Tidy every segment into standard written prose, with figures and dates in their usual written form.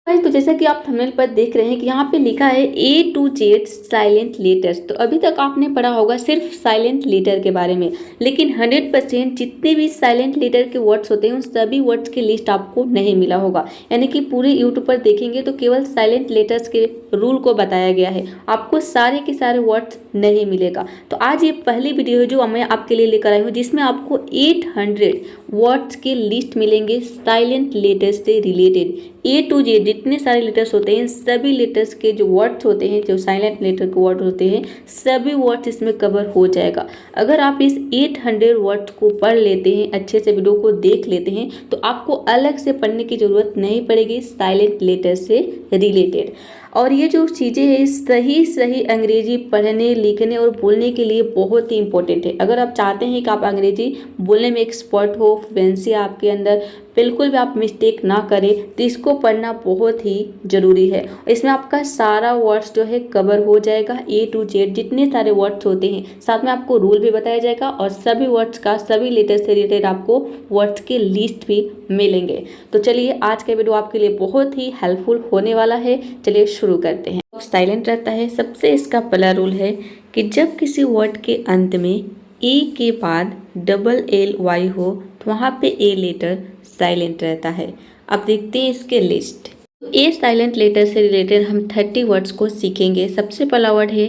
Guys, तो जैसा कि आप थंबनेल पर देख रहे हैं कि यहाँ पे लिखा है ए टू जेड साइलेंट लेटर्स। तो अभी तक आपने पढ़ा होगा सिर्फ साइलेंट लेटर के बारे में, लेकिन 100% जितने भी साइलेंट लेटर के वर्ड्स होते हैं उन सभी वर्ड्स की लिस्ट आपको नहीं मिला होगा। यानी कि पूरे यूट्यूब पर देखेंगे तो केवल साइलेंट लेटर्स के रूल को बताया गया है, आपको सारे के सारे वर्ड्स नहीं मिलेगा। तो आज ये पहली वीडियो है जो मैं आपके लिए लेकर आई हूँ, जिसमें आपको 800 वर्ड्स की लिस्ट मिलेंगे साइलेंट लेटर्स से रिलेटेड। ए टू जेड जितने सारे लेटर्स होते हैं सभी लेटर्स के जो वर्ड्स होते हैं, जो साइलेंट लेटर के वर्ड होते हैं, सभी वर्ड्स इसमें कवर हो जाएगा। अगर आप इस 800 वर्ड्स को पढ़ लेते हैं, अच्छे से वीडियो को देख लेते हैं, तो आपको अलग से पढ़ने की ज़रूरत नहीं पड़ेगी साइलेंट लेटर से रिलेटेड। और ये जो चीज़ें हैं सही सही अंग्रेजी पढ़ने, लिखने और बोलने के लिए बहुत ही इंपॉर्टेंट है। अगर आप चाहते हैं कि आप अंग्रेजी बोलने में एक्सपर्ट हो, फ्लुएंसी आपके अंदर, बिल्कुल भी आप मिस्टेक ना करें, तो इसको पढ़ना बहुत ही ज़रूरी है। इसमें आपका सारा वर्ड्स जो है कवर हो जाएगा, ए टू जेड जितने सारे वर्ड्स होते हैं। साथ में आपको रूल भी बताया जाएगा और सभी वर्ड्स का, सभी लेटर से रिलेटेड आपको वर्ड्स की लिस्ट भी मिलेंगे। तो चलिए, आज का वीडियो आपके लिए बहुत ही हेल्पफुल होने वाला है। चलिए शुरू करते हैं। साइलेंट रहता है, सबसे इसका पहला रूल है कि जब किसी वर्ड के अंत में ए के बाद डबल एल वाई हो तो वहाँ पे ए लेटर साइलेंट रहता है। अब देखते हैं इसके लिस्ट। ए साइलेंट लेटर से रिलेटेड हम 30 वर्ड्स को सीखेंगे। सबसे पहला वर्ड है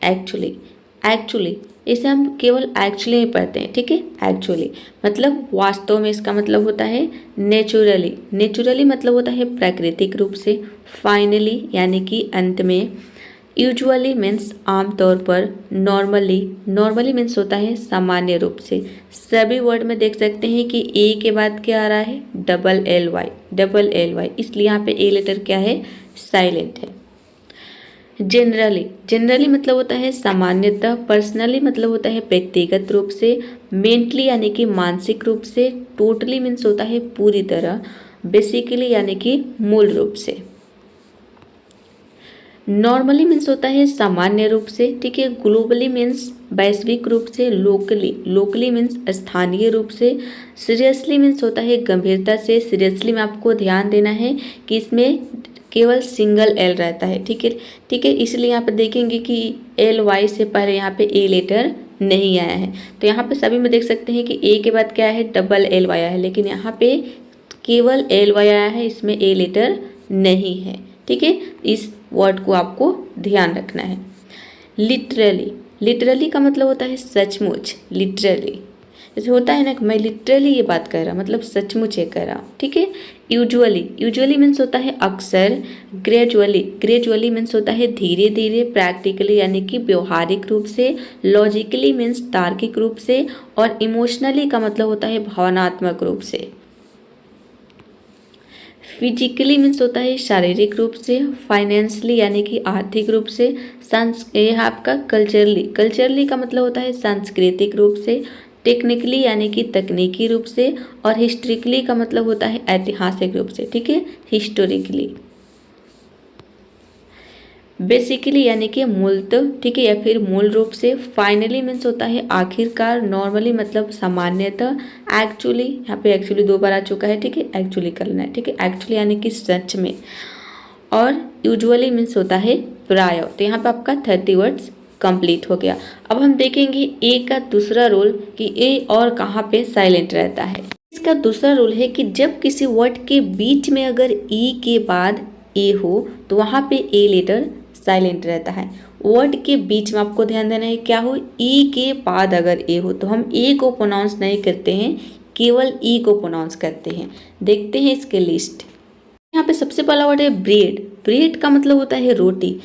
एक्चुअली। एक्चुअली इसे हम केवल एक्चुअली में पढ़ते हैं, ठीक है। एक्चुअली मतलब वास्तव में, इसका मतलब होता है नेचुरली। नेचुरली मतलब होता है प्राकृतिक रूप से। फाइनली यानी कि अंत में। यूजुअली मीन्स आमतौर पर। नॉर्मली, नॉर्मली मीन्स होता है सामान्य रूप से। सभी वर्ड में देख सकते हैं कि ए के बाद क्या आ रहा है, double L Y, double L Y, इसलिए यहाँ पे ए लेटर क्या है, साइलेंट है। जनरली, जनरली मतलब होता है सामान्यतः। पर्सनली मतलब होता है व्यक्तिगत रूप से। मेंटली यानी कि मानसिक रूप से। टोटली मीन्स होता है पूरी तरह। बेसिकली यानी कि मूल रूप से। नॉर्मली मीन्स होता है सामान्य रूप से, ठीक है। ग्लोबली मीन्स वैश्विक रूप से। लोकली, लोकली मीन्स स्थानीय रूप से। सीरियसली मीन्स होता है गंभीरता से। सीरियसली में आपको ध्यान देना है कि इसमें केवल सिंगल एल रहता है, ठीक है, ठीक है। इसलिए यहाँ पर देखेंगे कि एल वाई से पहले यहाँ पे ए लेटर नहीं आया है। तो यहाँ पे सभी में देख सकते हैं कि ए के बाद क्या है, डबल एल वाई आया है, लेकिन यहाँ पे केवल एल वाई आया है, इसमें ए लेटर नहीं है, ठीक है। इस वर्ड को आपको ध्यान रखना है। लिटरली, लिटरली का मतलब होता है सचमुच। लिटरली जैसे होता है ना कि मैं लिटरली ये बात कर रहा, मतलब सचमुच ये कर रहा, ठीक है। यूजुअली, यूजुअली मीन्स होता है अक्सर। ग्रेजुअली, ग्रेजुअली मीन्स होता है धीरे धीरे। प्रैक्टिकली यानी कि व्यवहारिक रूप से। लॉजिकली मीन्स तार्किक रूप से। और इमोशनली का मतलब होता है भावनात्मक रूप से। फिजिकली मीन्स होता है शारीरिक रूप से। फाइनेंशियली यानी कि आर्थिक रूप से। यह आपका कल्चरली, कल्चरली का मतलब होता है सांस्कृतिक रूप से। टेक्निकली यानी कि तकनीकी रूप से। और हिस्ट्रिकली का मतलब होता है ऐतिहासिक रूप से, ठीक है, हिस्टोरिकली। बेसिकली यानी कि मूलतः, ठीक है, या फिर मूल रूप से। फाइनली मीन्स होता है आखिरकार। नॉर्मली मतलब सामान्यतः। एक्चुअली, यहाँ पे एक्चुअली 2 बार आ चुका है, ठीक है, एक्चुअली करना है, ठीक है। एक्चुअली यानी कि सच में। और यूजुअली मीन्स होता है प्राय। तो यहाँ पे आपका 30 वर्ड्स कंप्लीट हो गया। अब हम देखेंगे ए का दूसरा रूल कि ए और कहाँ पे साइलेंट रहता है। इसका दूसरा रूल है कि जब किसी वर्ड के बीच में अगर ई के बाद ए हो तो वहाँ पे ए लेटर साइलेंट रहता है। वर्ड के बीच में आपको ध्यान देना है क्या हो, ई के बाद अगर ए हो तो हम ए को प्रोनाउंस नहीं करते हैं, केवल ई को प्रोनाउंस करते हैं। देखते हैं इसके लिस्ट। यहाँ पे सबसे पहला वर्ड है ब्रेड। ब्रेड का मतलब होता है रोटी।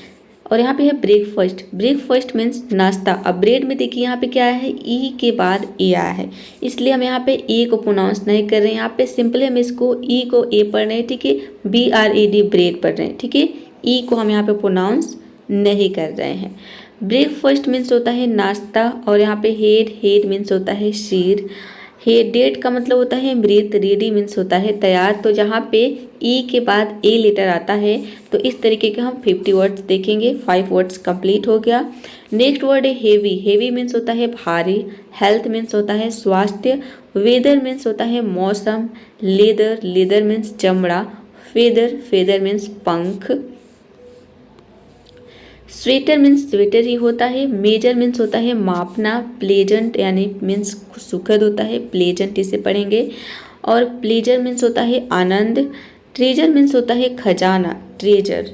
और यहाँ पे है ब्रेकफास्ट। ब्रेकफास्ट मीन्स नाश्ता। अब ब्रेड में देखिए यहाँ पे क्या है, ई के बाद ए आया है, इसलिए हम यहाँ पे ए को प्रोनाउंस नहीं कर रहे हैं। यहाँ पे सिंपली हम इसको ई को ए पढ़ रहे हैं, ठीक है, BRED ब्रेड पढ़ रहे हैं, ठीक है। ई को हम यहाँ पे प्रोनाउंस नहीं कर रहे हैं। ब्रेकफास्ट मीन्स होता है नाश्ता। और यहाँ पे हेड, हेड मीन्स होता है सिर। डेट का मतलब होता है मृत। रेडी मीन्स होता है तैयार। तो जहाँ पे ई के बाद ए लेटर आता है तो इस तरीके के हम 50 वर्ड्स देखेंगे। 5 वर्ड्स कंप्लीट हो गया। नेक्स्ट वर्ड है हेवी। हेवी मीन्स होता है भारी। हेल्थ मीन्स होता है स्वास्थ्य। वेदर मीन्स होता है मौसम। लेदर, लेदर मीन्स चमड़ा। फेदर, फेदर मीन्स पंख। स्वेटर मीन्स स्वेटर ही होता है। मेजर मीन्स होता है मापना। प्लेजेंट यानी मीन्स सुखद होता है, प्लेजेंट इसे पढ़ेंगे। और प्लेजर मीन्स होता है आनंद। ट्रेजर मीन्स होता है खजाना, ट्रेजर।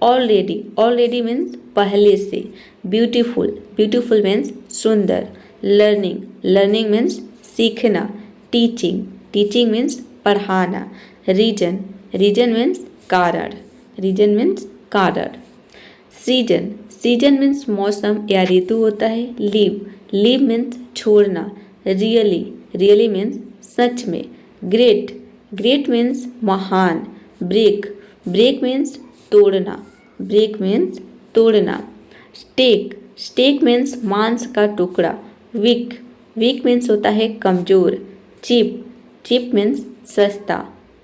ऑलरेडी, ऑलरेडी मीन्स पहले से। ब्यूटीफुल, ब्यूटीफुल मीन्स सुंदर। लर्निंग, लर्निंग मीन्स सीखना। टीचिंग, टीचिंग मीन्स पढ़ाना। रीजन, रीजन मीन्स कारण, रीजन मीन्स कारण। सीजन, सीजन मीन्स मौसम या ऋतु होता है। लीव, लीव मीन्स छोड़ना। रियली, रियली मीन्स सच में। ग्रेट, ग्रेट मीन्स महान। ब्रेक, ब्रेक मीन्स तोड़ना, ब्रेक मीन्स तोड़ना। स्टेक, स्टेक मीन्स मांस का टुकड़ा। वीक, वीक मीन्स होता है कमजोर। चीप, चीप मीन्स सस्ता।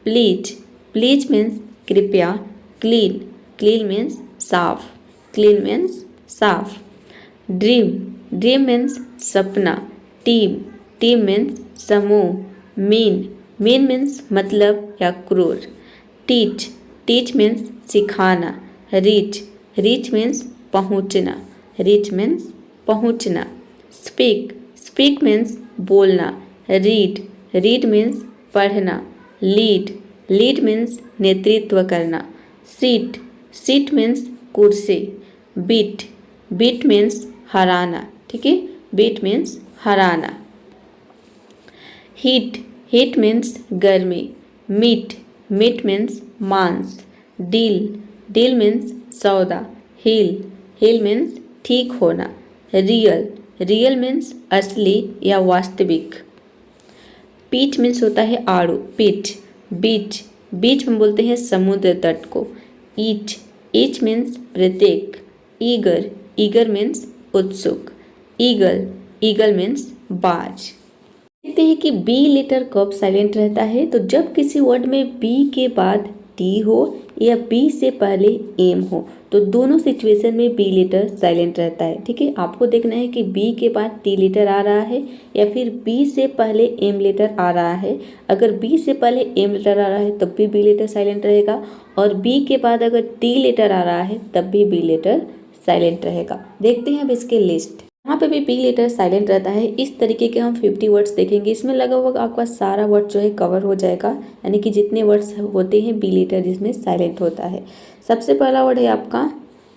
प्लीज, प्लीज मीन्स कृपया। क्लीन, क्लीन मीन्स साफ, क्लीन मीन्स साफ। ड्रीम, ड्रीम मीन्स सपना। टीम, टीम मीन्स समूह। मीन, मीन मीन्स मतलब या क्रूर। टीच, टीच मीन्स सिखाना। रीच, रीच मीन्स पहुँचना, रीच मीन्स पहुँचना। स्पीक, स्पीक मीन्स बोलना। रीड, रीड मीन्स पढ़ना। लीड, लीड मीन्स नेतृत्व करना। सीट, सीट मीन्स कुर्सी। बीट, बीट मीन्स हराना, ठीक है, बीट मीन्स हराना। हीट, हीट मीन्स गर्मी। मीट, मीट मीन्स मांस। डील, डील मीन्स सौदा। हील, हील मीन्स ठीक होना। रियल, रियल मीन्स असली या वास्तविक। पीच मीन्स होता है आड़ू, पीच। बीच, बीच में बोलते हैं समुद्र तट को। ईच, ईच मीन्स प्रत्येक। ईगर, ईगर मीन्स उत्सुक। ईगल, ईगल मीन्स बाज। देखते हैं कि बी लेटर कब साइलेंट रहता है। तो जब किसी वर्ड में बी के बाद टी हो या बी से पहले एम हो, तो दोनों सिचुएशन में बी लेटर साइलेंट रहता है, ठीक है। आपको देखना है कि बी के बाद टी लेटर आ रहा है या फिर बी से पहले एम लेटर आ रहा है। अगर बी से पहले एम लेटर आ रहा है तब भी बी लेटर साइलेंट रहेगा, और बी के बाद अगर टी लेटर आ रहा है तब भी बी लेटर साइलेंट रहेगा। देखते हैं अब इसके लिस्ट। यहाँ पे भी बी लेटर साइलेंट रहता है। इस तरीके के हम 50 वर्ड्स देखेंगे। इसमें लगभग आपका सारा वर्ड जो है कवर हो जाएगा, यानी कि जितने वर्ड्स होते हैं बी लेटर जिसमें साइलेंट होता है। सबसे पहला वर्ड है आपका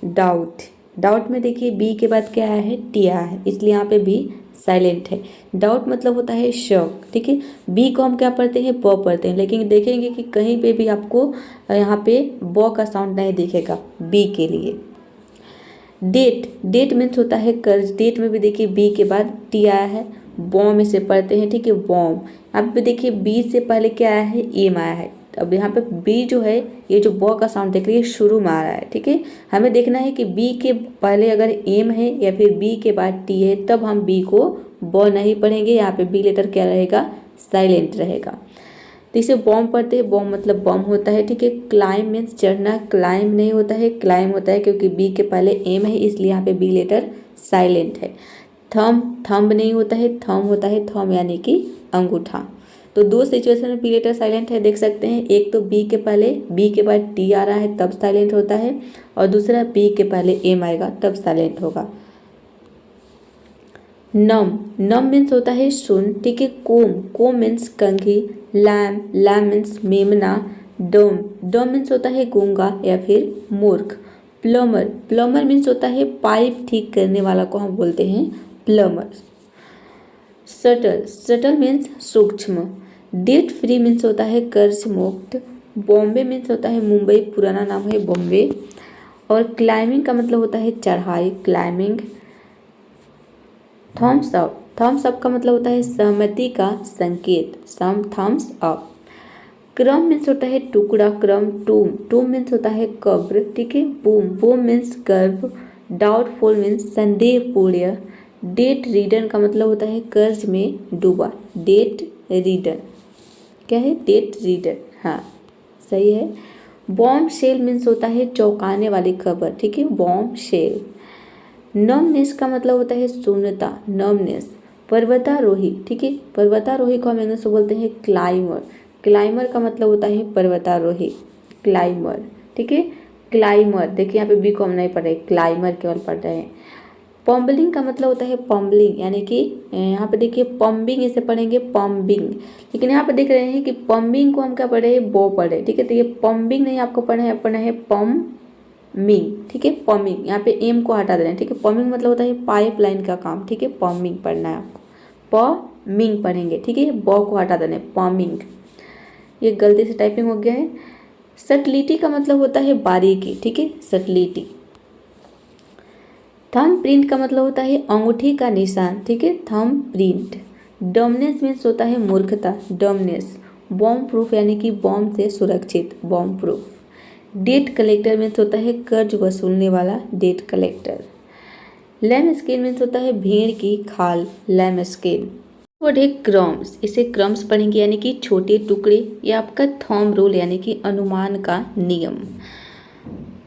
डाउट। डाउट में देखिए बी के बाद क्या आया है, टी आया है, इसलिए यहाँ पे बी साइलेंट है। डाउट मतलब होता है शक, ठीक है। बी को हम क्या पढ़ते हैं, ब पढ़ते हैं, लेकिन देखेंगे कि कहीं पे भी आपको यहाँ पे ब का साउंड नहीं दिखेगा बी के लिए। डेट, डेट मीन्स होता है कर्ज। डेट में भी देखिए बी के बाद टी आया है। बॉम इसे पढ़ते हैं, ठीक है, बॉम। यहाँ पे देखिए बी से पहले क्या आया है, एम आया है। अब यहाँ पे बी जो है, ये जो ब का साउंड देख रही है शुरू में आ रहा है, ठीक है। हमें देखना है कि बी के पहले अगर एम है या फिर बी के बाद टी है तब हम बी को ब नहीं पढ़ेंगे। यहाँ पे बी लेटर क्या रहेगा, साइलेंट रहेगा। तो इसे बॉम पढ़ते हैं, बॉम मतलब बम होता है, ठीक है। क्लाइम मीन्स चढ़ना, क्लाइम नहीं होता है, क्लाइम होता है, क्योंकि बी के पहले एम है इसलिए यहाँ पे बी लेटर साइलेंट है। थम, थंब नहीं होता है, थम होता है थम यानी कि अंगूठा। तो दो सिचुएशन में बी लेटर साइलेंट है, देख सकते हैं। एक तो बी के पहले बी के बाद टी आ रहा है तब साइलेंट होता है, और दूसरा बी के पहले एम आएगा तब साइलेंट होगा। नम, नम मीन्स होता है सुन, ठीक है। कोम, कोम मीन्स कंघी। लैम, लैम मीन्स मेमना। डोम, डोम मीन्स होता है गूंगा या फिर मूर्ख। प्लम्बर, प्लम्बर मीन्स होता है पाइप ठीक करने वाला को हम बोलते हैं प्लम्बर। सटल, सटल मीन्स सूक्ष्म। डेट फ्री मीन्स होता है कर्ज मुक्त। बॉम्बे मीन्स होता है मुंबई, पुराना नाम है बॉम्बे। और क्लाइंबिंग का मतलब होता है चढ़ाई, climbing. Thumbs up, thumbs up का मतलब होता है सहमति का संकेत, some thumbs up. Crumb means होता है टुकड़ा, क्रम। टूम, टूम मीन्स होता है कब्र, ठीक है। बूम, बूम मीन्स गर्भ। Doubtful means संदेहपूर्ण। डेट रीडन का मतलब होता है कर्ज में डूबा, डेट रीडन। क्या है, डेट रीडन, हाँ सही है। बॉम्ब शेल मीन्स होता है चौंकाने वाली खबर, ठीक है, बॉम्ब शेल। नमनेस का मतलब होता है शून्यता, नमनेस। पर्वतारोही, ठीक है, पर्वतारोही को हम इंग्लिश में बोलते हैं क्लाइमर, क्लाइमर का मतलब होता है पर्वतारोही, क्लाइमर, ठीक है। क्लाइमर देखिए यहाँ पे बी को हम नहीं पढ़ रहे, क्लाइमर केवल पढ़ रहे हैं। पम्बलिंग का मतलब होता है पम्बलिंग, यानी कि यहाँ पे देखिए पम्बिंग इसे पढ़ेंगे पम्बिंग, लेकिन यहाँ पे देख रहे हैं कि पम्बिंग को हम क्या पढ़े हैं, बो पढ़े, ठीक है। तो ये पम्बिंग नहीं आपको पढ़ना है पम्बिंग, ठीक है। पम्बिंग यहाँ पे एम को हटा दे रहे हैं, ठीक है। पम्बिंग मतलब होता है पाइप लाइन का काम, ठीक है। पम्बिंग पढ़ना है आपको, पम्बिंग पढ़ेंगे, ठीक है। बो को हटा देना है पम्बिंग, ये गलती से टाइपिंग हो गया है। सटलिटी का मतलब होता है बारीकी, ठीक है, सटलिटी। थंब प्रिंट का मतलब होता है अंगूठी का निशान, ठीक है, थंब प्रिंट। डमनेस मीन्स होता है मूर्खता, डमनेस। बॉम्ब प्रूफ यानी कि बॉम्ब से सुरक्षित, bomb proof. Debt collector means होता है कर्ज वसूलने वाला, debt collector. Lamb scale means होता है भेड़ की खाल, लैम स्केल। वर्ड है क्रम्स, इसे क्रम्स पढ़ेंगे यानी कि छोटे टुकड़े, या आपका थंब रूल यानी कि अनुमान का नियम।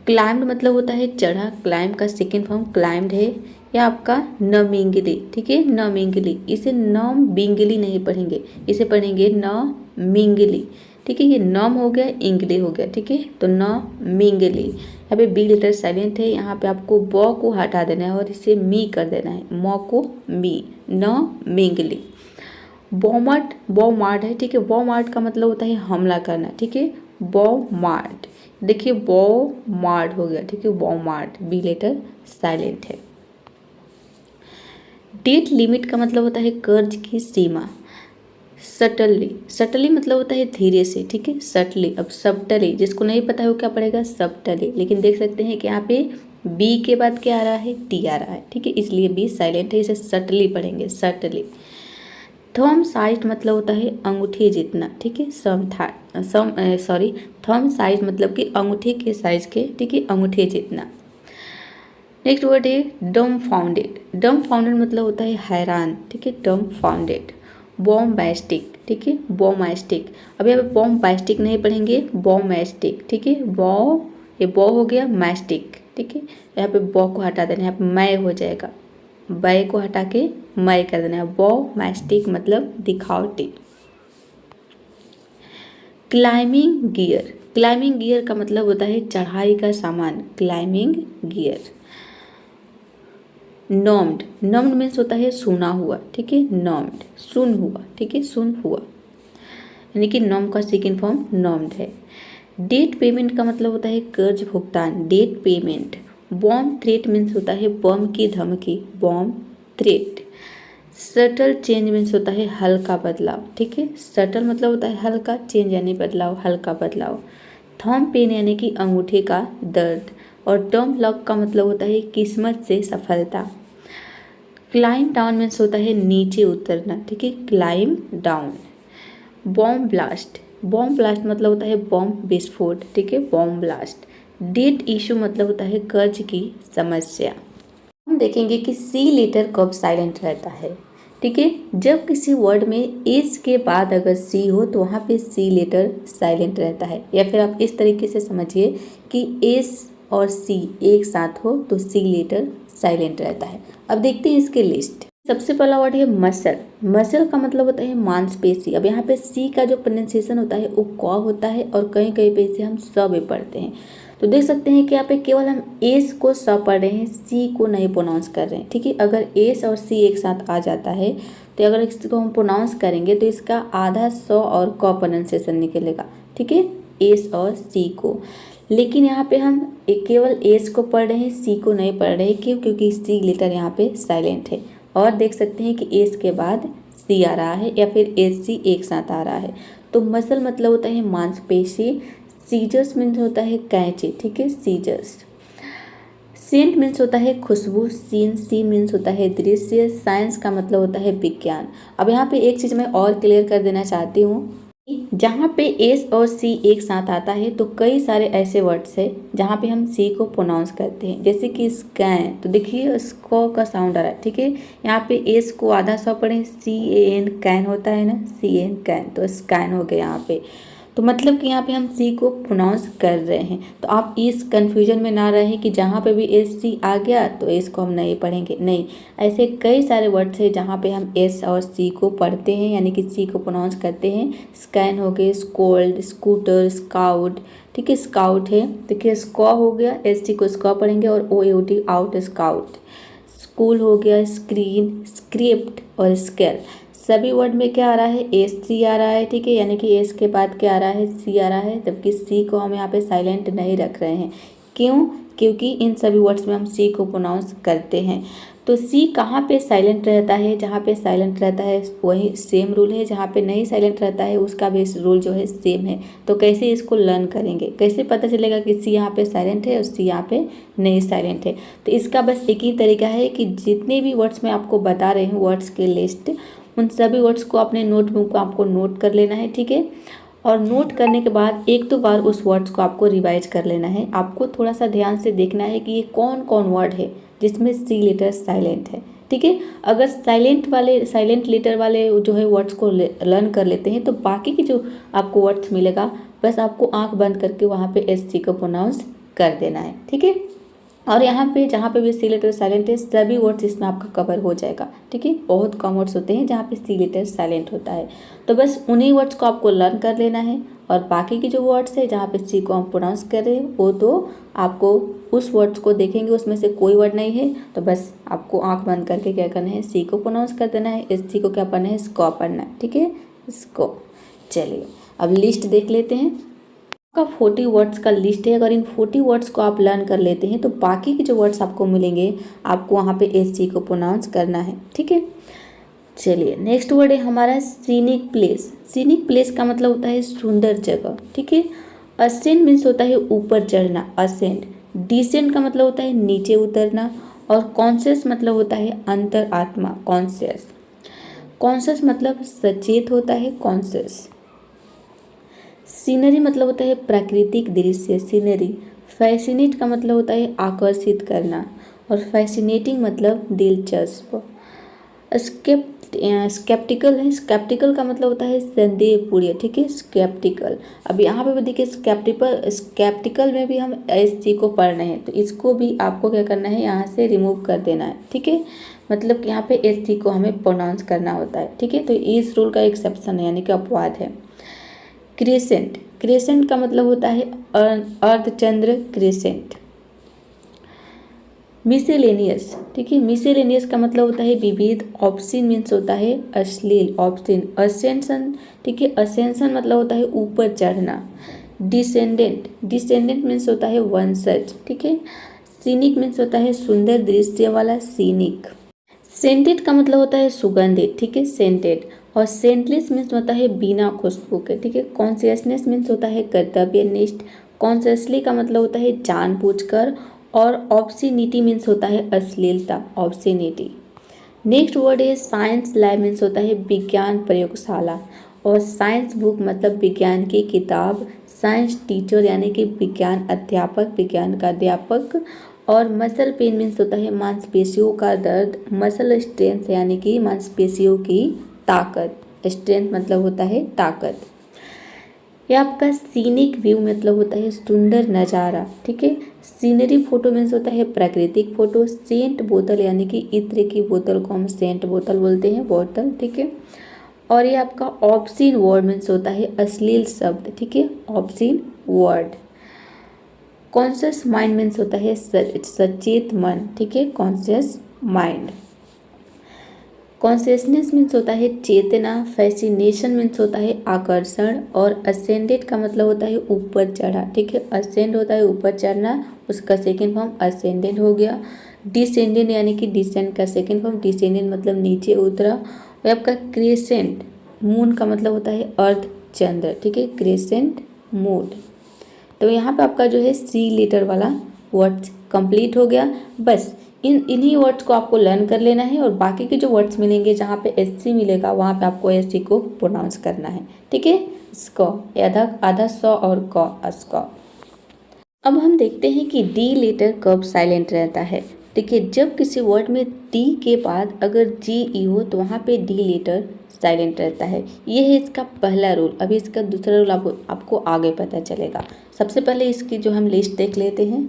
क्लाइम्ड मतलब होता है चढ़ा, क्लाइम्ब का सेकेंड फॉर्म क्लाइम्ड है, या आपका नमिंगली, ठीक है, नमिंगली। इसे नम बिंगली नहीं पढ़ेंगे, इसे पढ़ेंगे न मिंगली, ठीक है। ये नम हो गया, इंगली हो गया, ठीक है, तो न मिंगली। यहाँ पे बी लेटर साइलेंट है, यहाँ पे आपको ब को हटा देना है और इसे मी कर देना है, म को मी, न मिंगली। बॉमार्ट, बॉमार्ट है, ठीक है। बॉमार्ट का मतलब होता है हमला करना, ठीक है, बॉमार्ट। देखिए बॉमार्ट हो गया, ठीक है, बॉमार्ट, बी लेटर साइलेंट है। डेट लिमिट का मतलब होता है कर्ज की सीमा। सटली, सटली मतलब होता है धीरे से, ठीक है, सटली। अब सबटली, जिसको नहीं पता है वो क्या पढ़ेगा, सबटली। लेकिन देख सकते हैं कि यहाँ पे बी के बाद क्या आ रहा है, टी आ रहा है, ठीक है, इसलिए बी साइलेंट है, इसे सटली पढ़ेंगे, सटली। थंब साइज मतलब होता है अंगूठी जितना, ठीक है, थंब साइज मतलब कि अंगूठी के साइज के, ठीक है, अंगूठी जितना। नेक्स्ट वर्ड है डम फाउंडेड, डम फाउंडेड मतलब होता है हैरान, ठीक है, डम फाउंडेड। बॉम्बास्टिक, ठीक है, बॉम्बास्टिक। अब यहाँ पे बॉम्बास्टिक नहीं पढ़ेंगे, बॉम्बास्टिक, ठीक है, ये बॉ हो गया, मैस्टिक, ठीक है। यहाँ पे बॉ को हटा देना है, यहाँ पे मै हो जाएगा, बै को हटा के मै कर देना है, बॉम्बास्टिक मतलब दिखावटी। क्लाइंबिंग गियर, क्लाइंबिंग गियर का मतलब होता है चढ़ाई का सामान, क्लाइंबिंग गियर। नॉम्ड, नॉम्ड मीन्स होता है सुना हुआ, ठीक है, नॉम्ड सुन हुआ, ठीक है, सुन हुआ, यानी कि नॉम का सेकेंड फॉर्म नॉम्ड है। डेट पेमेंट का मतलब होता है कर्ज भुगतान, debt payment. Bomb threat means होता है बम की धमकी, bomb threat. Subtle change means होता है हल्का बदलाव, ठीक है, सटल मतलब होता है हल्का, चेंज यानी बदलाव, हल्का बदलाव। थंब पेन यानी कि अंगूठे का दर्द, और टर्म लक का मतलब होता है किस्मत से सफलता। क्लाइम डाउन मीन्स होता है नीचे उतरना, ठीक है, climb down. Bomb blast, bomb blast मतलब होता है बॉम्ब विस्फोट, ठीक है, बॉम्ब ब्लास्ट। डेट इशू मतलब होता है कर्ज की समस्या। हम देखेंगे कि सी लेटर कब साइलेंट रहता है, ठीक है, जब किसी वर्ड में एस के बाद अगर सी हो तो वहाँ पे सी लेटर साइलेंट रहता है। या फिर आप इस तरीके से समझिए कि एस और सी एक साथ हो तो सी लेटर साइलेंट रहता है। अब देखते हैं इसके लिस्ट। सबसे पहला वर्ड है मसल, मसल का मतलब होता है मांसपेशी। अब यहाँ पे सी का जो प्रोनाउंसिएशन होता है वो क होता है, और कहीं कहीं पे इसे हम स भी पढ़ते हैं। तो देख सकते हैं कि यहाँ पे केवल हम एस को स पढ़ रहे हैं, सी को नहीं प्रोनाउंस कर रहे हैं, ठीक है। अगर एस और सी एक साथ आ जाता है तो अगर इसको हम प्रोनाउंस करेंगे तो इसका आधा स और क प्रोनाउंसिएशन निकलेगा, ठीक है, एस और सी को। लेकिन यहाँ पे हम केवल एस को पढ़ रहे हैं, सी को नहीं पढ़ रहे, क्यों, क्योंकि सी लेटर यहाँ पे साइलेंट है। और देख सकते हैं कि एस के बाद सी आ रहा है या फिर एस सी एक साथ आ रहा है। तो मसल मतलब होता है मांसपेशी। सीजर्स मीन्स होता है कैंची, ठीक है, सीजर्स। सेंट मीन्स होता है खुशबू, सीन सी मीन्स होता है दृश्य। साइंस का मतलब होता है विज्ञान। अब यहाँ पे एक चीज़ मैं और क्लियर कर देना चाहती हूँ, जहाँ पे एस और सी एक साथ आता है तो कई सारे ऐसे वर्ड्स है जहाँ पे हम सी को प्रोनाउंस करते हैं, जैसे कि स्कैन। तो देखिए स्को का साउंड आ रहा है, ठीक है, यहाँ पे एस को आधा स पढ़ें, सी ए एन कैन होता है ना, सी एन कैन, तो स्कैन हो गया यहाँ पे। तो मतलब कि यहाँ पे हम सी को प्रोनाउंस कर रहे हैं। तो आप इस कन्फ्यूजन में ना रहें कि जहाँ पे भी एस सी आ गया तो एस को हम नहीं पढ़ेंगे, नहीं। ऐसे कई सारे वर्ड्स हैं जहाँ पे हम एस और सी को पढ़ते हैं, यानी कि सी को प्रोनाउंस करते हैं। स्कैन हो गए, स्कोल्ड, स्कूटर, स्काउट, ठीक है, स्काउट है, देखिए स्कॉ हो गया, एस सी को स्कॉ पढ़ेंगे और O U T out, scout. School हो गया, स्क्रीन, स्क्रिप्ट और स्केल। सभी वर्ड में क्या आ रहा है, एस सी आ रहा है, ठीक है, यानी कि एस के बाद क्या आ रहा है, सी आ रहा है, जबकि सी को हम यहाँ पे साइलेंट नहीं रख रहे हैं। क्यों? क्योंकि इन सभी वर्ड्स में हम सी को प्रोनाउंस करते हैं। तो सी कहाँ पे साइलेंट रहता है, जहाँ पे साइलेंट रहता है वही सेम रूल है, जहाँ पे नहीं साइलेंट रहता है उसका भी रूल जो है सेम है। तो कैसे इसको लर्न करेंगे, कैसे पता चलेगा कि सी यहाँ पे साइलेंट है और सी यहाँ पे नहीं साइलेंट है? तो इसका बस एक ही तरीका है कि जितने भी वर्ड्स मैं आपको बता रही हूँ, वर्ड्स के लिस्ट, उन सभी वर्ड्स को अपने नोटबुक को आपको नोट कर लेना है, ठीक है। और नोट करने के बाद एक दो बार उस वर्ड्स को आपको रिवाइज कर लेना है। आपको थोड़ा सा ध्यान से देखना है कि ये कौन कौन वर्ड है जिसमें सी लेटर साइलेंट है, ठीक है। अगर साइलेंट लेटर वाले जो है वर्ड्स को लर्न कर लेते हैं तो बाकी की जो आपको वर्ड्स मिलेगा बस आपको आंख बंद करके वहाँ पे एस सी को प्रोनाउंस कर देना है, ठीक है। और यहाँ पे जहाँ पे भी सी लेटर साइलेंट है सभी वर्ड्स इसमें आपका कवर हो जाएगा, ठीक है। बहुत कम वर्ड्स होते हैं जहाँ पे सी लेटर साइलेंट होता है। तो बस उन्हीं वर्ड्स को आपको लर्न कर लेना है और बाकी की जो वर्ड्स है जहाँ पे सी को हम प्रोनाउंस कर रहे हैं वो तो आपको उस वर्ड्स को देखेंगे, उसमें से कोई वर्ड नहीं है तो बस आपको आंख बंद करके क्या करना है, सी को प्रोनाउंस कर देना है। एस सी को क्या पढ़ना है, स्कॉ पढ़ना है, ठीक है, स्कॉ। चलिए अब लिस्ट देख लेते हैं। आपका 40 वर्ड्स का लिस्ट है। अगर इन 40 वर्ड्स को आप लर्न कर लेते हैं तो बाकी के जो वर्ड्स आपको मिलेंगे आपको वहाँ पे एस सी को प्रोनाउंस करना है, ठीक है। चलिए नेक्स्ट वर्ड है हमारा सीनिक प्लेस। सीनिक प्लेस का मतलब होता है सुंदर जगह, ठीक है। असेंड मीन्स होता है ऊपर चढ़ना, असेंड। डिसेंड का मतलब होता है नीचे उतरना। और कॉन्शियस मतलब होता है अंतर आत्मा, कॉन्शियस। कॉन्शियस मतलब सचेत होता है, कॉन्शियस। सीनरी मतलब होता है प्राकृतिक दृश्य, सीनरी। फैसिनेट का मतलब होता है आकर्षित करना और फैसिनेटिंग मतलब दिलचस्प। स्केप्टिकल है, स्केप्टिकल का मतलब होता है संदेहपूर्ण, ठीक है, स्केप्टिकल। अब यहाँ पे भी देखिए स्केप्टिकल में भी हम एस सी को पढ़ रहे हैं तो इसको भी आपको क्या करना है, यहाँ से रिमूव कर देना है, ठीक है। मतलब कि यहाँ पे एस सी को हमें प्रोनाउंस करना होता है, ठीक है। तो इस रूल का एक्सेप्शन है, यानी कि अपवाद है। क्रेसेंट, क्रेसेंट का मतलब होता है अर्धचंद्र, क्रेसेंट। मिसेलेनियस, ठीक है, मिसेलेनियस का मतलब होता है विविध। ऑब्सिन मीन्स होता है अश्लील, ऑब्सिन। असेंशन, ठीक है, असेंशन मतलब होता है ऊपर चढ़ना। डिसेंडेंट, डिसेंडेंट मीन्स होता है वंशज, ठीक है। सीनिक मीन्स होता है सुंदर दृश्य वाला, सीनिक। सेंटेड का मतलब होता है सुगंधित, ठीक है, सेंटेड। और सेंटलेस मीन्स होता है बिना खुशबू के, ठीक है। कॉन्शियसनेस मीन्स होता है कर्तव्यनिष्ठ। कॉन्शियसली का मतलब होता है जानबूझकर। और ऑब्सिनिटी मीन्स होता है अश्लीलता, ऑब्सिनिटी। नेक्स्ट वर्ड है साइंस लैब, मीन्स होता है विज्ञान प्रयोगशाला। और साइंस बुक मतलब विज्ञान की किताब। साइंस टीचर यानी कि विज्ञान अध्यापक, विज्ञान का अध्यापक। और मसल पेन मीन्स होता है मांसपेशियों का दर्द। मसल स्ट्रेंथ यानी कि मांसपेशियों की ताकत, स्ट्रेंथ मतलब होता है ताकत। यह आपका सीनिक व्यू मतलब होता है सुंदर नज़ारा, ठीक है। सीनरी फोटो मीन्स होता है प्राकृतिक फोटो। सेंट बोतल यानी कि इत्र की बोतल को हम सेंट बोतल बोलते हैं, बोतल, ठीक है। और ये आपका ऑब्सीन वर्ड मीन्स होता है अश्लील शब्द, ठीक है, obscene word. Conscious mind means होता है सचेत मन, ठीक है, कॉन्शियस माइंड। कॉन्शियसनेस मीन्स होता है चेतना। फैसिनेशन मीन्स होता है आकर्षण। और असेंडेड का मतलब होता है ऊपर चढ़ा, ठीक है। असेंड होता है ऊपर चढ़ना, उसका सेकेंड फॉर्म असेंडेड हो गया। डिसेंडेड यानी कि डिसेंड का सेकेंड फॉर्म डिसेंडेड मतलब नीचे उतरा। और आपका क्रेसेंट मून का मतलब होता है अर्ध चंद्र, ठीक है, क्रेसेंट मून। तो यहाँ पे आपका जो है सी लेटर वाला वर्ड्स कंप्लीट हो गया। बस इन्हीं वर्ड्स को आपको लर्न कर लेना है और बाकी के जो वर्ड्स मिलेंगे जहाँ पे एस सी मिलेगा वहाँ पे आपको एस सी को प्रोनाउंस करना है, ठीक है। स्कॉ, आधा सौ और क, स्कॉ। अब हम देखते हैं कि डी लेटर कब साइलेंट रहता है। देखिए जब किसी वर्ड में डी के बाद अगर जी ई हो तो वहाँ पे डी लेटर साइलेंट रहता है। ये है इसका पहला रूल। अभी इसका दूसरा रूल आपको आगे पता चलेगा। सबसे पहले इसकी जो हम लिस्ट देख लेते हैं।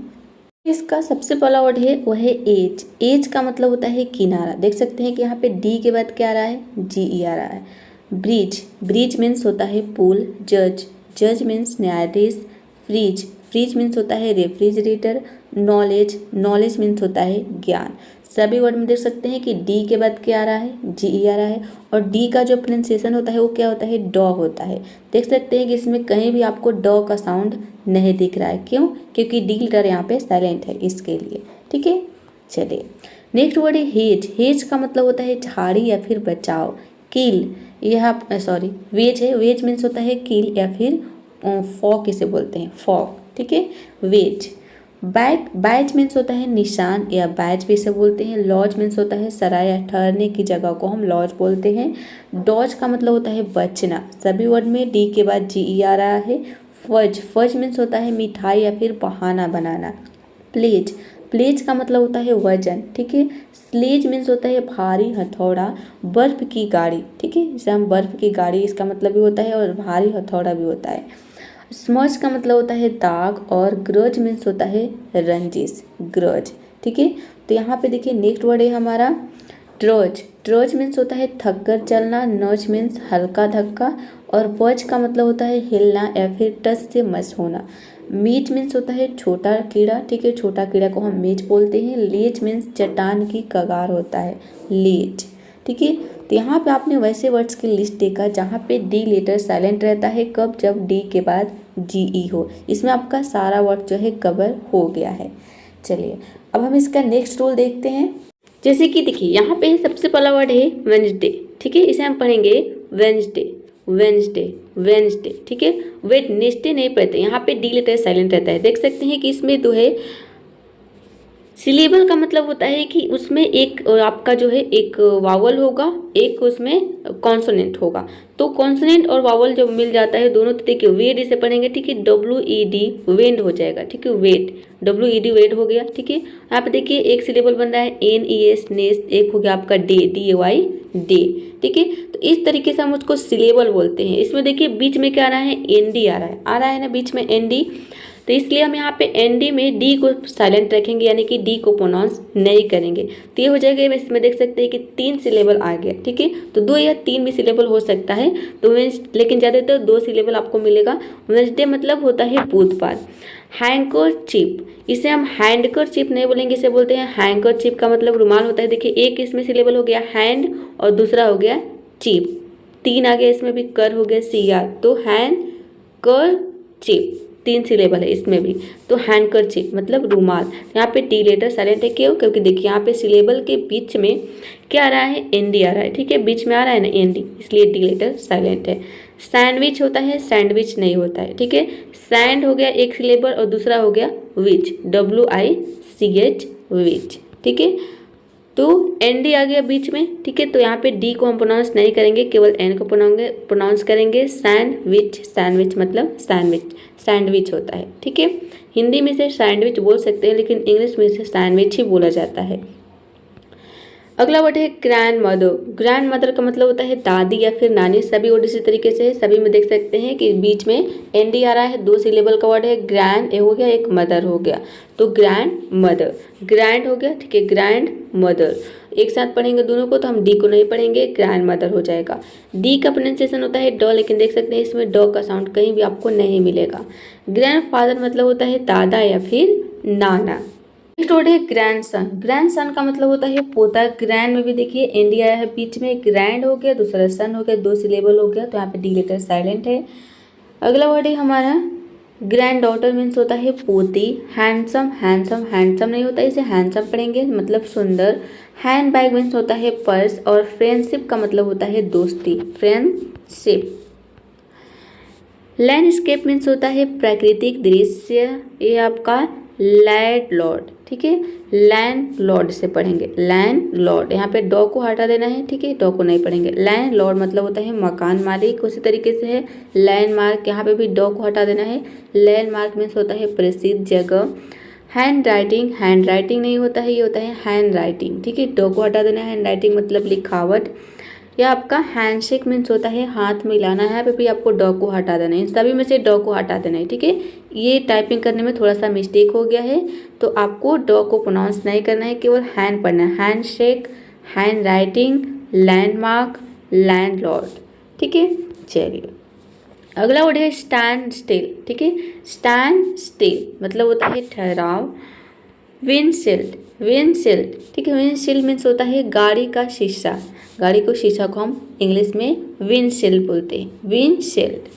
इसका सबसे पहला वर्ड है वह है एज। एज का मतलब होता है किनारा। देख सकते हैं कि यहाँ पे डी के बाद क्या आ रहा है, जी ई आ रहा है। ब्रिज, ब्रिज मीन्स होता है पुल। जज, जज मीन्स न्यायाधीश। फ्रिज, फ्रिज मीन्स होता है रेफ्रिजरेटर। नॉलेज, नॉलेज मीन्स होता है ज्ञान। सभी वर्ड में देख सकते हैं कि डी के बाद क्या आ रहा है, जी ई आ रहा है। और डी का जो प्रोनाउंसिएशन होता है वो क्या होता है, डॉ होता है। देख सकते हैं कि इसमें कहीं भी आपको डॉ का साउंड नहीं दिख रहा है। क्यों? क्योंकि डी लेटर यहाँ पे साइलेंट है इसके लिए। ठीक है, चलिए नेक्स्ट वर्ड है हेज। हेज का मतलब होता है झाड़ी या फिर बचाव। किल, यह सॉरी वेज है। वेज मीन्स होता है किल या फिर फॉक इसे बोलते हैं, फॉक। ठीक है, वेज। बैक, बैच मीन्स होता है निशान या बैच भी इसे बोलते हैं। लॉज मीन्स होता है सराय या ठहरने की जगह को हम लॉज बोलते हैं। डॉज का मतलब होता है बचना। सभी वर्ड में डी के बाद जी ई आ रहा है। फज, फज मीन्स होता है मिठाई या फिर बहाना बनाना। प्लेज, प्लेज का मतलब होता है वजन। ठीक है, स्लेज मीन्स होता है भारी हथौड़ा। बर्फ की गाड़ी, ठीक है, जैसे हम बर्फ की गाड़ी इसका मतलब भी होता है और भारी हथौड़ा भी होता है। स्मच का मतलब होता है दाग। और ग्रज मीन्स होता है रंजिश, ग्रज। ठीक है, तो यहाँ पे देखिए नेक्स्ट वर्ड है हमारा ट्रज। ट्रज मीन्स होता है थक कर चलना। नच मीन्स हल्का धक्का। और बज का मतलब होता है हिलना या फिर टच से मस होना। मीच मीन्स होता है छोटा कीड़ा। ठीक है, छोटा कीड़ा को हम मीच बोलते हैं। लेज मीन्स चट्टान की कगार होता है, लेज। ठीक है, तो यहाँ पे आपने वैसे वर्ड्स की लिस्ट देखा जहाँ पे डी लेटर साइलेंट रहता है। कब? जब डी के बाद जी ई हो। इसमें आपका सारा वर्ड जो है कवर हो गया है। चलिए अब हम इसका नेक्स्ट रूल देखते हैं। जैसे कि देखिए यहाँ पे सबसे पहला वर्ड है वेंसडे। ठीक है, इसे हम पढ़ेंगे वेंसडे, वेंसडे, वेंसडे। ठीक है, वेडनेसडे नहीं पढ़ते, यहाँ पे डी लेटर साइलेंट रहता है। देख सकते हैं कि इसमें जो है सिलेबल का मतलब होता है कि उसमें एक आपका जो है एक वावल होगा, एक उसमें कॉन्सोनेंट होगा। तो कॉन्सोनेंट और वावल जब मिल जाता है दोनों, तो देखिए वेड इसे पढ़ेंगे। ठीक है, डब्ल्यू ई डी वेंड हो जाएगा। ठीक है, वेड, डब्ल्यू ई डी वेड हो गया। ठीक है, यहाँ पे देखिए एक सिलेबल बन रहा है एन ई एस, नेस। एक हो गया आपका day, D A Y, day. ठीक है, तो इस तरीके से हम उसको सिलेबल बोलते हैं। इसमें देखिए बीच में क्या आ रहा है, एन डी आ रहा है ना बीच में एन डी। तो इसलिए हम यहाँ पे एन डी में डी को साइलेंट रखेंगे, यानी कि डी को प्रोनाउंस नहीं करेंगे। तो ये हो जाएगा, इसमें देख सकते हैं कि 3 सिलेबल आ गया। ठीक है, तो 2 या 3 भी सिलेबल हो सकता है। तो लेकिन ज़्यादातर 2 सिलेबल आपको मिलेगा। वेंसडे मतलब होता है बुधवार। हैंकरचीफ, इसे हम हैंडकरचीफ नहीं बोलेंगे, इसे बोलते हैं हैंकरचीफ। का मतलब रुमाल होता है। देखिए एक इसमें सिलेबल हो गया हैंड और दूसरा हो गया चीफ, 3 आ गया, इसमें भी कर हो गया सी आर। तो हैंड कर चीफ 3 सिलेबल है इसमें भी। तो हैंडकरचीफ मतलब रुमाल। यहाँ पे टी लेटर साइलेंट है। क्यों? क्योंकि देखिए यहाँ पे सिलेबल के बीच में क्या आ रहा है, एन डी आ रहा है। ठीक है, बीच में आ रहा है ना एन डी, इसलिए टी लेटर साइलेंट है। सैंडविच होता है, सैंडविच नहीं होता है। ठीक है, सैंड हो गया एक सिलेबल और दूसरा हो गया विच, डब्ल्यू आई सी एच, विच। ठीक है, तो एन डी आ गया बीच में। ठीक है, तो यहाँ पे डी को हम प्रोनाउंस नहीं करेंगे, केवल एन को प्रोनाउंस करेंगे। सैंडविच, सैंडविच मतलब सैंडविच, सैंडविच होता है। ठीक है, हिंदी में से सैंडविच बोल सकते हैं, लेकिन इंग्लिश में से सैंडविच ही बोला जाता है। अगला वर्ड है ग्रैंड मदर। ग्रैंड मदर का मतलब होता है दादी या फिर नानी। सभी वर्ड इसी तरीके से है। सभी में देख सकते हैं कि बीच में एन डी आ रहा है। 2 सिलेबल का वर्ड है। ग्रैंड हो गया, एक मदर हो गया, तो ग्रैंड मदर, ग्रैंड हो गया। ठीक है, ग्रैंड मदर एक साथ पढ़ेंगे दोनों को, तो हम डी को नहीं पढ़ेंगे, ग्रैंड मदर हो जाएगा। डी का प्रोनाउंसिएशन होता है ड, लेकिन देख सकते हैं इसमें ड का साउंड कहीं भी आपको नहीं मिलेगा। ग्रैंड फादर मतलब होता है दादा या फिर नाना। नेक्स्ट वर्ड है ग्रैंडसन। ग्रैंडसन का मतलब होता है पोता। ग्रैंड में भी देखिए एन डी आया है बीच में, ग्रैंड हो गया, दूसरा सन हो गया, 2 सिलेबल हो गया, तो यहाँ पे डी लेटर साइलेंट है। अगला वर्ड है हमारा ग्रैंड डॉटर, मीन्स होता है पोती। हैंडसम, हैंडसम, हैंडसम नहीं होता, इसे हैंडसम पढ़ेंगे, मतलब सुंदर। हैंड बैग मीन्स होता है पर्स। और फ्रेंडशिप का मतलब होता है दोस्ती, फ्रेंडशिप। लैंडस्केप मीन्स होता है प्राकृतिक दृश्य। ये आपका लैंडलॉर्ड। ठीक है, लैंडलॉर्ड से पढ़ेंगे, लैंडलॉर्ड। यहाँ पे डॉ को हटा देना है। ठीक है, डॉ को नहीं पढ़ेंगे। लैंडलॉर्ड मतलब होता है मकान मालिक। उसी तरीके से है लैंडमार्क, यहाँ पे भी डॉ को हटा देना है। लैंडमार्क मीन्स होता है प्रसिद्ध जगह। हैंड राइटिंग नहीं होता है, ये होता है हैंड राइटिंग, ठीक है। डॉ को हटा देना है, हैंड राइटिंग मतलब लिखावट। या आपका हैंडशेक मीन्स होता है हाथ मिलाना है, यहाँ पे भी आपको डॉ को हटा देना है, इन सभी में से डॉ को हटा देना है, ठीक है। ये टाइपिंग करने में थोड़ा सा मिस्टेक हो गया है, तो आपको डॉ को प्रोनाउंस नहीं करना है, केवल हैंड पढ़ना है। Handshake, hand writing, landmark, landlord, ठीक है। चलिए अगला वर्ड है स्टैंड स्टिल, ठीक है। स्टैंड स्टिल मतलब होता है ठहराव। विंडशील्ड, ठीक है। विंडशील्ड मीन्स होता है गाड़ी का शीशा, गाड़ी को शीशा को हम इंग्लिश में विंडशील्ड बोलते हैं, विंडशील्ड।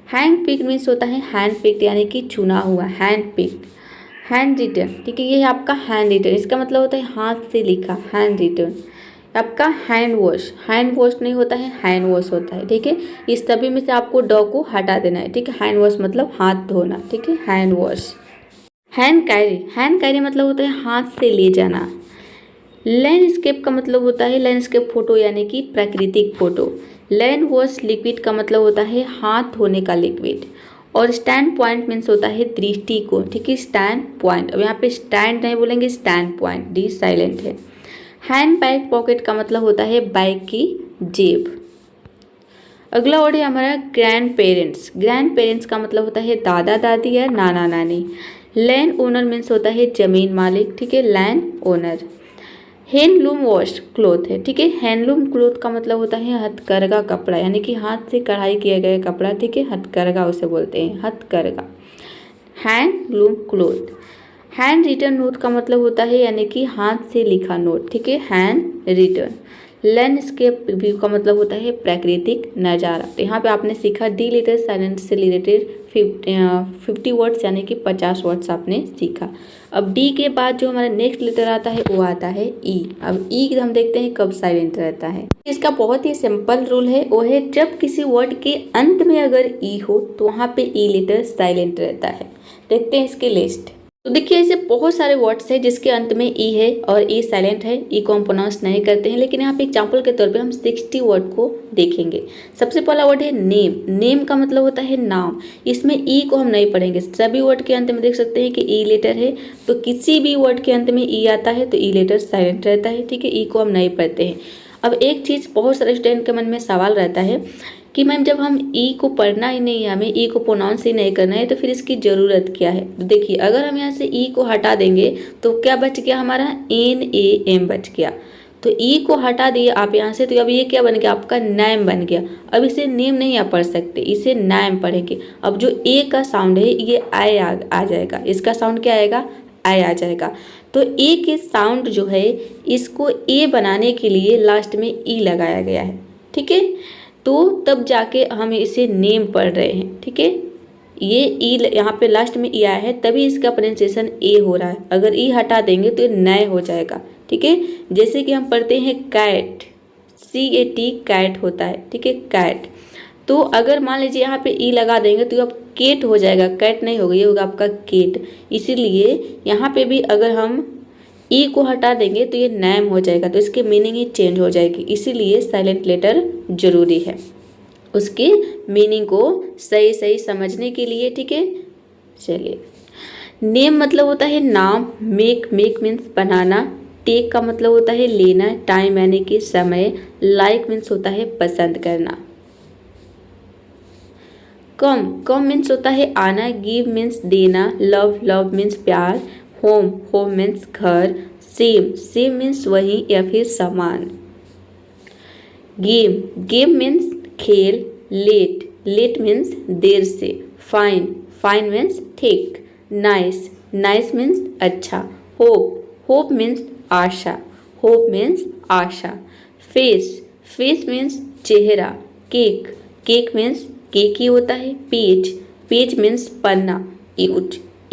हैंड पिक्ड मीन्स होता है हैंड पिक्ड यानी कि चुना हुआ, हैंड पिक्ड। हैंड रिटन, ठीक है, ये है आपका हैंड रिटन, इसका मतलब होता है हाथ से लिखा, हैंड रिटन। आपका हैंड वॉश नहीं होता है, हैंड वॉश होता है, ठीक है। इस सभी में से आपको डॉ को हटा देना है, ठीक है। हैंड वॉश मतलब हाथ धोना, ठीक है, हैंड वॉश। हैंड कैरी मतलब होता है हाथ से ले जाना। लैंडस्केप का मतलब होता है लैंडस्केप फोटो यानी कि प्राकृतिक फोटो। लैंड वॉश लिक्विड का मतलब होता है हाथ धोने का लिक्विड। और स्टैंड पॉइंट मीन्स होता है दृष्टिकोण, ठीक है, स्टैंड पॉइंट। अब यहाँ पे स्टैंड नहीं बोलेंगे, स्टैंड पॉइंट, डी साइलेंट है। हैंड बैग पॉकेट का मतलब होता है बैग की जेब। अगला वर्ड है हमारा ग्रैंड पेरेंट्स का मतलब होता है दादा दादी या नाना नानी। लैंड ओनर मीन्स होता है जमीन मालिक, ठीक है, land owner. Handloom wash cloth है, ठीक है। हैंडलूम क्लोथ का मतलब होता है हथकरघा कपड़ा यानी कि हाथ से कढ़ाई किया गया कपड़ा, ठीक है, हथकरघा उसे बोलते हैं, हथकरघा, handloom cloth. Hand written note का मतलब होता है यानी कि हाथ से लिखा नोट, ठीक है, हैंड रिटन। लैंडस्केप व्यू का मतलब होता है प्राकृतिक नज़ारा। तो यहाँ पे आपने सीखा डी लेटर साइलेंट से रिलेटेड 50 वर्ड्स यानी कि 50 वर्ड्स आपने सीखा। अब डी के बाद जो हमारा नेक्स्ट लेटर आता है वो आता है ई। अब ई हम देखते हैं कब साइलेंट रहता है। इसका बहुत ही सिंपल रूल है, वो है जब किसी वर्ड के अंत में अगर ई हो तो वहाँ पे ई लेटर साइलेंट रहता है। देखते हैं इसकी लिस्ट। तो देखिए ऐसे बहुत सारे वर्ड्स हैं जिसके अंत में ई है और ई साइलेंट है, ई को हम प्रोनाउंस नहीं करते हैं, लेकिन यहाँ पे एग्जाम्पल के तौर पे हम 60 वर्ड को देखेंगे। सबसे पहला वर्ड है नेम का मतलब होता है नाम, इसमें ई को हम नहीं पढ़ेंगे। सभी वर्ड के अंत में देख सकते हैं कि ई लेटर है, तो किसी भी वर्ड के अंत में ई आता है तो ई लेटर साइलेंट रहता है, ठीक है, ई को हम नहीं पढ़ते हैं। अब एक चीज़ बहुत सारे स्टूडेंट के मन में सवाल रहता है कि मैम जब हम ई को पढ़ना ही नहीं है, हमें ई को प्रोनाउंस ही नहीं करना है, तो फिर इसकी ज़रूरत क्या है। तो देखिए अगर हम यहाँ से ई को हटा देंगे तो क्या बच गया हमारा, NAM बच गया। तो ई को हटा दिए आप यहाँ से, तो अब ये क्या बन गया आपका, नैम बन गया। अब इसे नेम नहीं आप पढ़ सकते, इसे नैम पढ़ेंगे। अब जो ए का साउंड है ये आई आ जाएगा, इसका साउंड क्या आएगा, आई आ जाएगा। तो ए के साउंड जो है इसको ए बनाने के लिए लास्ट में ई लगाया गया है, ठीक है, तो तब जाके हम इसे नेम पढ़ रहे हैं, ठीक है। ये ई यहाँ पे लास्ट में ई आया है तभी इसका प्रोनाउंसिएशन ए हो रहा है। अगर ई हटा देंगे तो ये नए हो जाएगा, ठीक है। जैसे कि हम पढ़ते हैं कैट, CAT कैट होता है, ठीक है, कैट। तो अगर मान लीजिए यहाँ पे ई लगा देंगे तो अब केट हो जाएगा, कैट नहीं होगा, ये होगा आपका केट। इसीलिए यहाँ पे भी अगर हम ई को हटा देंगे तो ये नैम हो जाएगा, तो इसकी मीनिंग ही चेंज हो जाएगी। इसीलिए साइलेंट लेटर जरूरी है उसके मीनिंग को सही सही समझने के लिए, ठीक है। चलिए नेम मतलब होता है नाम, मेक मीन्स बनाना, टेक का मतलब होता है लेना, टाइम यानी कि समय, लाइक मीन्स होता है पसंद करना। कम मीन्स होता है आना, गिव मीन्स देना, लव मीन्स प्यार, होम मीन्स घर, सेम मीन्स वही या फिर समान। गेम मीन्स खेल, लेट मीन्स देर से, फाइन मीन्स ठीक, नाइस मीन्स अच्छा, होप मीन्स आशा, फेस मीन्स चेहरा, केक मीन्स केक ही होता है, पेज मीन्स पन्ना,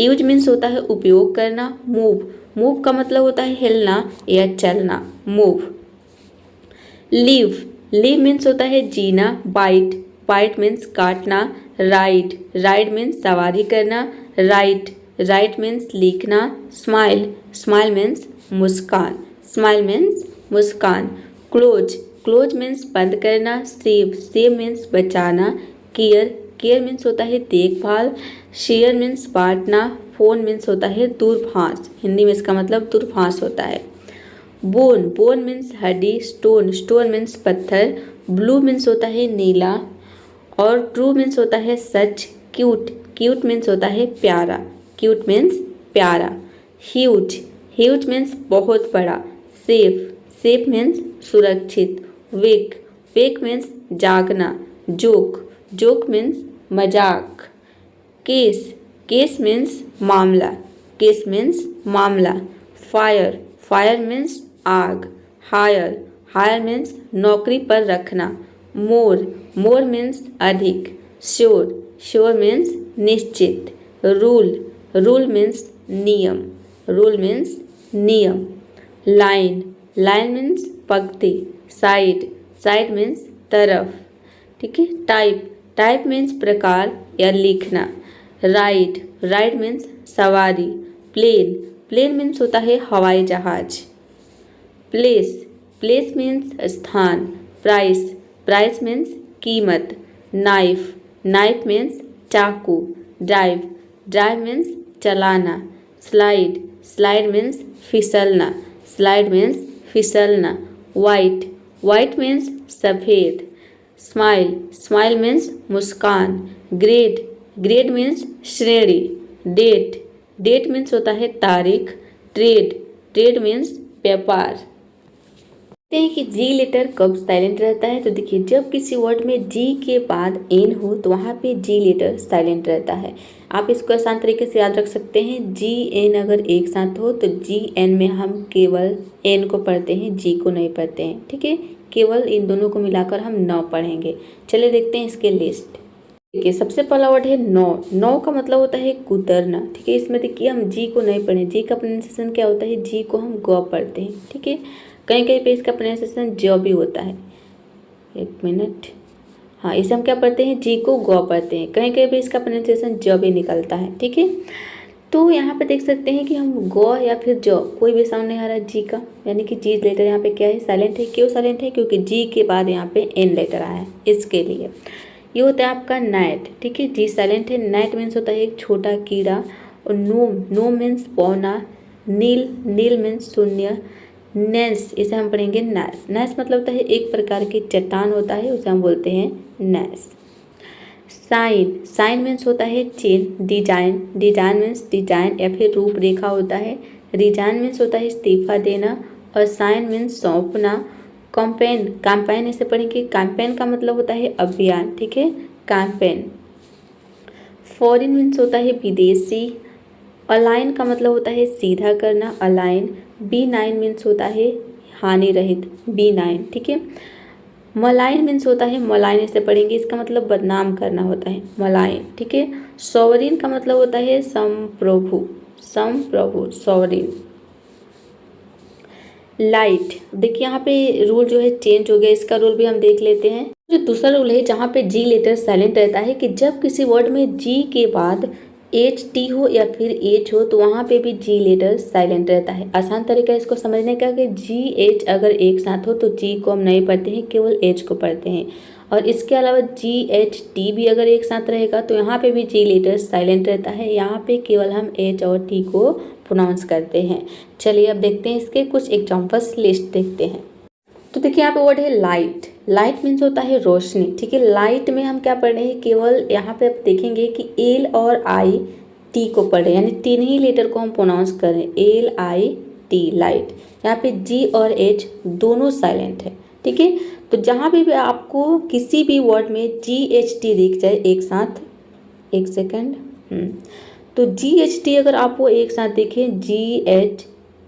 यूज मीन्स होता है उपयोग करना, मूव का मतलब होता है हिलना या चलना, मूव। लिव मीन्स होता है जीना, बाइट मीन्स काटना, राइड मीन्स सवारी करना, राइट मीन्स लिखना, स्माइल मीन्स मुस्कान, क्लोज मीन्स बंद करना, सेव मीन्स बचाना, केयर मीन्स होता है देखभाल, शेयर मीन्स बांटना, फोन मीन्स होता है दूरभाष, हिंदी में इसका मतलब दूरभाष होता है। बोन, बोन मीन्स हड्डी, स्टोन, स्टोन मीन्स पत्थर, ब्लू मीन्स होता है नीला, और ट्रू मीन्स होता है सच, क्यूट, क्यूट मीन्स होता है प्यारा, क्यूट मीन्स प्यारा। ह्यूज, ह्यूज मीन्स बहुत बड़ा। सेफ, सेफ मीन्स सुरक्षित। वेक, वेक मीन्स जागना। जोक, जोक मीन्स मजाक। केस, केस मीन्स मामला, केस मीन्स मामला। फायर, फायर मीन्स आग। हायर, हायर मीन्स नौकरी पर रखना। मोर, मोर मीन्स अधिक। श्योर, श्योर मीन्स निश्चित। रूल, रूल मीन्स नियम, रूल मीन्स नियम। लाइन, लाइन मीन्स पंक्ति। साइड, साइड मीन्स तरफ, ठीक है। टाइप, टाइप मीन्स प्रकार या लिखना। राइड, राइड मीन्स सवारी। प्लेन, प्लेन मीन्स होता है हवाई जहाज। प्लेस, प्लेस मीन्स स्थान। प्राइस, प्राइस मीन्स कीमत। नाइफ, नाइफ मीन्स चाकू। ड्राइव, ड्राइव मीन्स चलाना। स्लाइड, स्लाइड मीन्स फिसलना, स्लाइड मीन्स फिसलना। वाइट, वाइट मीन्स सफ़ेद। स्माइल, स्माइल मीन्स मुस्कान। ग्रेड, ग्रेड मीन्स श्रेणी। डेट, डेट मीन्स होता है तारीख। ट्रेड, ट्रेड मीन्स व्यापार। देखते हैं कि जी लेटर कब साइलेंट रहता है। तो देखिए, जब किसी वर्ड में जी के बाद एन हो तो वहाँ पे जी लेटर साइलेंट रहता है। आप इसको आसान तरीके से याद रख सकते हैं। जी एन अगर एक साथ हो तो जी एन में हम केवल एन को पढ़ते हैं, जी को नहीं पढ़ते हैं, ठीक है। केवल इन दोनों को मिलाकर हम 9 पढ़ेंगे। चलिए देखते हैं इसके लिस्ट। देखिए, सबसे पहला वर्ड है नौ। नौ का मतलब होता है कुतरना, ठीक है। इसमें देखिए हम जी को नहीं पढ़ें, जी का प्रोनाउंसिएशन क्या होता है, जी को हम ग पढ़ते हैं, ठीक है। कहीं कहीं पे इसका प्रोनाउंसिएशन ज भी होता है। एक मिनट, हाँ, इसे हम क्या पढ़ते हैं, जी को ग पढ़ते हैं। कहीं कहीं पे इसका प्रोनाउंसिएशन ज भी निकलता है, ठीक है। तो यहाँ पे देख सकते हैं कि हम ग या फिर ज, कोई भी साउंड नहीं आ रहा जी का, यानी कि जी लेटर यहाँ पे क्या है, साइलेंट है। क्यों साइलेंट है, क्योंकि जी के बाद यहाँ पे एन लेटर आया है, इसके लिए। ये होता है आपका नाइट, ठीक है। जी साइलेंट है। नाइट मीन्स होता है एक छोटा कीड़ा। और नोम, नोम मीन्स पौना। नील, नील मीन्स शून्य। नेस, इसे हम पढ़ेंगे नैस। नैस मतलब होता है एक प्रकार की चट्टान होता है, उसे हम बोलते हैं नैस। साइन, साइन मीन्स होता है chain. Design, design means design या फिर रूपरेखा होता है। रिजाइन मीन्स होता है इस्तीफा देना। और साइन मीन्स सौंपना। कैंपेन, कैंपेन इसे पढ़ेंगे। कैंपेन का मतलब होता है अभियान, ठीक है, कैंपेन। फॉरेन मीन्स होता है विदेशी। अलाइन का मतलब होता है सीधा करना, अलाइन। B9 मीन्स होता है हानि रहित, B9, ठीक है। मलाइन मीन्स होता है, मलाइन इसे पढ़ेंगे, इसका मतलब बदनाम करना होता है, मलाइन, ठीक है। सॉवरिन का मतलब होता है संप्रभु, संप्रभु, सॉवरिन। लाइट, देखिए यहाँ पे रूल जो है चेंज हो गया, इसका रूल भी हम देख लेते हैं। जो दूसरा रूल है जहाँ पे जी लेटर साइलेंट रहता है कि जब किसी वर्ड में जी के बाद एच टी हो या फिर एच हो तो वहाँ पे भी जी लेटर साइलेंट रहता है। आसान तरीका इसको समझने का कि जी एच अगर एक साथ हो तो जी को हम नहीं पढ़ते हैं, केवल एच को पढ़ते हैं। और इसके अलावा जी एच टी भी अगर एक साथ रहेगा तो यहाँ पे भी जी लेटर साइलेंट रहता है, यहाँ पे केवल हम एच और टी को प्रोनाउंस करते हैं। चलिए अब देखते हैं इसके कुछ एग्जाम्पल्स, लिस्ट देखते हैं। तो देखिए यहाँ पे वर्ड है लाइट। लाइट मीन्स होता है रोशनी, ठीक है। लाइट में हम क्या पढ़ रहे हैं, केवल यहाँ पे आप देखेंगे कि एल और आई टी को पढ़ रहे हैं, यानी तीन ही लेटर को हम प्रोनाउंस कर रहे हैं, एल आई टी, लाइट। यहाँ पे जी और एच दोनों साइलेंट है, ठीक है। तो जहाँ भी आपको किसी भी वर्ड में जी एच टी दिख जाए एक साथ, एक सेकेंड, तो जी एच टी अगर आपको एक साथ देखें, जी एच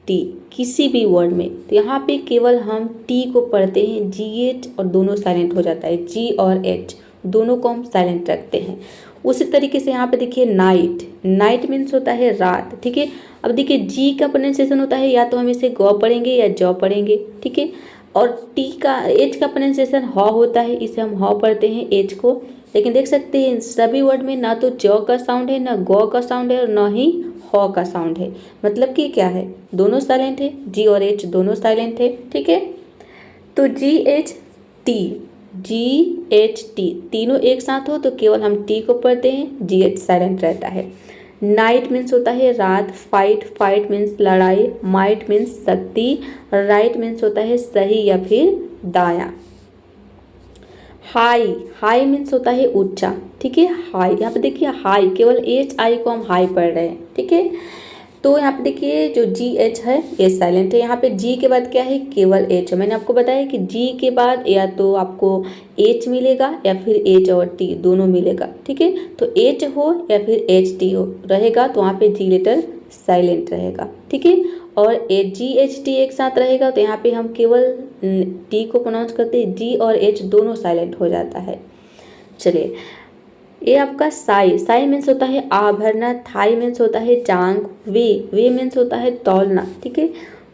टी किसी भी वर्ड में, तो यहाँ पे केवल हम टी को पढ़ते हैं, जी एच और दोनों साइलेंट हो जाता है, जी और एच दोनों को हम साइलेंट रखते हैं। उसी तरीके से यहाँ पे देखिए नाइट, नाइट मीन्स होता है रात, ठीक है। अब देखिए जी का प्रोनाउंसिएशन होता है या तो हम इसे गौ पढ़ेंगे या जौ पढ़ेंगे, ठीक है। और टी का, एच का प्रोनाउंसिएशन ह होता है, इसे हम ह पढ़ते हैं एच को। लेकिन देख सकते हैं सभी वर्ड में ना तो ज का साउंड है, ना गौ का साउंड है और ना ही ह का साउंड है। मतलब कि क्या है, दोनों साइलेंट है, जी और एच दोनों साइलेंट है, ठीक है। तो जी एच टी GHT, तीनों एक साथ हो तो केवल हम टी को पढ़ते हैं, GH साइलेंट रहता है। नाइट मीन्स होता है रात, फाइट मीन्स लड़ाई, माइट मीन्स शक्ति, राइट मीन्स होता है सही या फिर दाया। हाई मीन्स होता है ऊंचा, ठीक है। हाई, यहाँ पे देखिए हाई, केवल HI को हम हाई पढ़ रहे हैं, ठीक है। तो यहाँ पे देखिए जो GH है ये साइलेंट है। यहाँ पे G के बाद क्या है, केवल H है। मैंने आपको बताया कि G के बाद या तो आपको H मिलेगा या फिर H और T दोनों मिलेगा, ठीक है। तो H हो या फिर HT हो रहेगा तो वहाँ पे G लेटर साइलेंट रहेगा, ठीक है। और GHT एक साथ रहेगा तो यहाँ पे हम केवल T को प्रोनाउंस करते हैं, G और H दोनों साइलेंट हो जाता है। चलिए, ये आपका साई मीन्स होता है आभरना, थाई मीन्स होता है जांग, वे मीन्स होता है तौलना, ठीक है।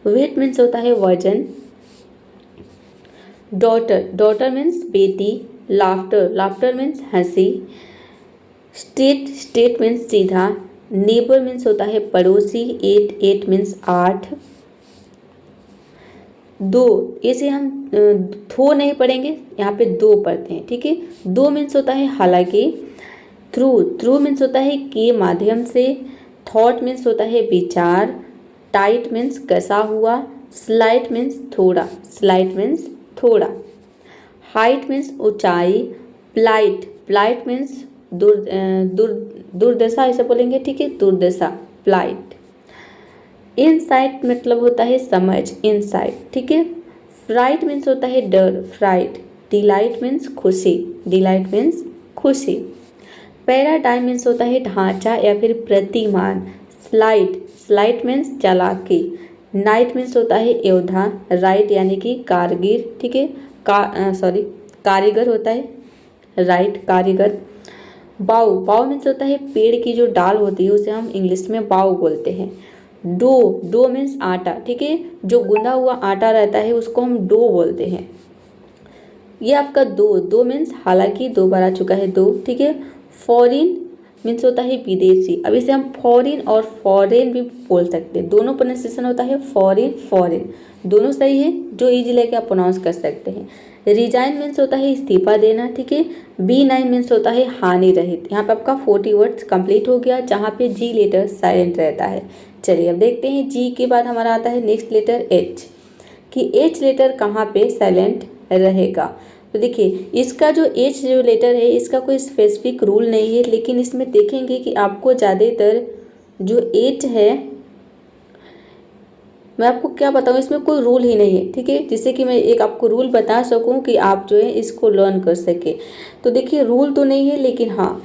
वेट मीन्स होता है वजन। डॉटर मीन्स बेटी। लाफ्टर मीन्स हंसी। स्ट्रेट मीन्स सीधा। नेबर मीन्स होता है पड़ोसी। Eight means 8। दो, इसे हम थो नहीं पढ़ेंगे, यहाँ पे दो पढ़ते हैं, ठीक है। दो मीन्स होता है हालांकि। थ्रू मीन्स होता है के माध्यम से। थॉट मीन्स होता है विचार। टाइट मीन्स कसा हुआ। स्लाइट मीन्स थोड़ा। हाइट मीन्स ऊंचाई। प्लाइट मीन्स दुर्दशा, ऐसे बोलेंगे, ठीक है, दुर्दशा, प्लाइट। इनसाइट मतलब होता है समझ, इनसाइट, ठीक है। फ्राइट मीन्स होता है डर, फ्राइट। डिलाइट मीन्स खुशी। पैराडाइम मीन्स होता है ढांचा या फिर प्रतिमान। स्लाइट मीन्स चालाकी। नाइट मीन्स होता है योद्धा। राइट यानी कि कारगिर, ठीक है, कारीगर होता है, राइट, कारीगर। बाव मीन्स होता है पेड़ की जो डाल होती है उसे हम इंग्लिश में बाव बोलते हैं। डो मीन्स आटा, ठीक है, जो गूंदा हुआ आटा रहता है उसको हम डो बोलते हैं। ये आपका दो मीन्स हालांकि, दो बार आ चुका है दो, ठीक है। फॉरिन मीन्स होता है विदेशी। अब इसे हम फॉरिन और फॉरेन भी बोल सकते हैं, दोनों प्रोनाउंसिएशन होता है फॉरिन, दोनों सही है, जो इजी लेके आप प्रोनाउंस कर सकते हैं। रिजाइन मीन्स होता है इस्तीफा देना, ठीक है। B9 मीन्स होता है हानि रहित। यहाँ पे आपका 40 वर्ड्स कंप्लीट हो गया, जहाँ पे G लेटर साइलेंट रहता है। चलिए अब देखते हैं G के बाद हमारा आता है नेक्स्ट लेटर H, कि H लेटर कहाँ पे साइलेंट रहेगा। तो देखिए इसका जो H जो लेटर है इसका कोई स्पेसिफिक रूल नहीं है, लेकिन इसमें देखेंगे कि आपको ज़्यादातर जो H है, मैं आपको क्या बताऊँ, इसमें कोई रूल ही नहीं है, ठीक है, जिससे कि मैं एक आपको रूल बता सकूं कि आप जो है इसको लर्न कर सके। तो देखिए रूल तो नहीं है, लेकिन हाँ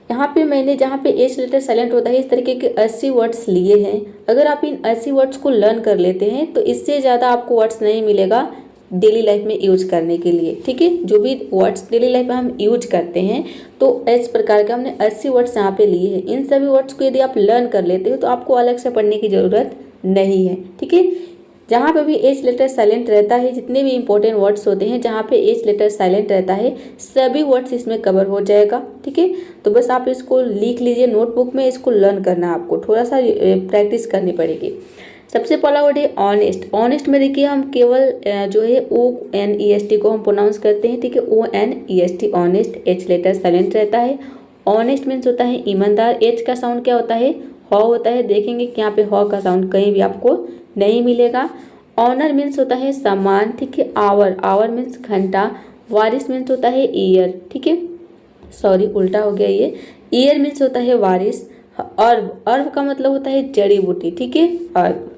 यहाँ पे मैंने जहाँ पे H लेटर साइलेंट होता है इस तरीके के 80 वर्ड्स लिए हैं। अगर आप इन 80 वर्ड्स को लर्न कर लेते हैं तो इससे ज़्यादा आपको वर्ड्स नहीं मिलेगा डेली लाइफ में यूज करने के लिए, ठीक है। जो भी वर्ड्स डेली लाइफ में हम यूज करते हैं तो इस प्रकार के हमने 80 वर्ड्स यहाँ पे लिए हैं। इन सभी वर्ड्स को यदि आप लर्न कर लेते हो तो आपको अलग से पढ़ने की ज़रूरत नहीं है, ठीक है। जहाँ पे भी H लेटर साइलेंट रहता है, जितने भी इंपॉर्टेंट वर्ड्स होते हैं जहाँ पे H लेटर साइलेंट रहता है सभी वर्ड्स इसमें कवर हो जाएगा, ठीक है। तो बस आप इसको लिख लीजिए नोटबुक में, इसको लर्न करना है आपको, थोड़ा सा प्रैक्टिस करनी पड़ेगी। सबसे पहला वर्ड है ऑनेस्ट। ऑनेस्ट में देखिए हम केवल जो है ONEST को हम प्रोनाउंस करते हैं, ठीक है, ONEST, honest. H letter silent रहता है। ऑनेस्ट मीन्स होता है ईमानदार। H का साउंड क्या होता है, हॉ होता है। देखेंगे कि यहाँ पे हॉ का साउंड कहीं भी आपको नहीं मिलेगा। ऑनर मीन्स होता है सम्मान, ठीक है। आवर मीन्स घंटा। वारिस मीन्स होता है ईयर, ठीक है, सॉरी उल्टा हो गया ये। ईयर मीन्स होता है वारिस। अर्ब का मतलब होता है जड़ी बूटी, ठीक है, अर्ब।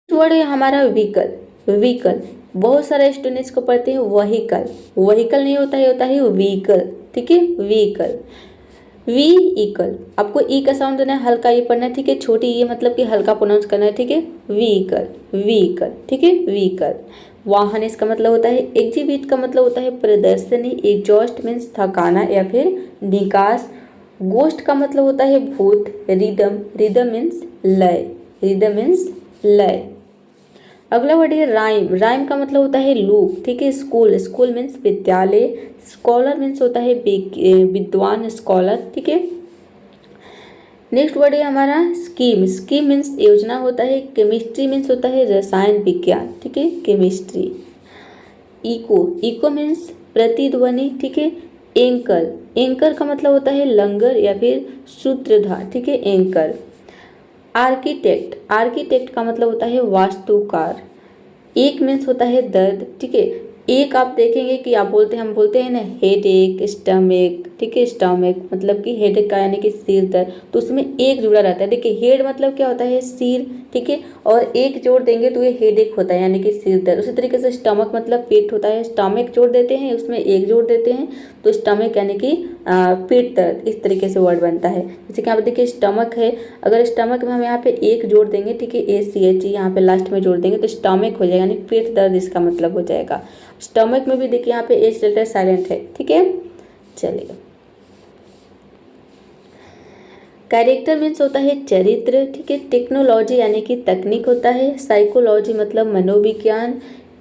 वर्ड है हमारा व्हीकल। बहुत सारे स्टूडेंट्स को पढ़ते हैं वहीकल नहीं होता है, होता है व्हीकल, ठीक है, व्हीकल। व्हीकल, आपको ई का साउंड देना है, हल्का ई पढ़ना है, ठीक है, छोटी ये मतलब कि हल्का प्रोनाउंस करना है, ठीक है। व्हीकल, ठीक है, व्हीकल। वाहन इसका मतलब होता है। एग्जिबिट का मतलब होता है प्रदर्शनी। एग्जॉस्ट मीन्स थकाना या फिर निकास। गोस्ट का मतलब होता है भूत। रिदम मीन्स लय। अगला वर्ड है राइम का मतलब होता है लूप, ठीक है। स्कूल मीन्स विद्यालय। स्कॉलर मीन्स होता है विद्वान, स्कॉलर, ठीक है। नेक्स्ट वर्ड है हमारा स्कीम मीन्स योजना होता है। केमिस्ट्री मीन्स होता है रसायन विज्ञान, ठीक है, केमिस्ट्री। इको मीन्स प्रतिध्वनि, ठीक है। एंकर, एंकर का मतलब होता है लंगर या फिर सूत्रधार, ठीक है, एंकर। आर्किटेक्ट, आर्किटेक्ट का मतलब होता है वास्तुकार। एक मीन्स होता है दर्द, ठीक है। एक आप देखेंगे कि आप हम बोलते हैं ना हेड एक, स्टमक, ठीक है, स्टमक मतलब कि हेड का यानी कि सिर दर्द, तो उसमें एक जुड़ा रहता है। देखिए हेड मतलब क्या होता है सिर, ठीक है, और एक जोड़ देंगे तो ये हेड एक होता है यानी कि सिर दर्द। उसी तरीके से स्टमक मतलब पेट होता है, स्टमक जोड़ देते हैं उसमें एक जोड़ देते हैं तो स्टमक यानी कि पेट दर्द, इस तरीके से वर्ड बनता है। जैसे कि यहाँ पे देखिए स्टमक है, अगर स्टमक में हम यहाँ पे एक जोड़ देंगे, ठीक है, ACH यहाँ पे लास्ट में जोड़ देंगे तो स्टमक हो जाएगा यानी पेट दर्द, इसका मतलब हो जाएगा। स्टमक में भी देखिए यहाँ पे एच लेटर साइलेंट है, ठीक है। चलिए, कैरेक्टर मीन्स होता है चरित्र, ठीक है। टेक्नोलॉजी यानी कि तकनीक होता है। साइकोलॉजी मतलब मनोविज्ञान।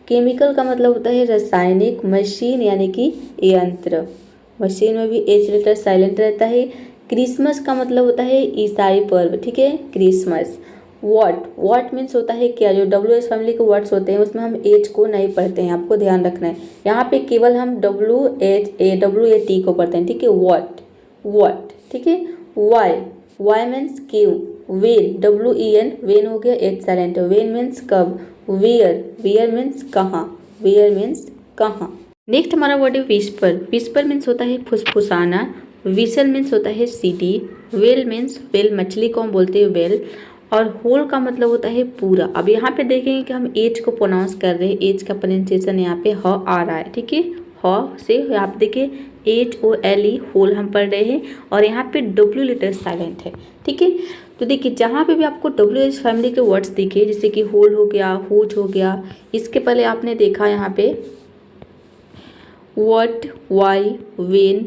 केमिकल का मतलब होता है रासायनिक। मशीन यानी कि यंत्र, मशीन में भी एच लेटर साइलेंट रहता है। क्रिसमस का मतलब होता है ईसाई पर्व, ठीक है, क्रिसमस। वॉट मीन्स होता है क्या। जो WH फैमिली के वर्ड्स होते हैं उसमें हम एच को नहीं पढ़ते हैं, आपको ध्यान रखना है। यहाँ पे केवल हम WAT को पढ़ते हैं, ठीक है। वॉट, ठीक है। वाई मीन्स क्यों। वेन, WEN, वेन हो गया, एच साइलेंट। वेन मीन्स कब। वियर मीन्स कहाँ, वियर मीन्स कहाँ। नेक्स्ट हमारा वर्ड है विस्पर। विस्पर मीन्स होता है फुसफुसाना। विसल मीन्स होता है सीटी। वेल मीन्स वेल, मछली को हम बोलते हैं वेल। और होल का मतलब होता है पूरा। अब यहाँ पे देखेंगे कि हम एच को प्रोनाउंस कर रहे हैं, एच का प्रोनाउंसिएशन यहाँ पे ह आ रहा है, ठीक है। ह से यहाँ पे देखिए HOLE, होल हम पढ़ रहे हैं और यहाँ पे W लेटर साइलेंट है, ठीक है। तो देखिए जहाँ पे भी आपको WH फैमिली के वर्ड्स दिखे, जैसे कि होल हो गया, हुज हो गया, इसके पहले आपने देखा यहाँ पे व्हाट, वाई, वेन,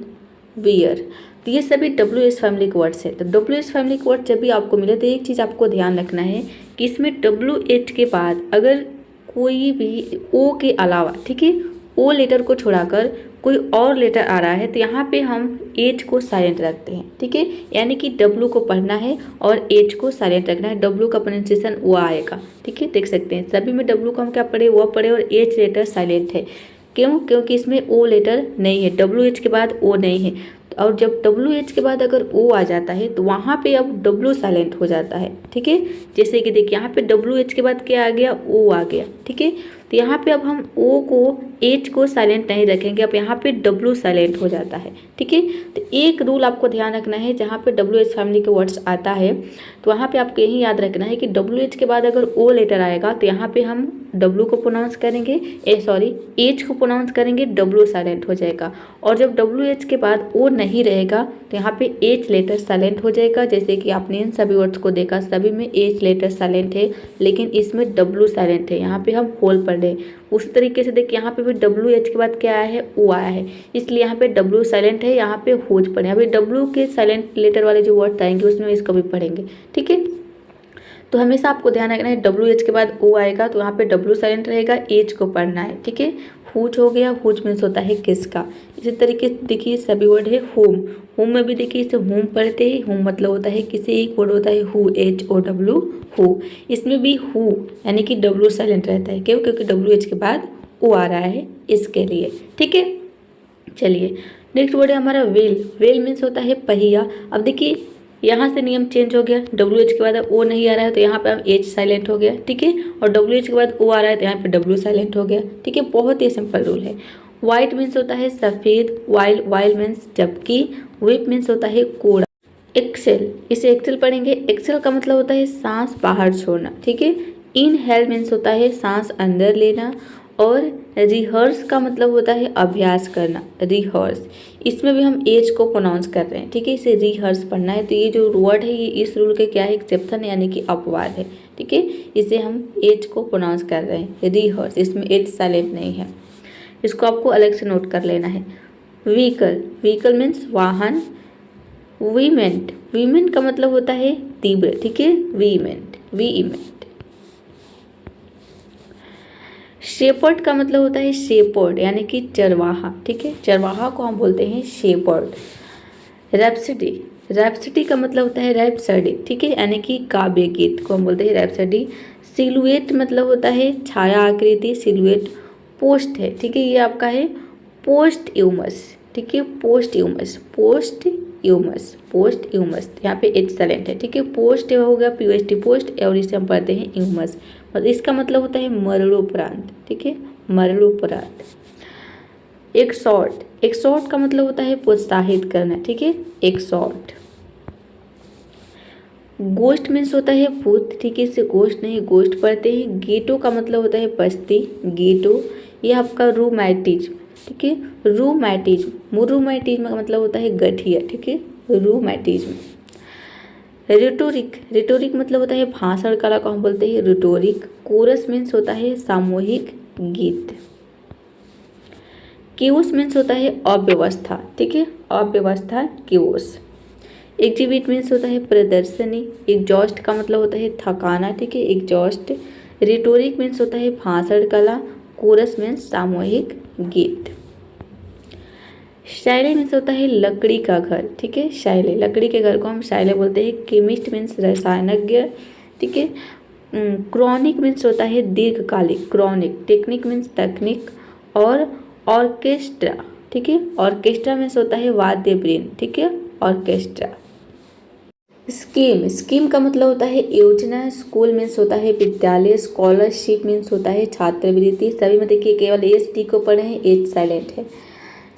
वियर, तो ये सभी WH फैमिली के वर्ड्स है। तो WH फैमिली के वर्ड जब भी आपको मिले तो एक चीज़ आपको ध्यान रखना है कि इसमें WH के बाद अगर कोई भी O के अलावा, ठीक है, O लेटर को छोड़ाकर कोई और लेटर आ रहा है तो यहाँ पे हम H को साइलेंट रखते हैं, ठीक है। यानी कि W को पढ़ना है और H को साइलेंट रखना है। W का प्रोनाउंसिएशन वो आएगा, ठीक है, देख सकते हैं सभी में W को हम क्या पढ़े, वो पढ़े, और H लेटर साइलेंट है। क्यों, क्योंकि इसमें O लेटर नहीं है, WH के बाद O नहीं है। और जब WH के बाद अगर O आ जाता है तो वहाँ पे अब W साइलेंट हो जाता है, ठीक है। जैसे कि देखिए यहाँ पे WH के बाद क्या आ गया, O आ गया, ठीक है। तो यहाँ पे अब हम O को, H को साइलेंट नहीं रखेंगे, अब यहाँ पे W साइलेंट हो जाता है, ठीक है। तो एक रूल आपको ध्यान रखना है, जहाँ पे WH फैमिली के वर्ड्स आता है तो वहाँ पे आपको यही याद रखना है कि WH के बाद अगर O लेटर आएगा तो यहाँ पे हम W को प्रोनाउंस करेंगे, H को प्रोनाउंस करेंगे, W साइलेंट हो जाएगा। और जब WH के बाद O नहीं रहेगा तो यहाँ पे H लेटर साइलेंट हो जाएगा। जैसे कि आपने इन सभी वर्ड्स को देखा, सभी में H लेटर साइलेंट है लेकिन इसमें W साइलेंट है, यहाँ पे हम होल पढ़ रहे हैं। उस तरीके से देखिए यहाँ पे भी WH के बाद क्या आया है, O आया है, इसलिए यहाँ पे W साइलेंट है, यहाँ पे होज पढ़े। अभी W के साइलेंट लेटर वाले जो वर्ड आएंगे उसमें इसको भी पढ़ेंगे, ठीक है। तो हमेशा आपको ध्यान रखना है WH के बाद O आएगा तो यहाँ पे W साइलेंट रहेगा, H को पढ़ना है, ठीक है। हुज हो गया, हुज मीन्स होता है किसका। इसी तरीके से देखिए सभी वर्ड है होम। होम में भी देखिए इसे होम पढ़ते हैं, होम मतलब होता है किसी एक वर्ड होता है हु, HOW, हु। इसमें भी हु यानी कि W साइलेंट रहता है, क्यों, क्योंकि WH के बाद O आ रहा है इसके लिए, ठीक है। चलिए नेक्स्ट वर्ड है हमारा वेल। वेल मीन्स होता है पहिया। अब देखिए यहाँ से नियम चेंज हो गया, WH के बाद O नहीं आ रहा है तो यहाँ पे हम H साइलेंट हो गया, ठीक है। और WH के बाद O आ रहा है तो यहाँ पे W साइलेंट हो गया, ठीक है। बहुत ही सिंपल रूल है। वाइट मीन्स होता है सफ़ेद। वाइल मीन्स जबकि। विप मीन्स होता है कोड़ा। एक्सेल, इसे एक्सेल पढ़ेंगे। एक्सेल का मतलब होता है सांस बाहर छोड़ना, ठीक है। इनहेल मीन्स होता है सांस अंदर लेना। और रिहर्स का मतलब होता है अभ्यास करना, रिहर्स। इसमें भी हम एज को प्रोनाउंस कर रहे हैं, ठीक है, इसे रिहर्स पढ़ना है। तो ये जो वर्ड है ये इस रूल के क्या है, एक्सेप्शन यानी कि अपवाद है, ठीक है। इसे हम एज को प्रोनाउंस कर रहे हैं, रिहर्स, इसमें एज साइलेंट नहीं है, इसको आपको अलग से नोट कर लेना है। व्हीकल, व्हीकल मीन्स वाहन। वीमेंट का मतलब होता है तीव्र, ठीक है, वीमेंट। शेपर्ड का मतलब होता है शेपर्ड यानी कि चरवाहा, ठीक है, चरवाहा को हम बोलते हैं शेपर्ड। रैप्सडी का मतलब होता है रैप्सडी, ठीक है, यानी कि काव्य गीत को हम बोलते हैं रैप्सडी। सिलुएट मतलब होता है छाया आकृति, सिलुएट। पोस्ट है, ठीक है, ये आपका है पोस्ट ह्यूमस, ठीक है, post humus, post humus, post humus, यहाँ पे एक्सलेंट है, ठीक है, पोस्ट हो गया POST पोस्ट, और इसे हम पढ़ते हैं ह्यूमस, और इसका मतलब होता है मरणोपरांत, ठीक है, मरणोपरांत। एक्सॉर्ट का मतलब होता है प्रोत्साहित करना, ठीक है, एक्सॉर्ट। गोस्ट मीन्स होता है भूत, ठीक है, इसे गोस्ट नहीं गोस्ट पढ़ते हैं। गेटो का मतलब होता है बस्ती, गेटो। ये आपका रूमैटिज्म, ठीक है, रूमैटिज्म का मतलब होता है गठिया, ठीक है, रूमैटिज्म। रिटोरिक मतलब होता है भाषण कला को हम बोलते हैं रिटोरिक। कोरस मीन्स होता है सामूहिक गीत। क्यूस मीन्स होता है अव्यवस्था, ठीक है, अव्यवस्था क्यूस। एग्जिबिट मीन्स होता है प्रदर्शनी। एग्जॉस्ट का मतलब होता है थकाना, ठीक है, एग्जॉस्ट। रिटोरिक मीन्स होता है भाषण कला। कोरस मीन्स सामूहिक गीत। शैले मीन्स होता है लकड़ी का घर, ठीक है, शैले, लकड़ी के घर को हम शैले बोलते हैं। केमिस्ट मीन्स रसायनज्ञ, ठीक है। क्रॉनिक मीन्स होता है दीर्घकालिक, क्रॉनिक। टेक्निक मीन्स तकनीक। और ऑर्केस्ट्रा, ठीक है, ऑर्केस्ट्रा मीन्स होता है वाद्य वृंद, ठीक है, ऑर्केस्ट्रा। स्कीम का मतलब होता है योजना। स्कूल मीन्स होता है विद्यालय। स्कॉलरशिप मीन्स होता है छात्रवृत्ति। सभी में देखिए केवल ST को पढ़े हैं, H साइलेंट है।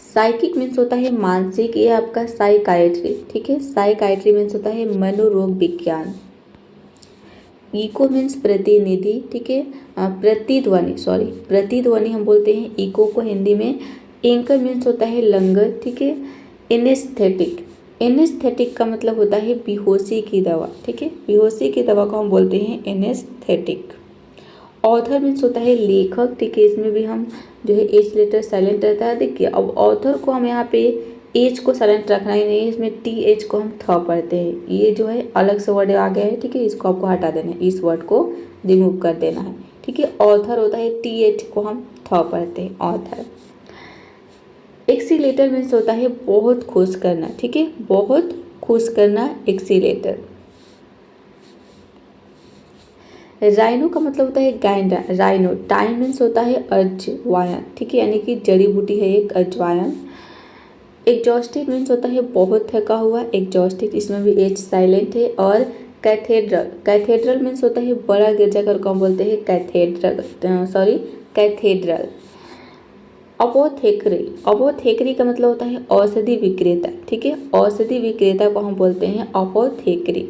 साइकिक मीन्स होता है मानसिक, ये आपका साइकाइट्री, ठीक है, साइकाइट्री मीन्स होता है मनोरोग विज्ञान। इको मीन्स प्रतिनिधि, ठीक है, प्रतिध्वनि हम बोलते हैं इको को हिंदी में। एंकर मीन्स होता है लंगर, ठीक है। एनेस्थेटिक का मतलब होता है बेहोशी की दवा, ठीक है, बेहोशी की दवा को हम बोलते हैं एनेस्थेटिक। ऑथर मीन्स होता है लेखक, ठीक है, इसमें भी हम जो है H लेटर साइलेंट रहता है। देखिए अब ऑथर को हम यहाँ पे H को साइलेंट रखना ही नहीं है, इसमें TH को हम थ पढ़ते हैं। ये जो है अलग से वर्ड आ गया है, ठीक है, इसको आपको हटा देना है, इस वर्ड को रिमूव कर देना है, ठीक है। ऑथर होता है TH को हम थ पढ़ते हैं, ऑथर। एक्सीलेटर मीन्स होता है बहुत खुश करना, ठीक है, बहुत खुश करना, एक्सीलेटर। राइनो का मतलब होता है गायन, राइनो। टाइम मीन्स होता है अजवायन, ठीक है, यानी कि जड़ी बूटी है एक अजवायन। एग्जॉस्टेड मीन्स होता है बहुत थका हुआ, एग्जॉस्टेड, इसमें भी H साइलेंट है। और कैथेड्रल मीन्स होता है बड़ा गिरजाघर को हम बोलते हैं कैथेड्रल। अपोथेकरी का मतलब होता है औषधि विक्रेता, ठीक है, औषधि विक्रेता को हम बोलते हैं अपोथेकरी,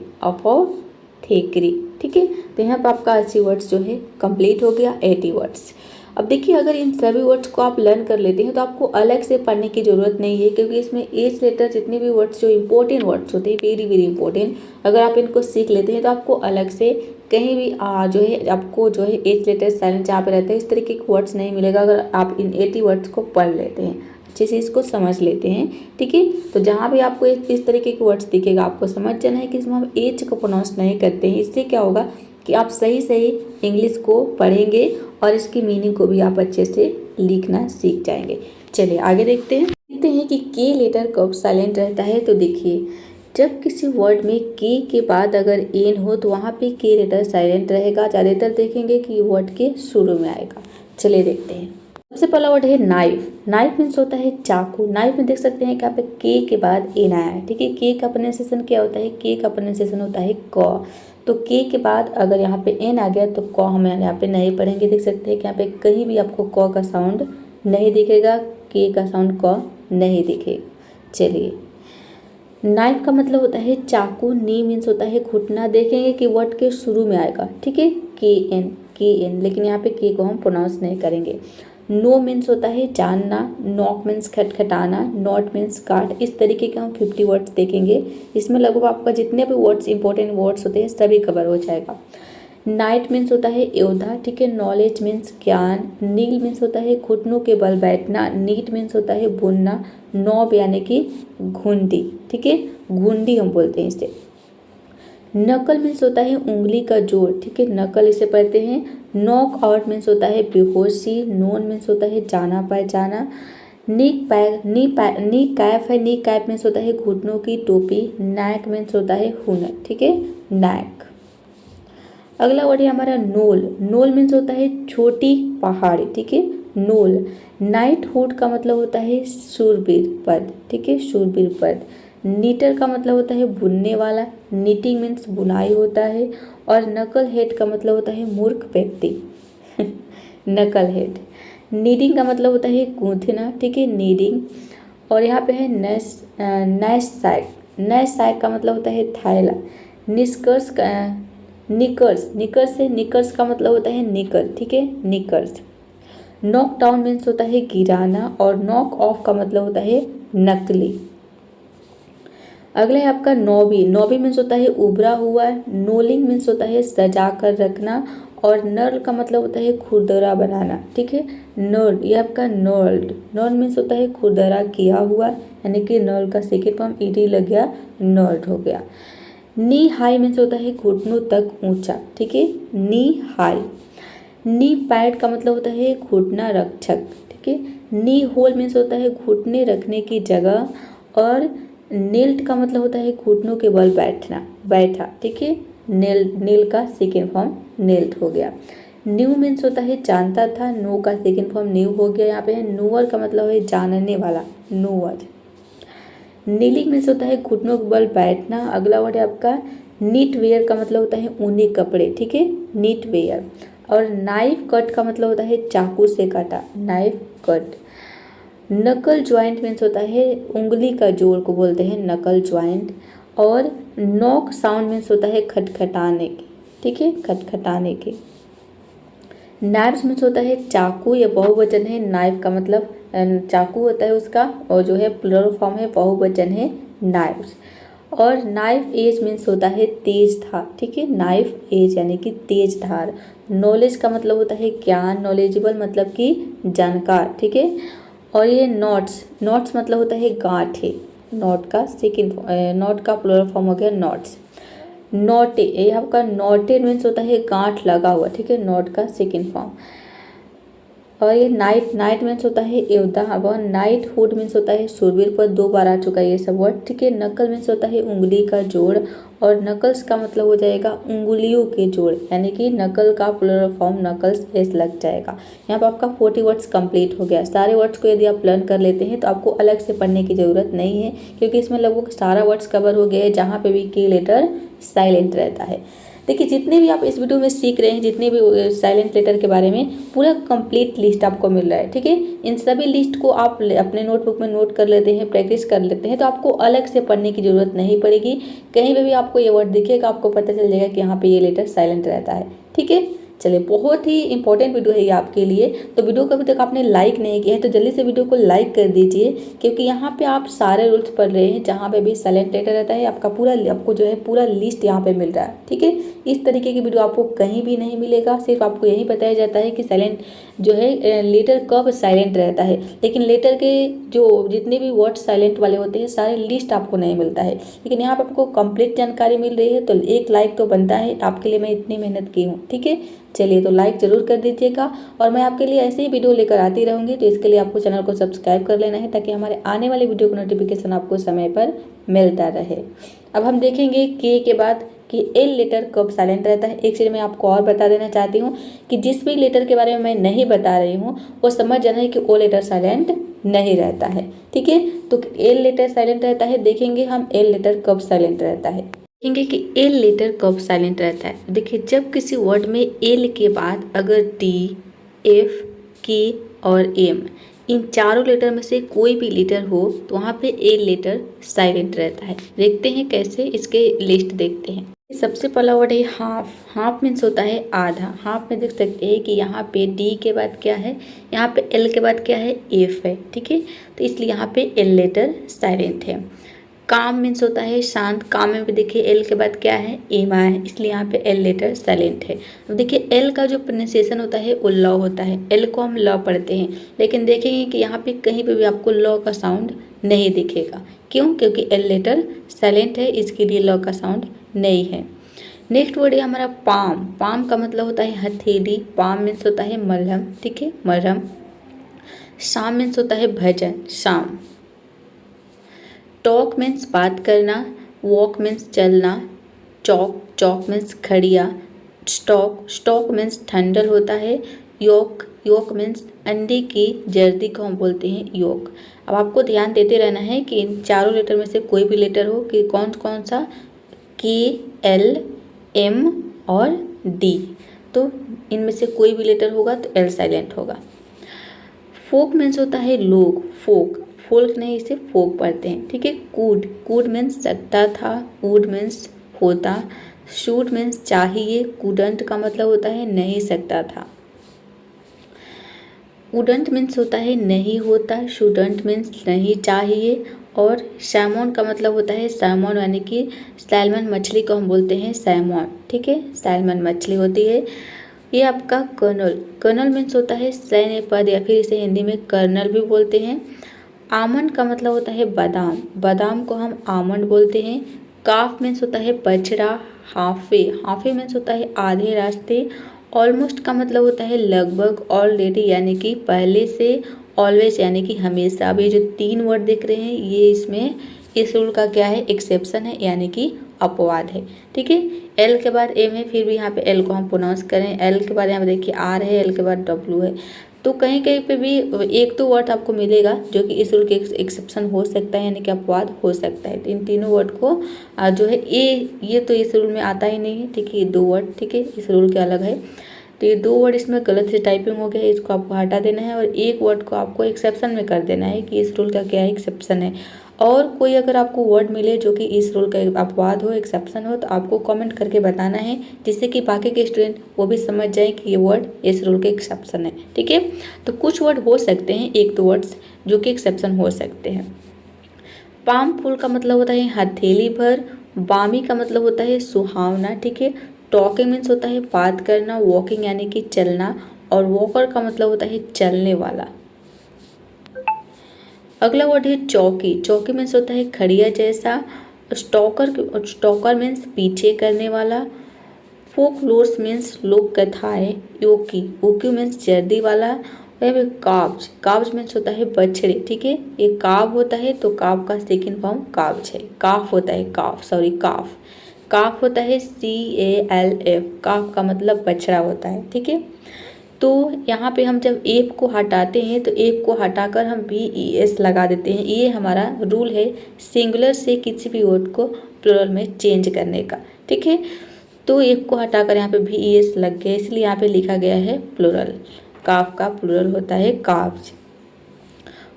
ठीक है। तो यहाँ पर आपका 80 वर्ड्स जो है कंप्लीट हो गया, 80 वर्ड्स। अब देखिए अगर इन सभी वर्ड्स को आप लर्न कर लेते हैं तो आपको अलग से पढ़ने की ज़रूरत नहीं है, क्योंकि इसमें H लेटर जितने भी वर्ड्स जो इंपॉर्टेंट वर्ड्स होते हैं, वेरी वेरी इंपॉर्टेंट, अगर आप इनको सीख लेते हैं तो आपको अलग से कहीं भी जो है आपको जो है H लेटर साइलेंट जहाँ पे रहता है इस तरीके के वर्ड्स नहीं मिलेगा, अगर आप इन 80 वर्ड्स को पढ़ लेते हैं, अच्छे से इसको समझ लेते हैं, ठीक है। तो जहाँ भी आपको इस तरीके के वर्ड्स दिखेगा आपको समझ जाना है कि इसमें हम H को प्रोनाउंस नहीं करते हैं। इससे क्या होगा कि आप सही सही इंग्लिश को पढ़ेंगे और इसकी मीनिंग को भी आप अच्छे से लिखना सीख जाएंगे। चलिए आगे देखते हैं कि के लेटर कब साइलेंट रहता है। तो देखिए जब किसी वर्ड में के के बाद अगर एन हो तो वहाँ पे के लेटर साइलेंट रहेगा। ज़्यादातर देखेंगे कि वर्ड के शुरू में आएगा। चलिए देखते हैं। सबसे पहला वर्ड है नाइफ। नाइफ मीन्स होता है चाकू। नाइफ में देख सकते हैं कि यहाँ पे के बाद एन आया है, ठीक है। के का प्रोनाउंसिएशन क्या होता है? के का प्रोनाउंसिएशन होता है क। तो के के बाद अगर यहाँ पे एन आ गया तो क हम यहाँ पे नहीं पढ़ेंगे। देख सकते हैं कि यहाँ पे कहीं भी आपको क का साउंड नहीं दिखेगा, के का साउंड क नहीं दिखेगा। चलिए नाइफ का मतलब होता है चाकू। नी मीन्स होता है घुटना। देखेंगे कि वर्ड के शुरू में आएगा, ठीक है, के एन, लेकिन यहाँ पे के को हम प्रोनाउंस नहीं करेंगे। नो मीन्स होता है जानना। नॉक मीन्स खटखटाना। नॉट मीन्स काट। इस तरीके के हम 50 वर्ड्स देखेंगे। इसमें लगभग आपका जितने भी वर्ड्स इंपॉर्टेंट वर्ड्स होते हैं सभी कवर हो जाएगा। नाइट मीन्स होता है योद्धा, ठीक है। नॉलेज मीन्स ज्ञान। नील मीन्स होता है घुटनों के बल बैठना। नीट मीन्स होता है बुनना। नॉब यानी कि घुंडी, ठीक है, घुंडी हम बोलते हैं इसे। नकल मीन्स होता है उंगली का जोर, ठीक है, नकल इसे पढ़ते हैं। नॉक आउट मीन्स होता है बेहोशी। नोन मीन्स होता है जाना पहचाना। नी कैप है। नी कैप मीन्स होता है घुटनों की टोपी। नैक मीन्स होता है हुनर, ठीक है, नैक। अगला वर्ड है हमारा नोल। नोल मीन्स होता है छोटी पहाड़ी, ठीक है, नोल। नाइट हुड का मतलब होता है शूरवीर पद, ठीक है, शूरवीर पद। नीटर का मतलब होता है बुनने वाला, नीटिंग मीन्स बुनाई होता है। और नकल हेड का मतलब होता है मूर्ख व्यक्ति नकल हेड। नीडिंग का मतलब होता है गूंथना, ठीक है, नीडिंग। और यहाँ पे है नैश साइक। नैश साइक का मतलब होता है थैला। निष्कर्ष का निकर्स, निकर्स से निकर्स का मतलब होता है निकर, ठीक है, निकर्स। नॉक डाउन मीन्स होता है गिराना और नॉक ऑफ का मतलब होता है नकली। अगला है आपका नौबी। नौबी मीन्स होता है उभरा हुआ। नोलिंग मीन्स होता है सजा कर रखना। और नर्ल का मतलब होता है खुरदरा बनाना, ठीक है। नर्ल, ये आपका नर्ल्ड। नर्ल मीन्स होता है खुरदरा किया हुआ, यानी कि नर्ल का सेकेंड फॉर्म ईडी लग गया, नर्ल्ड हो गया। नी हाई मीन्स होता है घुटनों तक ऊंचा, ठीक है, नी हाई। नी पैड का मतलब होता है घुटना रक्षक, ठीक है। नी होल मीन्स होता है घुटने रखने की जगह। और नेल्ट का मतलब होता है घुटनों के बल बैठना, बैठा, ठीक है। नील का सेकेंड फॉर्म नेल्ट हो गया। न्यू मीन्स होता है जानता था, नो का सेकेंड फॉर्म न्यू हो गया। यहाँ पे नोअर का मतलब है जानने वाला, नोअर। नीलिंग मीन्स होता है घुटनों के बल बैठना। अगला वर्ड है आपका नीट वेयर का मतलब होता है ऊनी कपड़े, ठीक है, नीट वेयर। और नाइफ कट का मतलब होता है चाकू से काटा, नाइफ कट। नकल ज्वाइंट मीन्स होता है उंगली का जोड़ को बोलते हैं नकल ज्वाइंट। और नॉक साउंड मीन्स होता है खटखटाने की, ठीक है, खटखटाने के। नाइफ्स मीन्स होता है चाकू, या बहुवचन है। नाइफ का मतलब चाकू होता है उसका, और जो है प्लुरल फॉर्म है, बहुवचन है नाइफ्स। और नाइफ एज मीन्स होता है तेज धार, ठीक है, नाइफ एज यानी कि तेज धार। नॉलेज का मतलब होता है ज्ञान, नॉलेजेबल मतलब कि जानकार, ठीक है। और ये नॉट्स, नॉट्स मतलब होता है गांठे। नॉट का सेकेंड, नॉट का प्लुरल फॉर्म हो गया नॉट्स। नॉटे, ये आपका नॉटेड मीन्स होता है गांठ लगा हुआ, ठीक है, नॉट का सेकेंड फॉर्म। और ये नाइट, नाइट मीन्स होता है योद्धा। अब नाइट हुड मीन्स होता है शूरवीर पर, 2 बार आ चुका है ये सब वर्ड, ठीक है। नकल मीन्स होता है उंगली का जोड़। और नकल्स का मतलब हो जाएगा उंगलियों के जोड़, यानी कि नकल का प्लुरल फॉर्म नकल्स एस लग जाएगा। यहाँ पर आपका 40 वर्ड्स कंप्लीट हो गया। सारे वर्ड्स को यदि आप लर्न कर लेते हैं तो आपको अलग से पढ़ने की ज़रूरत नहीं है, क्योंकि इसमें लगभग सारा वर्ड्स कवर हो गया है जहाँ पे भी की लेटर साइलेंट रहता है। देखिए, जितने भी आप इस वीडियो में सीख रहे हैं, जितने भी साइलेंट लेटर के बारे में पूरा कंप्लीट लिस्ट आपको मिल रहा है, ठीक है। इन सभी लिस्ट को आप अपने नोटबुक में नोट कर लेते हैं, प्रैक्टिस कर लेते हैं, तो आपको अलग से पढ़ने की ज़रूरत नहीं पड़ेगी। कहीं पे भी आपको ये वर्ड दिखेगा, आपको पता चल जाएगा कि यहाँ पे ये लेटर साइलेंट रहता है, ठीक है। चलिए, बहुत ही इंपॉर्टेंट वीडियो है ये आपके लिए। तो वीडियो को अभी तक आपने लाइक नहीं किया है तो जल्दी से वीडियो को लाइक कर दीजिए, क्योंकि यहाँ पे आप सारे रूल्स पढ़ रहे हैं। जहाँ पे भी साइलेंट लेटर रहता है आपका पूरा, आपको जो है पूरा लिस्ट यहाँ पे मिल रहा है, ठीक है। इस तरीके की वीडियो आपको कहीं भी नहीं मिलेगा, सिर्फ आपको यही बताया जाता है कि साइलेंट जो है लेटर कब साइलेंट रहता है, लेकिन लेटर के जो जितने भी वर्ड साइलेंट वाले होते हैं सारे लिस्ट आपको नहीं मिलता है। लेकिन यहाँ पर आपको कंप्लीट जानकारी मिल रही है, तो एक लाइक तो बनता है, आपके लिए मैं इतनी मेहनत की हूँ, ठीक है। चलिए, तो लाइक ज़रूर कर दीजिएगा, और मैं आपके लिए ऐसे ही वीडियो लेकर आती रहूँगी। तो इसके लिए आपको चैनल को सब्सक्राइब कर लेना है, ताकि हमारे आने वाले वीडियो का नोटिफिकेशन आपको समय पर मिलता रहे। अब हम देखेंगे के बाद कि एल लेटर कब साइलेंट रहता है। एक चीज़ मैं आपको और बता देना चाहती हूँ कि जिस भी लेटर के बारे में मैं नहीं बता रही हूँ वो समझ जाना है कि ओ लेटर साइलेंट नहीं रहता है, ठीक है। तो एल लेटर साइलेंट रहता है, देखेंगे हम एल लेटर कब साइलेंट रहता है। देखेंगे कि एल लेटर कब साइलेंट रहता है। देखिए, जब किसी वर्ड में एल के बाद अगर टी, एफ, के और एम, इन चारों लेटर में से कोई भी लेटर हो तो वहाँ पे एल लेटर साइलेंट रहता है। देखते हैं कैसे, इसके लिस्ट देखते हैं। सबसे पहला वर्ड है हाफ। हाफ मीन्स होता है आधा। हाफ में देख सकते हैं कि यहाँ पे डी के बाद क्या है, यहाँ पे एल के बाद क्या है, एफ है, ठीक है। तो इसलिए यहाँ पे एल लेटर साइलेंट है। काम मीन्स होता है शांत। काम में भी देखिए एल के बाद क्या है, एमा है, इसलिए यहाँ पे एल लेटर साइलेंट है। अब देखिए, एल का जो प्रोनाउंसिएशन होता है वो ल होता है। एल को हम ल पढ़ते हैं, लेकिन देखेंगे कि यहाँ पे कहीं पे भी आपको ल का साउंड नहीं दिखेगा। क्यों? क्योंकि एल लेटर साइलेंट है, इसके लिए ल का साउंड नहीं है। नेक्स्ट वर्ड है हमारा पाम। पाम का मतलब होता है हथेली। पाम मीन्स होता है मलहम, ठीक है, मरहम। शाम मीन्स होता है भजन, शाम। टॉक मीन्स बात करना। वॉक मीन्स चलना। चौक, चौक मीन्स खड़िया। स्टॉक, स्टॉक मीन्स ठंडल होता है। योक, योक मीन्स अंडे की जर्दी को हम बोलते हैं योक। अब आपको ध्यान देते रहना है कि इन चारों लेटर में से कोई भी लेटर हो कि कौन कौन सा, के, एल, एम और डी, तो इनमें से कोई भी लेटर होगा तो एल साइलेंट होगा। फोक मीन्स होता है लोग, फोक, फोल्क नहीं इसे फोक पढ़ते हैं, ठीक है। कूड, कूड मीन्स सकता था, वुड मीन्स होता, शूड मीन्स चाहिए, कूडंट का मतलब होता है नहीं सकता था। वुडंट मीन्स होता है नहीं होता, शूडंट मीन्स नहीं चाहिए, और सैमन का मतलब होता है सैमन, यानी कि सैल्मन मछली को हम बोलते हैं सैमन, ठीक है, सैल्मन मछली होती है। ये आपका कर्नल, कर्नल मीन्स होता है सैन्य पद या फिर इसे हिंदी में कर्नल भी बोलते हैं। आमंड का मतलब होता है बादाम, बादाम को हम आमंड बोलते हैं। काफ मीन्स होता है बछड़ा, हाफे, हाफे मीन्स होता है आधे रास्ते। ऑलमोस्ट का मतलब होता है लगभग, ऑलरेडी यानी कि पहले से, ऑलवेज यानी कि हमेशा। अब ये जो 3 वर्ड देख रहे हैं ये इसमें इस रूल का क्या है, एक्सेप्शन है, यानी कि अपवाद है, ठीक है। एल के बाद एम है, फिर भी यहाँ पे एल को हम प्रोनाउंस करें, एल के बाद यहाँ पे देखिए आर है, एल के बाद डब्ल्यू है, तो कहीं कहीं पे भी 1-2 वर्ड आपको मिलेगा जो कि इस रूल के एक्सेप्शन हो सकता है, यानी कि अपवाद हो सकता है। तो इन तीनों वर्ड को जो है ये तो इस रूल में आता ही नहीं है, ठीक है, ये 2 वर्ड, ठीक है, इस रूल के अलग है। तो ये 2 वर्ड इसमें गलत से टाइपिंग हो गया है, इसको आपको हटा देना है, और 1 वर्ड को आपको एक्सेप्शन में कर देना है कि इस रूल का क्या है, एक्सेप्शन है। और कोई अगर आपको वर्ड मिले जो कि इस रूल का अपवाद हो, एक्सेप्शन हो, तो आपको कमेंट करके बताना है, जिससे कि बाकी के स्टूडेंट वो भी समझ जाए कि ये वर्ड इस रूल के एक्सेप्शन है, ठीक है। तो कुछ वर्ड हो सकते हैं, 1-2 वर्ड्स जो कि एक्सेप्शन हो सकते हैं। पाम फूल का मतलब होता है हथेली भर, बामी का मतलब होता है सुहावना, ठीक है। टॉकिंग मीन्स होता है बात करना, वॉकिंग यानी कि चलना, और वॉकर का मतलब होता है चलने वाला। अगला वर्ड है चौकी, चौकी मीन्स होता है खड़िया जैसा। स्टॉकर, स्टॉकर मीन्स पीछे करने वाला। फोक लोर्स मीन्स लोक कथाएं। योकी, योकी मीन्स जर्दी वाला। वह काब्ज, काब्ज मीन्स होता है बछड़े, ठीक है, ये काब होता है तो काब का सेकंड फॉर्म काब्ज है। काफ होता है काफ, सॉरी काफ, काफ होता है CALF, काफ का मतलब बछड़ा होता है, ठीक है। तो यहाँ पे हम जब एफ को हटाते हैं तो एफ को हटाकर हम VES लगा देते हैं, ये हमारा रूल है सिंगुलर से किसी भी वर्ड को प्लूरल में चेंज करने का, ठीक है। तो एफ को हटाकर यहाँ पे VES लग गया, इसलिए यहाँ पे लिखा गया है प्लूरल। काफ का प्लूरल होता है काब्ज।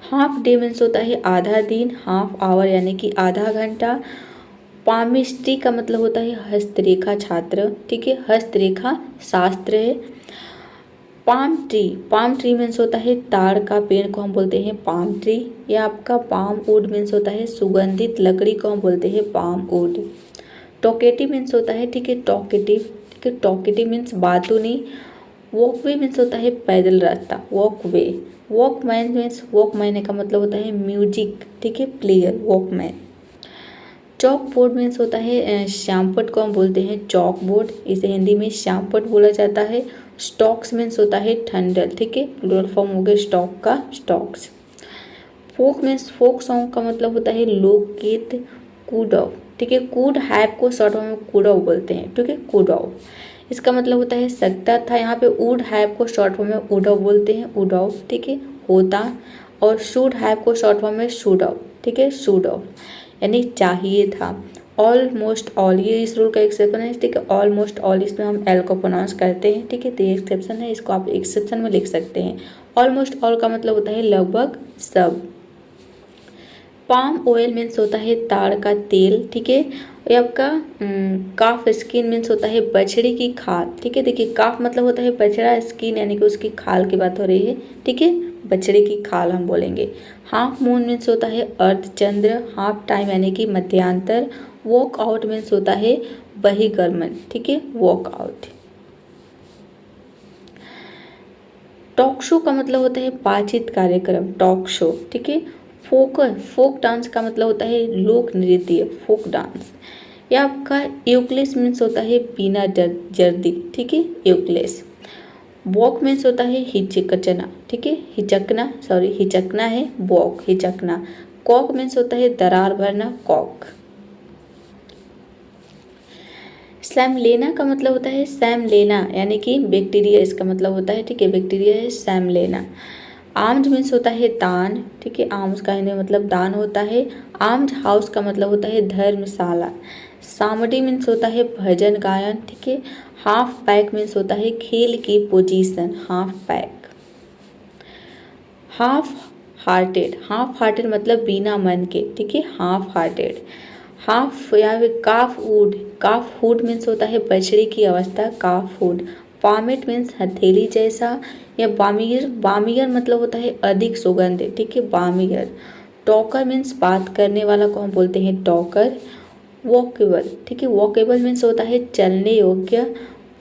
हाफ डे मीन्स होता है आधा दिन, हाफ आवर यानी कि आधा घंटा। पामिस्ट्री का मतलब होता है हस्तरेखा छात्र, ठीक है, हस्तरेखा शास्त्र है। Palm tree, palm tree means होता है ताड़ का पेड़ को हम बोलते हैं पाम ट्री। या आपका पाम वुड मीन्स होता है सुगंधित लकड़ी को हम बोलते हैं पाम वुड। टॉकेटिव मीन्स होता है, ठीक है, टॉकेटिव, ठीक है, टॉकेटिव मीन्स बातूनी। वॉकवे मीन्स होता है पैदल रास्ता, वॉकवे। वॉकमैन मीन्स, वॉकमैन का मतलब होता है म्यूजिक, ठीक है, player, Walkman. Chalk board means होता है श्यामपट को हम बोलते हैं चॉक बोर्ड, इसे हिंदी में श्यामपट बोला जाता है। स्टॉक्स मीन्स होता है ठंडल, ठीक है, प्लूरल फॉर्म हो गया स्टॉक का स्टॉक्स। फोक मीन्स, फोक सॉन्ग का मतलब होता है लोकगीत। कूडव, ठीक है, कूड हैव को शॉर्ट फॉर्म में कूडव बोलते हैं, ठीक है, कूडव, इसका मतलब होता है सकता था। यहाँ पे वुड हैव को शॉर्ट फॉर्म में वुडव बोलते हैं, वुडव, ठीक है, होता। और शुड हैव को शॉर्ट फॉर्म में शुडव, ठीक है, शुडव यानी चाहिए था। ऑलमोस्ट ऑल, ये इस रूल का एक्सेप्शन है, ठीक है, ऑलमोस्ट ऑल इसमें हम एल को प्रोनाउंस करते हैं, ठीक है, तो ये एक्सेप्शन है, इसको आप एक्सेप्शन में लिख सकते हैं। ऑलमोस्ट ऑल का मतलब होता है लगभग सब। पाम ऑयल मीन्स होता है ताड़ का तेल, ठीक है। ये आपका काफ स्किन मीन्स होता है बछड़ी की खाल, ठीक है, देखिए काफ मतलब होता है बछड़ा, स्किन यानी कि उसकी खाल की बात हो रही है, ठीक है, बछड़े की खाल हम बोलेंगे। हाफ मून मीन्स होता है अर्धचंद्र। हाफ टाइम यानी कि मध्यांतर। वॉक आउट मीन्स होता है बहिर्गमन, ठीक है, वॉक आउट। टॉक शो का मतलब होता है बातचीत कार्यक्रम, टॉक शो, ठीक है। फोक डांस का मतलब होता है लोक नृत्य, फोक डांस। या आपका यूक्लिस मीन्स होता है बिना जर्दी, ठीक है, यूक्लिस। वॉक मीन्स होता है हिचकना, ठीक है, हिचकना, सॉरी हिचकना है वॉक, हिचकना। कॉक मीन्स होता है दरार भरना, कॉक। सैम लेना का मतलब होता है सैम लेना, यानी कि बैक्टीरिया इसका मतलब होता है, ठीक है, बैक्टीरिया है सैम लेना। आर्म्ड मीन्स होता है दान, ठीक है, आर्म्स का हिंदी में मतलब दान होता है। आर्म्ड हाउस का मतलब होता है धर्मशाला। सामडी मीन्स होता है भजन गायन, ठीक है। हाफ पैक मीन्स होता है खेल की position, half pack. Half hearted मतलब बिना मन के, ठीक है, हाफ हार्टेड। हाफ या फिर काफ वुड मीन्स होता है बछड़ी की अवस्था, काफ वुड। पामेट मीन्स हथेली जैसा, या बामियर मतलब होता है अधिक सुगंध, ठीक है, बामियर। टॉकर मीन्स बात करने वाला को हम बोलते हैं टॉकर। वॉकेबल, ठीक है, वॉकेबल मीन्स होता है चलने योग्य।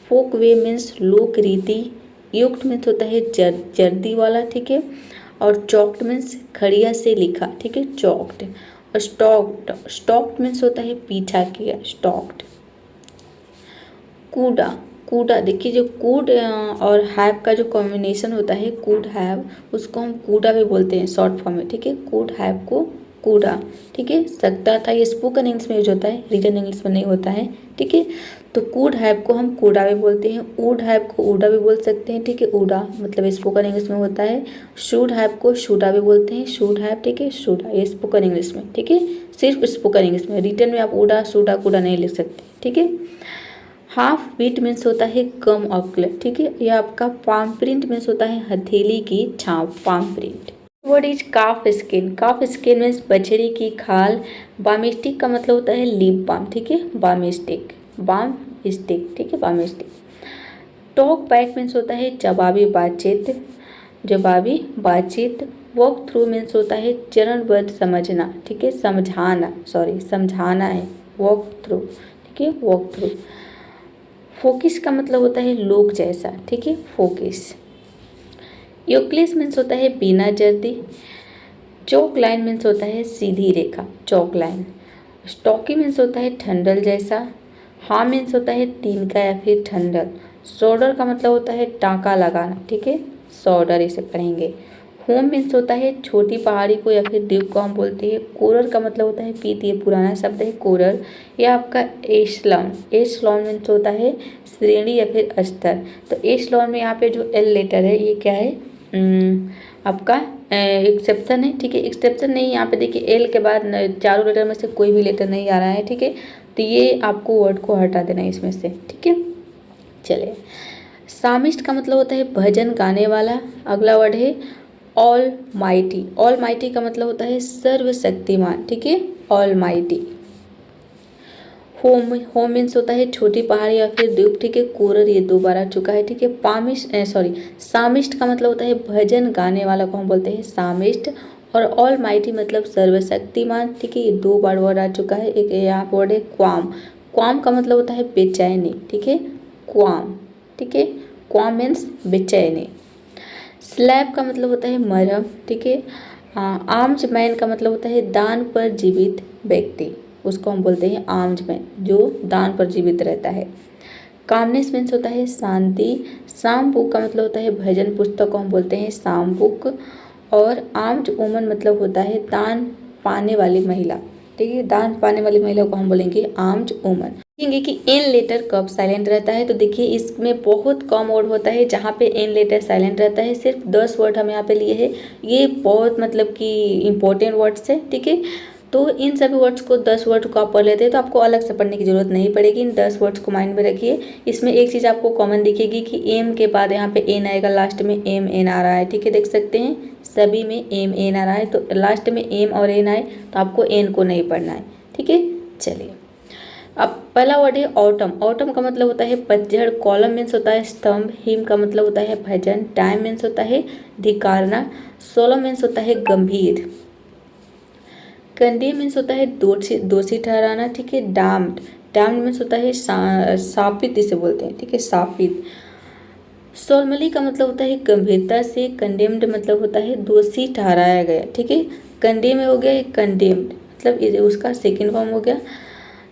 फोक वे मीन्स लोक रीति। युक्त मीन्स होता है जर्दी वाला, ठीक है। और चॉक्ड मीन्स खड़िया से लिखा, ठीक है, चॉक्ड। और स्टॉक्ड मीन्स होता है पीछा किया, स्टॉक्ड। कूडा देखिए, जो कूड और हैव का जो कॉम्बिनेशन होता है, कूड हैव, उसको हम कूडा भी बोलते हैं शॉर्ट फॉर्म में, ठीक है, कूड हैव को कूडा, ठीक है। सकता था, ये स्पोकन इंग्लिश में यूज होता है, रिटन इंग्लिश में नहीं होता है, ठीक है। तो कूड हैव को हम कूडा भी बोलते हैं, वुड हैव को ऊडा भी बोल सकते हैं, ठीक है, ऊडा मतलब स्पोकन इंग्लिश में होता है। शुड हैव को शूडा भी बोलते हैं, शुड हैव, ठीक है, शूडा, ये स्पोकन इंग्लिश में, ठीक है, सिर्फ स्पोकन इंग्लिश में। रिटन में आप ऊडा शूडा कूडा नहीं लिख सकते, ठीक है। हाफ बीट मीन्स होता है कम अक्ल, ठीक है। यह आपका पाम प्रिंट मीन्स होता है हथेली की छाप, palm print. Word is calf skin means बछड़ी की खाल। बामिस्टिक का मतलब होता है लिप बाम, ठीक है, बामिस्टिक, ठीक है, बामिस्टिक। टॉक बैक मीन्स होता है जवाबी बातचीत। वॉक थ्रू मीन्स होता है चरणबद्ध समझना, ठीक है, समझाना है, वॉक थ्रू, ठीक है, वॉक थ्रू। फोकिस का मतलब होता है लोक जैसा, ठीक है, फोकिस। यूक्लिस मीन्स होता है बिना जर्दी। चौक लाइन मीन्स होता है सीधी रेखा, चौक लाइन। स्टॉकी मीन्स होता है ठंडल जैसा। हाँ मीन्स होता है तिनका या फिर ठंडल। शोल्डर का मतलब होता है टाँका लगाना, ठीक है, शोल्डर इसे पढ़ेंगे। होम मीन्स होता है छोटी पहाड़ी को या फिर द्वीप को हम बोलते हैं। कोरर का मतलब होता है पीत, ये पुराना शब्द है कोरर। यह आपका एशलॉन मीन्स होता है श्रेणी या फिर स्तर। तो एशलॉन में यहाँ पे जो एल लेटर है ये क्या है, आपका एक्सेप्शन है, ठीक है, एक्सेप्शन नहीं, यहाँ पे देखिए एल के बाद चारों लेटर में से कोई भी लेटर नहीं आ रहा है, ठीक है। तो ये आपको वर्ड को हटा देना है इसमें से, ठीक है। चलिए, सामिस्ट का मतलब होता है भजन गाने वाला। अगला वर्ड है ऑल माइटी का मतलब होता है सर्वशक्तिमान, ठीक है, ऑल माइटी। होम मीन्स होता है छोटी पहाड़ी या फिर द्वीप, ठीक है, कोरर ये 2 बार आ चुका है, ठीक है। सामिस्ट का मतलब होता है भजन गाने वाला को हम बोलते हैं सामिस्ट। और ऑल माइटी मतलब सर्वशक्तिमान, ठीक है, ये 2 बार वर्ड आ चुका है। एक यहाँ वर्ड है क्वाम का मतलब होता है बेचैनी, ठीक है, क्वाम, ठीक है, क्वाम मीन्स बेचैनी। स्लैब का मतलब होता है मरहम, ठीक है। आर्म्ड मैन का मतलब होता है दान पर जीवित व्यक्ति, उसको हम बोलते हैं आर्म्ड मैन, जो दान पर जीवित रहता है। कामनेस मीन्स होता है शांति। साम बुक का मतलब होता है भजन पुस्तक को हम बोलते हैं साम बुक। और आर्म्ड वुमन मतलब होता है दान पाने वाली महिला, ठीक है, दान पाने वाली महिला को हम बोलेंगे आर्म्ड वुमन। देखेंगे कि एन लेटर कब साइलेंट रहता है, तो देखिए इसमें बहुत कम वर्ड होता है जहाँ पे एन लेटर साइलेंट रहता है। सिर्फ 10 वर्ड हम यहाँ पे लिए हैं, ये बहुत मतलब कि इम्पोर्टेंट वर्ड्स है, ठीक है। तो इन सभी वर्ड्स को 10 वर्ड को आप पढ़ लेते हैं तो आपको अलग से पढ़ने की जरूरत नहीं पड़ेगी। इन 10 वर्ड्स को माइंड में रखिए। इसमें एक चीज़ आपको कॉमन दिखेगी कि एम के बाद यहाँ पे एन आएगा, लास्ट में एम एन आ रहा है, ठीक है, देख सकते हैं सभी में एम एन आ रहा है। तो लास्ट में एम और एन आए तो आपको एन को नहीं पढ़ना है, ठीक है। चलिए, अब पहला वर्ड है ऑटम का मतलब होता है पतझड़। कॉलम मीन्स होता है स्तंभ। हिम का मतलब होता है भजन। टाइम मीन्स होता है धिकारना। सोलम मीन्स होता है गंभीर। कंडेम मीन्स होता है दोषी ठहराना, ठीक है। डाम्ड मीन्स होता है शापित, इसे बोलते हैं, ठीक है, शापित। सोलमली का मतलब होता है गंभीरता से। कंडेम्ड मतलब होता है दोषी ठहराया गया, ठीक है। कंडेम हो गया, कंडेम्ड मतलब उसका सेकेंड फॉर्म हो गया।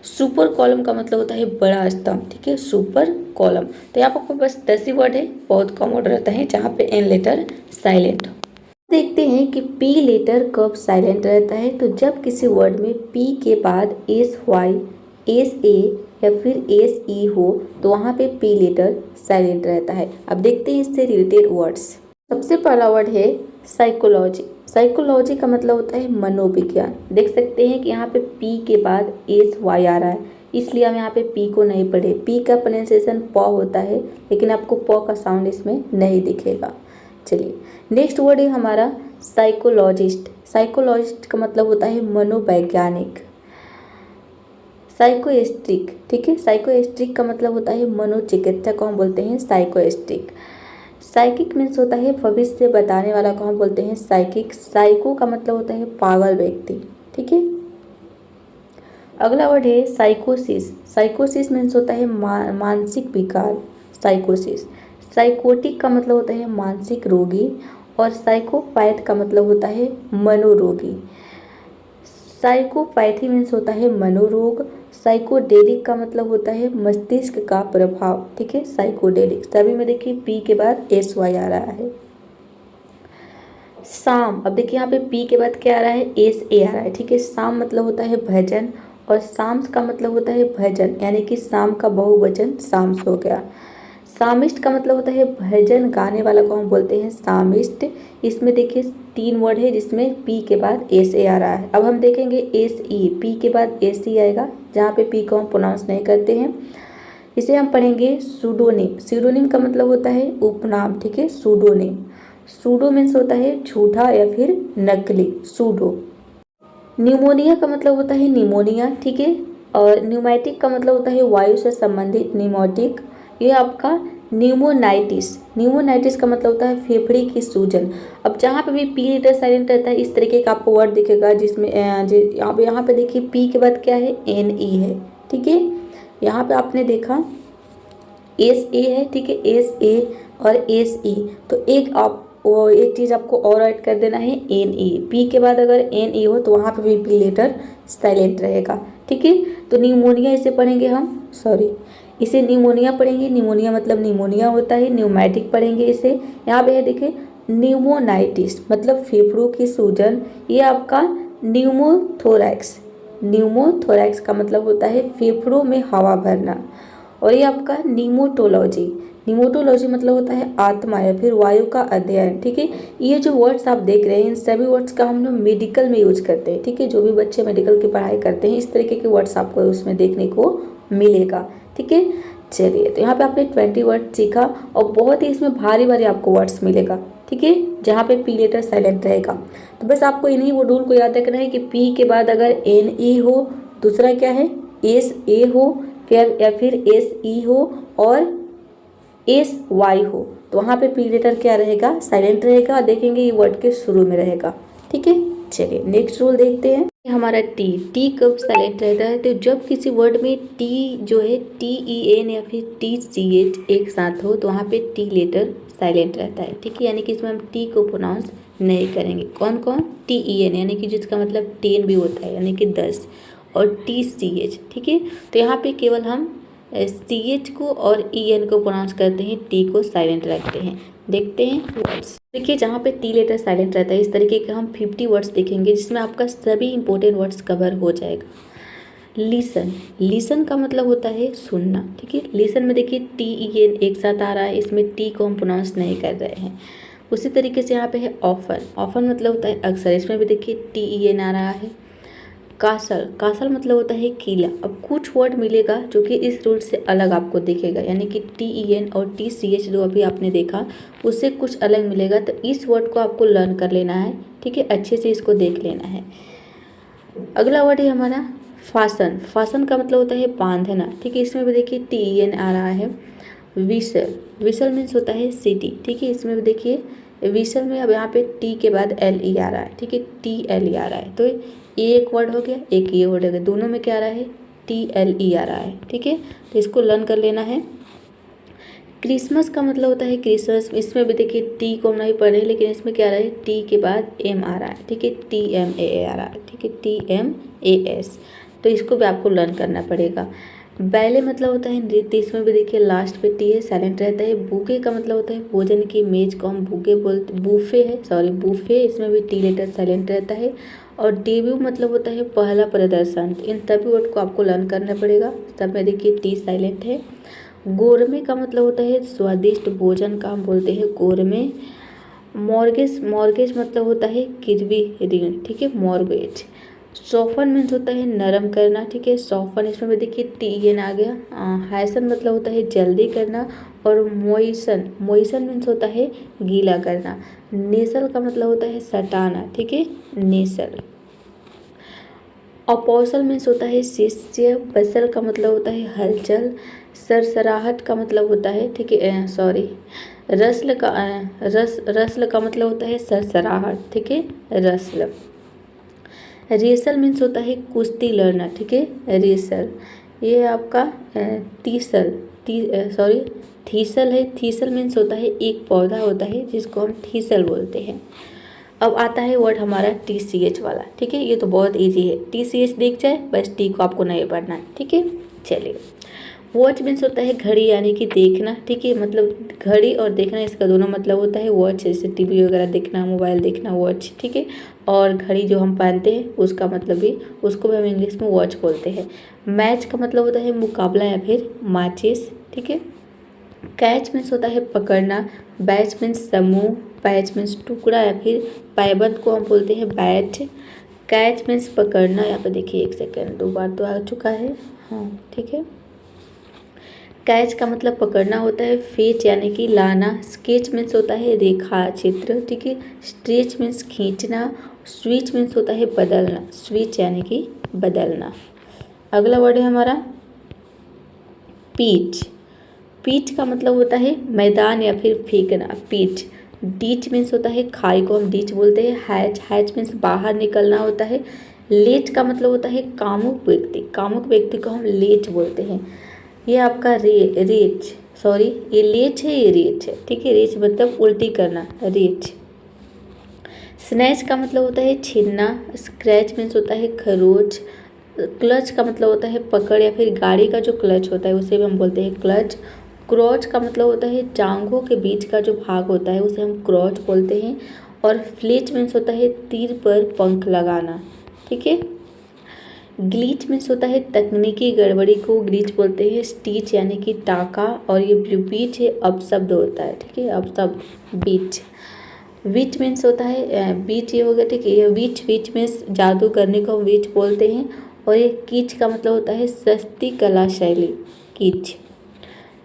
सुपर कॉलम का मतलब होता है बड़ा स्तंभ, ठीक है, सुपर कॉलम। तो यहाँ पर बस 10 ही वर्ड है, बहुत कम वर्ड रहता है जहाँ पे एन लेटर साइलेंट हो। देखते हैं कि पी लेटर कब साइलेंट रहता है। तो जब किसी वर्ड में पी के बाद एस वाई, एस ए, या फिर एस ई हो तो वहाँ पे पी लेटर साइलेंट रहता है। अब देखते हैं इससे रिलेटेड वर्ड्स। सबसे पहला वर्ड है साइकोलॉजी। साइकोलॉजी का मतलब होता है मनोविज्ञान। देख सकते हैं कि यहाँ पे पी के बाद एस वाई आ रहा है, इसलिए हम यहाँ पे पी को नहीं पढ़े। पी का प्रोनाउंसिएशन प होता है, लेकिन आपको प का साउंड इसमें नहीं दिखेगा। चलिए नेक्स्ट वर्ड है हमारा साइकोलॉजिस्ट। साइकोलॉजिस्ट का मतलब होता है मनोवैज्ञानिक। साइकोएस्ट्रिक, ठीक है, साइकोएस्ट्रिक का मतलब होता है मनोचिकित्सक को हम बोलते हैं साइकोएस्ट्रिक। साइकिक मीन्स होता है भविष्य बताने वाला को हम बोलते हैं साइकिक। साइको का मतलब होता है पागल व्यक्ति, ठीक है। अगला वर्ड है साइकोसिस। साइकोसिस मीन्स होता है मानसिक विकार। साइकोसिस। साइकोटिक का मतलब होता है मानसिक रोगी, और साइकोपैथ का मतलब होता है मनोरोगी। साइकोपैथी मीन्स होता है मनोरोग। साइकोडेलिक का मतलब होता है मस्तिष्क का प्रभाव, ठीक है, साइकोडेलिक। सभी में देखिए पी के बाद एस वाई आ रहा है। शाम, अब देखिए यहाँ पे पी के बाद क्या आ रहा है, एस ए आ रहा है, ठीक है। शाम मतलब होता है भजन, और शाम्स का मतलब होता है भजन, यानी कि शाम का बहुवचन शाम्स हो गया। सामिस्ट का मतलब होता है भजन गाने वाला को हम बोलते हैं सामिस्ट। इसमें देखिए 3 वर्ड है जिसमें पी के बाद एस ए आ रहा है। अब हम देखेंगे एस ई, पी के बाद एस ई आएगा, जहाँ पे पी को हम प्रोनाउंस नहीं करते हैं। इसे हम पढ़ेंगे सूडोनिम। सूडोनिम का मतलब होता है उपनाम, ठीक है, सूडोनिम। सूडो मीन्स होता है झूठा या फिर नकली, सूडो। न्यूमोनिया का मतलब होता है निमोनिया, ठीक है, और न्यूमैटिक का मतलब होता है वायु से संबंधित न्यूमोटिक। ये आपका न्यूमोनाइटिस। न्यूमोनाइटिस का मतलब होता है फेफड़े की सूजन। अब जहाँ पे भी पी लेटर साइलेंट रहता है इस तरीके का आपको वर्ड दिखेगा, जिसमें अब यहाँ पे देखिए पी के बाद क्या है, एन ई है, ठीक है। यहाँ पे आपने देखा एस ए है, ठीक है, एस ए और एस ई, तो एक चीज़ आपको और ऐड कर देना है, एन ई। पी के बाद अगर एन ई हो तो वहाँ पे भी पी लेटर साइलेंट रहेगा, ठीक है। तो न्यूमोनिया इसे पढ़ेंगे हम, इसे न्यूमोनिया पढ़ेंगे। न्यूमोनिया मतलब निमोनिया होता है। न्यूमैटिक पढ़ेंगे इसे। यहाँ पे है देखिए न्यूमोनाइटिस मतलब फेफड़ों की सूजन। ये आपका न्यूमोथोरैक्स। न्यूमोथोरैक्स का मतलब होता है फेफड़ों में हवा भरना। और ये आपका नीमोटोलॉजी। नीमोटोलॉजी मतलब होता है आत्मा या फिर वायु का अध्ययन, ठीक है। ये जो वर्ड्स आप देख रहे हैं इन सभी वर्ड्स का हम लोग मेडिकल में यूज करते हैं, ठीक है। जो भी बच्चे मेडिकल की पढ़ाई करते हैं इस तरीके के वर्ड्स आपको उसमें देखने को मिलेगा, ठीक है। चलिए तो यहाँ पे आपने 20 वर्ड सीखा, और बहुत ही इसमें भारी भारी आपको वर्ड्स मिलेगा, ठीक है, जहाँ पे पी लेटर साइलेंट रहेगा। तो बस आपको इन्हीं वो रूल को याद रखना है कि पी के बाद अगर एन ई हो, दूसरा क्या है एस ए हो, फिर या फिर एस ई हो और एस वाई हो, तो वहाँ पे पी लेटर क्या रहेगा, साइलेंट रहेगा। और देखेंगे ये वर्ड के शुरू में रहेगा, ठीक है। चलिए नेक्स्ट रूल देखते हैं। हमारा टी कब साइलेंट रहता है, तो जब किसी वर्ड में टी जो है टी ई एन या फिर टी सी एच एक साथ हो तो वहाँ पे टी लेटर साइलेंट रहता है, ठीक है। यानी कि इसमें हम टी को प्रोनाउंस नहीं करेंगे। कौन कौन, टी ई एन यानी कि जिसका मतलब 10 भी होता है, यानी कि 10, और टी सी एच, ठीक है। तो यहाँ पे केवल हम सी एच को और ई एन को प्रोनाउंस करते हैं, टी को साइलेंट रखते हैं। देखते हैं वर्ड्स। देखिए जहाँ पे टी लेटर साइलेंट रहता है इस तरीके के हम 50 वर्ड्स देखेंगे, जिसमें आपका सभी इंपॉर्टेंट वर्ड्स कवर हो जाएगा। लिसन। लिसन का मतलब होता है सुनना, ठीक है। लिसन में देखिए टी ई एन एक साथ आ रहा है, इसमें टी को हम प्रोनाउंस नहीं कर रहे हैं। उसी तरीके से यहाँ पे है ऑफन। ऑफन मतलब होता है अक्सर, इसमें भी देखिए टी ई एन आ रहा है। कासल। कासल मतलब होता है किला। अब कुछ वर्ड मिलेगा जो कि इस रूल से अलग आपको दिखेगा, यानी कि टी ई एन और टी सी एच जो अभी आपने देखा उससे कुछ अलग मिलेगा, तो इस वर्ड को आपको लर्न कर लेना है, ठीक है, अच्छे से इसको देख लेना है। अगला वर्ड है हमारा फासन। फासन का मतलब होता है बांधना, ठीक है। इसमें भी देखिए टी ई एन आ रहा है। विसल। विसल मीन्स होता है सीटी, ठीक है। इसमें भी देखिए विसल में अब यहाँ पे टी के बाद एल ई आ रहा है, ठीक है, टी एल ई आ रहा है। तो ये एक वर्ड हो गया, एक ये वर्ड हो गया, दोनों में क्या आ रहा है, टी एल ई आ रहा है, ठीक है। तो इसको लर्न कर लेना है। क्रिसमस का मतलब होता है क्रिसमस। इसमें भी देखिए टी को हम नहीं पढ़ रहे, लेकिन इसमें क्या आ रहा है, टी के बाद एम आ रहा है, ठीक है, टी एम ए आ रहा है, ठीक है, टी एम ए एस। तो इसको भी आपको लर्न करना पड़ेगा। बैले मतलब होता है नृत्य। इसमें भी देखिए लास्ट पे टी है, साइलेंट रहता है। बूके का मतलब होता है भोजन की मेज को हम बूके बोलते, बूफे है, बूफे। इसमें भी टी लेटर साइलेंट रहता है। और डेब्यू मतलब होता है पहला प्रदर्शन। इन सभी वर्ड को आपको लर्न करना पड़ेगा। सब में देखिए टी साइलेंट है। गोरमे का मतलब होता है स्वादिष्ट भोजन का हम बोलते हैं गोरमे। मॉर्गेज, मॉर्गेज मतलब होता है गिरवी ऋण, ठीक है, मॉर्गेज। सॉफन मीन्स होता है नरम करना, ठीक है, सॉफन, इसमें भी देखिए टी एन आ गया। हैसन मतलब होता है जल्दी करना। और मोइसन, मोइसन मीन्स होता है गीला करना। नेसल का मतलब होता है सटाना, ठीक है, नेसल। अपोसल मीन्स होता है शिष्य। बसल का मतलब होता है हलचल। सरसराहट का मतलब होता है, ठीक है, सॉरी, रसल का मतलब होता है सरसराहट, ठीक है, रसल। रेसल मीन्स होता है कुश्ती लड़ना, ठीक है, रेसल। ये आपका तीसल, थीसल है। थीसल मीन्स होता है एक पौधा होता है जिसको हम थीसल बोलते हैं। अब आता है वर्ड हमारा TCH वाला, ठीक है, ये तो बहुत इजी है। TCH दिख जाए बस टी को आपको नहीं पढ़ना है, ठीक है। चलिए, वॉच मीन्स होता है घड़ी यानी कि देखना, ठीक है, मतलब घड़ी और देखना इसका दोनों मतलब होता है वॉच, जैसे टीवी वगैरह देखना, मोबाइल देखना, वॉच, ठीक है। और घड़ी जो हम पहनते हैं उसका मतलब भी, उसको भी हम इंग्लिश में वॉच बोलते हैं। मैच का मतलब होता है मुकाबला या फिर माचिस, ठीक है। कैच मीन्स होता है पकड़ना। बैच मीन्स समूह। पैच मीन्स टुकड़ा या फिर पैबंद को हम बोलते हैं बैच। कैच मीन्स पकड़ना। यहाँ पे देखिए, एक सेकेंड, 2 बार तो आ चुका है, हाँ, ठीक है। कैच का मतलब पकड़ना होता है। फेच यानी कि लाना। स्केच मीन्स होता है रेखा चित्र, ठीक है। स्ट्रेच मीन्स खींचना। स्विच मीन्स होता है बदलना। स्विच यानी कि बदलना। अगला वर्ड है हमारा पीच। पीच का मतलब होता है मैदान या फिर फेंकना, पीच। डीच मीन्स होता है खाई को हम डीच बोलते हैं। हैच, हैच मीन्स बाहर निकलना होता है। लेच का मतलब होता है कामुक व्यक्ति, कामुक व्यक्ति को हम लेच बोलते हैं। ये आपका रेच, सॉरी, ये लेच है, ये रेच है, ठीक है। रेच मतलब उल्टी करना, रेच। स्नैच का मतलब होता है छीनना। स्क्रैच मीन्स होता है खरोच। क्लच का मतलब होता है पकड़ या फिर गाड़ी का जो क्लच होता है उसे भी हम बोलते हैं क्लच। क्रॉच का मतलब होता है टांगों के बीच का जो भाग होता है उसे हम क्रॉच बोलते हैं। और फ्लेच मीन्स होता है तीर पर पंख लगाना, ठीक है। ग्लीच मीन्स होता है तकनीकी गड़बड़ी को ग्लीच बोलते हैं। स्टीच यानी कि टाका। और ये जो बीच है अपशब्द होता है, ठीक है, अपशब्द बीच। विच मीन्स होता है बीच, ये हो गया, ठीक है। ये विच मीन्स जादू करने को हम विच बोलते हैं। और ये कीच का मतलब होता है सस्ती कला शैली, कीच।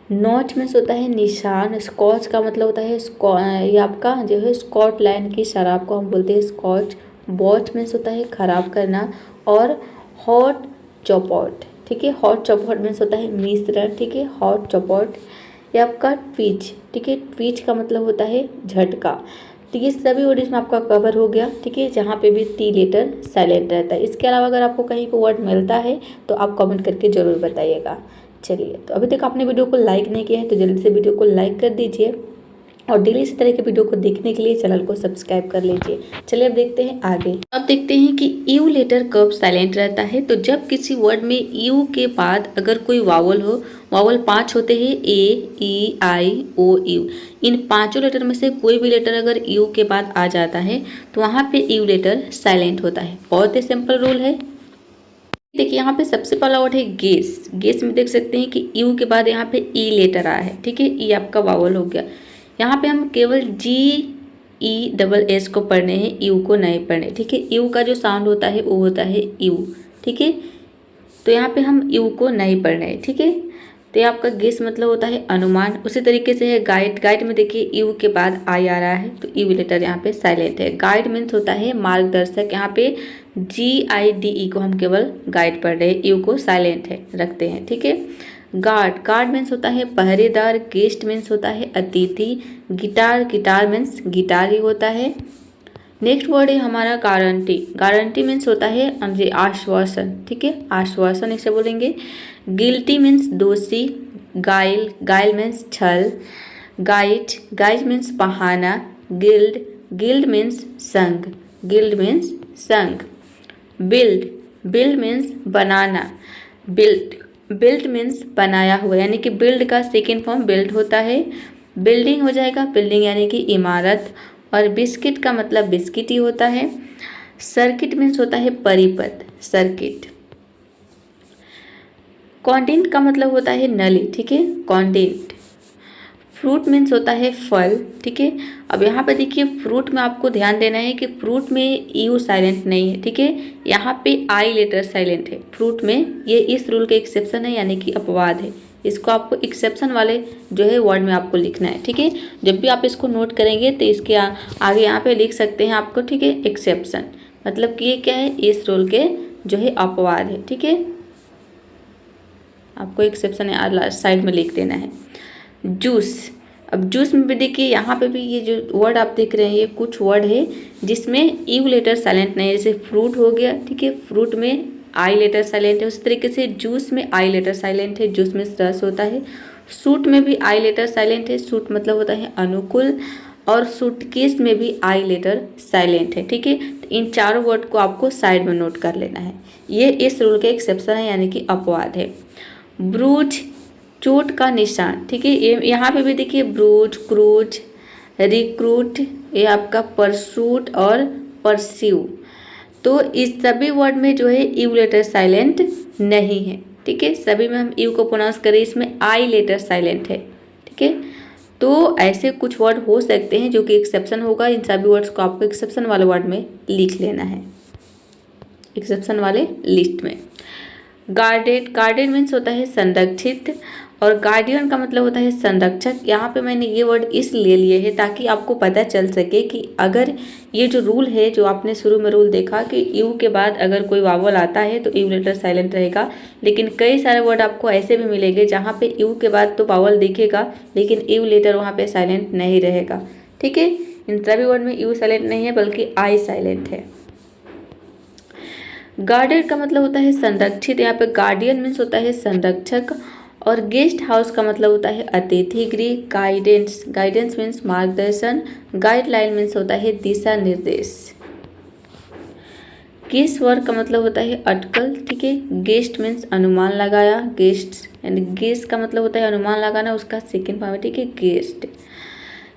नॉच मीन्स होता है निशान। स्कॉच का मतलब होता है ये आपका जो है स्कॉटलैंड की शराब को हम बोलते हैं स्कॉच। बॉच मीन्स होता है खराब करना। और हॉट चौपॉट, ठीक है, हॉट चौपॉट मीन्स होता है मिश्रण, ठीक है, हॉट चौपॉट। ये आपका ट्वीच, ठीक है, ट्वीच का मतलब होता है झटका। तो ये सभी वर्ड इसमें आपका कवर हो गया, ठीक है, जहाँ पे भी टी लेटर साइलेंट रहता है। इसके अलावा अगर आपको कहीं पर वर्ड मिलता है तो आप कमेंट करके ज़रूर बताइएगा। चलिए, तो अभी तक आपने वीडियो को लाइक नहीं किया है तो जल्दी से वीडियो को लाइक कर दीजिए और डेली इस तरह के वीडियो को देखने के लिए चैनल को सब्सक्राइब कर लीजिए। चलिए अब देखते हैं आगे। अब देखते हैं कि यू लेटर कब साइलेंट रहता है। तो जब किसी वर्ड में यू के बाद अगर कोई वावल हो, वावल 5 होते हैं, ए, ई, आई, ओ, यू। इन 5 लेटर में से कोई भी लेटर अगर यू के बाद आ जाता है तो वहाँ पे यू लेटर साइलेंट होता है। बहुत ही सिंपल रूल है। देखिए, यहाँ पे सबसे पहला वर्ड है गेस। गेस में देख सकते हैं कि यू के बाद यहाँ पे ई लेटर आया है, ठीक है, ई आपका वावल हो गया। यहाँ पे हम केवल GESS को पढ़ने हैं, यू को नहीं पढ़ने, ठीक है। यू का जो साउंड होता है वो होता है यू, ठीक है। तो यहाँ पे हम यू को नहीं पढ़ना है, ठीक है। तो ये आपका गेस मतलब होता है अनुमान। उसी तरीके से है गाइड। गाइड में देखिए यू के बाद आई आ रहा है तो यू लेटर यहाँ पे साइलेंट है। गाइड मीन्स होता है मार्गदर्शक। यहाँ पे GIDE को हम केवल गाइड पढ़ रहे हैं, यू को साइलेंट है रखते हैं, ठीक है। गार्ड, गार्ड मीन्स होता है पहरेदार। गेस्ट मीन्स होता है अतिथि। गिटार, गिटार मीन्स गिटार ही होता है। नेक्स्ट वर्ड है हमारा गारंटी। गारंटी मीन्स होता है आश्वासन, ठीक है, आश्वासन इसे बोलेंगे। गिल्टी मीन्स दोषी। गाइल, गाइल मीन्स छल। गाइड, गाइड मीन्स बहाना। गिल्ड, गिल्ड मीन्स संघ, गिल्ड मीन्स संघ। बिल्ड, बिल्ड मीन्स बनाना। बिल्ड, बिल्ड मीन्स बनाया हुआ, यानी कि बिल्ड का सेकेंड फॉर्म बिल्ड होता है। बिल्डिंग हो जाएगा, बिल्डिंग यानी कि इमारत। और बिस्किट का मतलब बिस्किट ही होता है। सर्किट मीन्स होता है परिपथ, सर्किट। कंटेंट का मतलब होता है नली, ठीक है, कंटेंट। फ्रूट मीन्स होता है फल, ठीक है। अब यहाँ पे देखिए फ्रूट में आपको ध्यान देना है कि फ्रूट में यू साइलेंट नहीं है, ठीक है, यहाँ पे आई लेटर साइलेंट है फ्रूट में। ये इस रूल के एक्सेप्शन है, यानी कि अपवाद है। इसको आपको एक्सेप्शन वाले जो है वर्ड में आपको लिखना है, ठीक है। जब भी आप इसको नोट करेंगे तो इसके आगे यहाँ पे लिख सकते हैं आपको, ठीक है, एक्सेप्शन, मतलब कि ये क्या है, इस रूल के जो है अपवाद है, ठीक है। आपको एक्सेप्शन है साइड में लिख देना है। जूस, अब जूस में भी देखिए यहाँ पे भी ये जो वर्ड आप देख रहे हैं ये कुछ वर्ड है जिसमें यू लेटर साइलेंट नहीं है। जैसे फ्रूट हो गया, ठीक है, फ्रूट में आई लेटर साइलेंट है। उस तरीके से जूस में आई लेटर साइलेंट है, जूस में रस होता है। सूट में भी आई लेटर साइलेंट है, सूट मतलब होता है अनुकूल। और सूटकेस में भी आई लेटर साइलेंट है, ठीक है। तो इन चारों वर्ड को आपको साइड में नोट कर लेना है। ये इस रूल के एक्सेप्शन है, यानी कि अपवाद है। ब्रूज, चोट का निशान, ठीक है। ये यहाँ पे भी देखिए ब्रूज, क्रूज, रिक्रूट, ये आपका परसूट और परस्यू। तो इस सभी वर्ड में जो है यू लेटर साइलेंट नहीं है, ठीक है। सभी में हम यू को प्रोनाउंस करें, इसमें आई लेटर साइलेंट है, ठीक है। तो ऐसे कुछ वर्ड हो सकते हैं जो कि एक्सेप्शन होगा। इन सभी वर्ड्स को आपको एक्सेप्शन वाले वर्ड में लिख लेना है, एक्सेप्शन वाले लिस्ट में। गार्डेड, गार्डेड मीन्स होता है संरक्षित, और गार्डियन का मतलब होता है संरक्षक। यहाँ पे मैंने ये वर्ड इसलिए लिए है ताकि आपको पता चल सके कि अगर ये जो रूल है, जो आपने शुरू में रूल देखा कि यू के बाद अगर कोई वावल आता है तो यू लेटर साइलेंट रहेगा, लेकिन कई सारे वर्ड आपको ऐसे भी मिलेंगे जहाँ पे यू के बाद तो वावल दिखेगा लेकिन यू लेटर वहाँ पे साइलेंट नहीं रहेगा, ठीक है। इन सभी वर्ड में यू साइलेंट नहीं है बल्कि आई साइलेंट है। गार्डेड का मतलब होता है संरक्षित, यहाँ पे गार्डियन मीन्स होता है संरक्षक। और गेस्ट हाउस का मतलब होता है अतिथि गृह। गाइडेंस, गाइडेंस मीन्स मार्गदर्शन। गाइडलाइन मीन्स होता है दिशा निर्देश। गेस वर्क का मतलब होता है अटकल, ठीक है। गेस्ट मीन्स अनुमान लगाया, गेस्ट, एंड गेस का मतलब होता है अनुमान लगाना, उसका सेकेंड फॉर्म है, ठीक है, गेस्ट।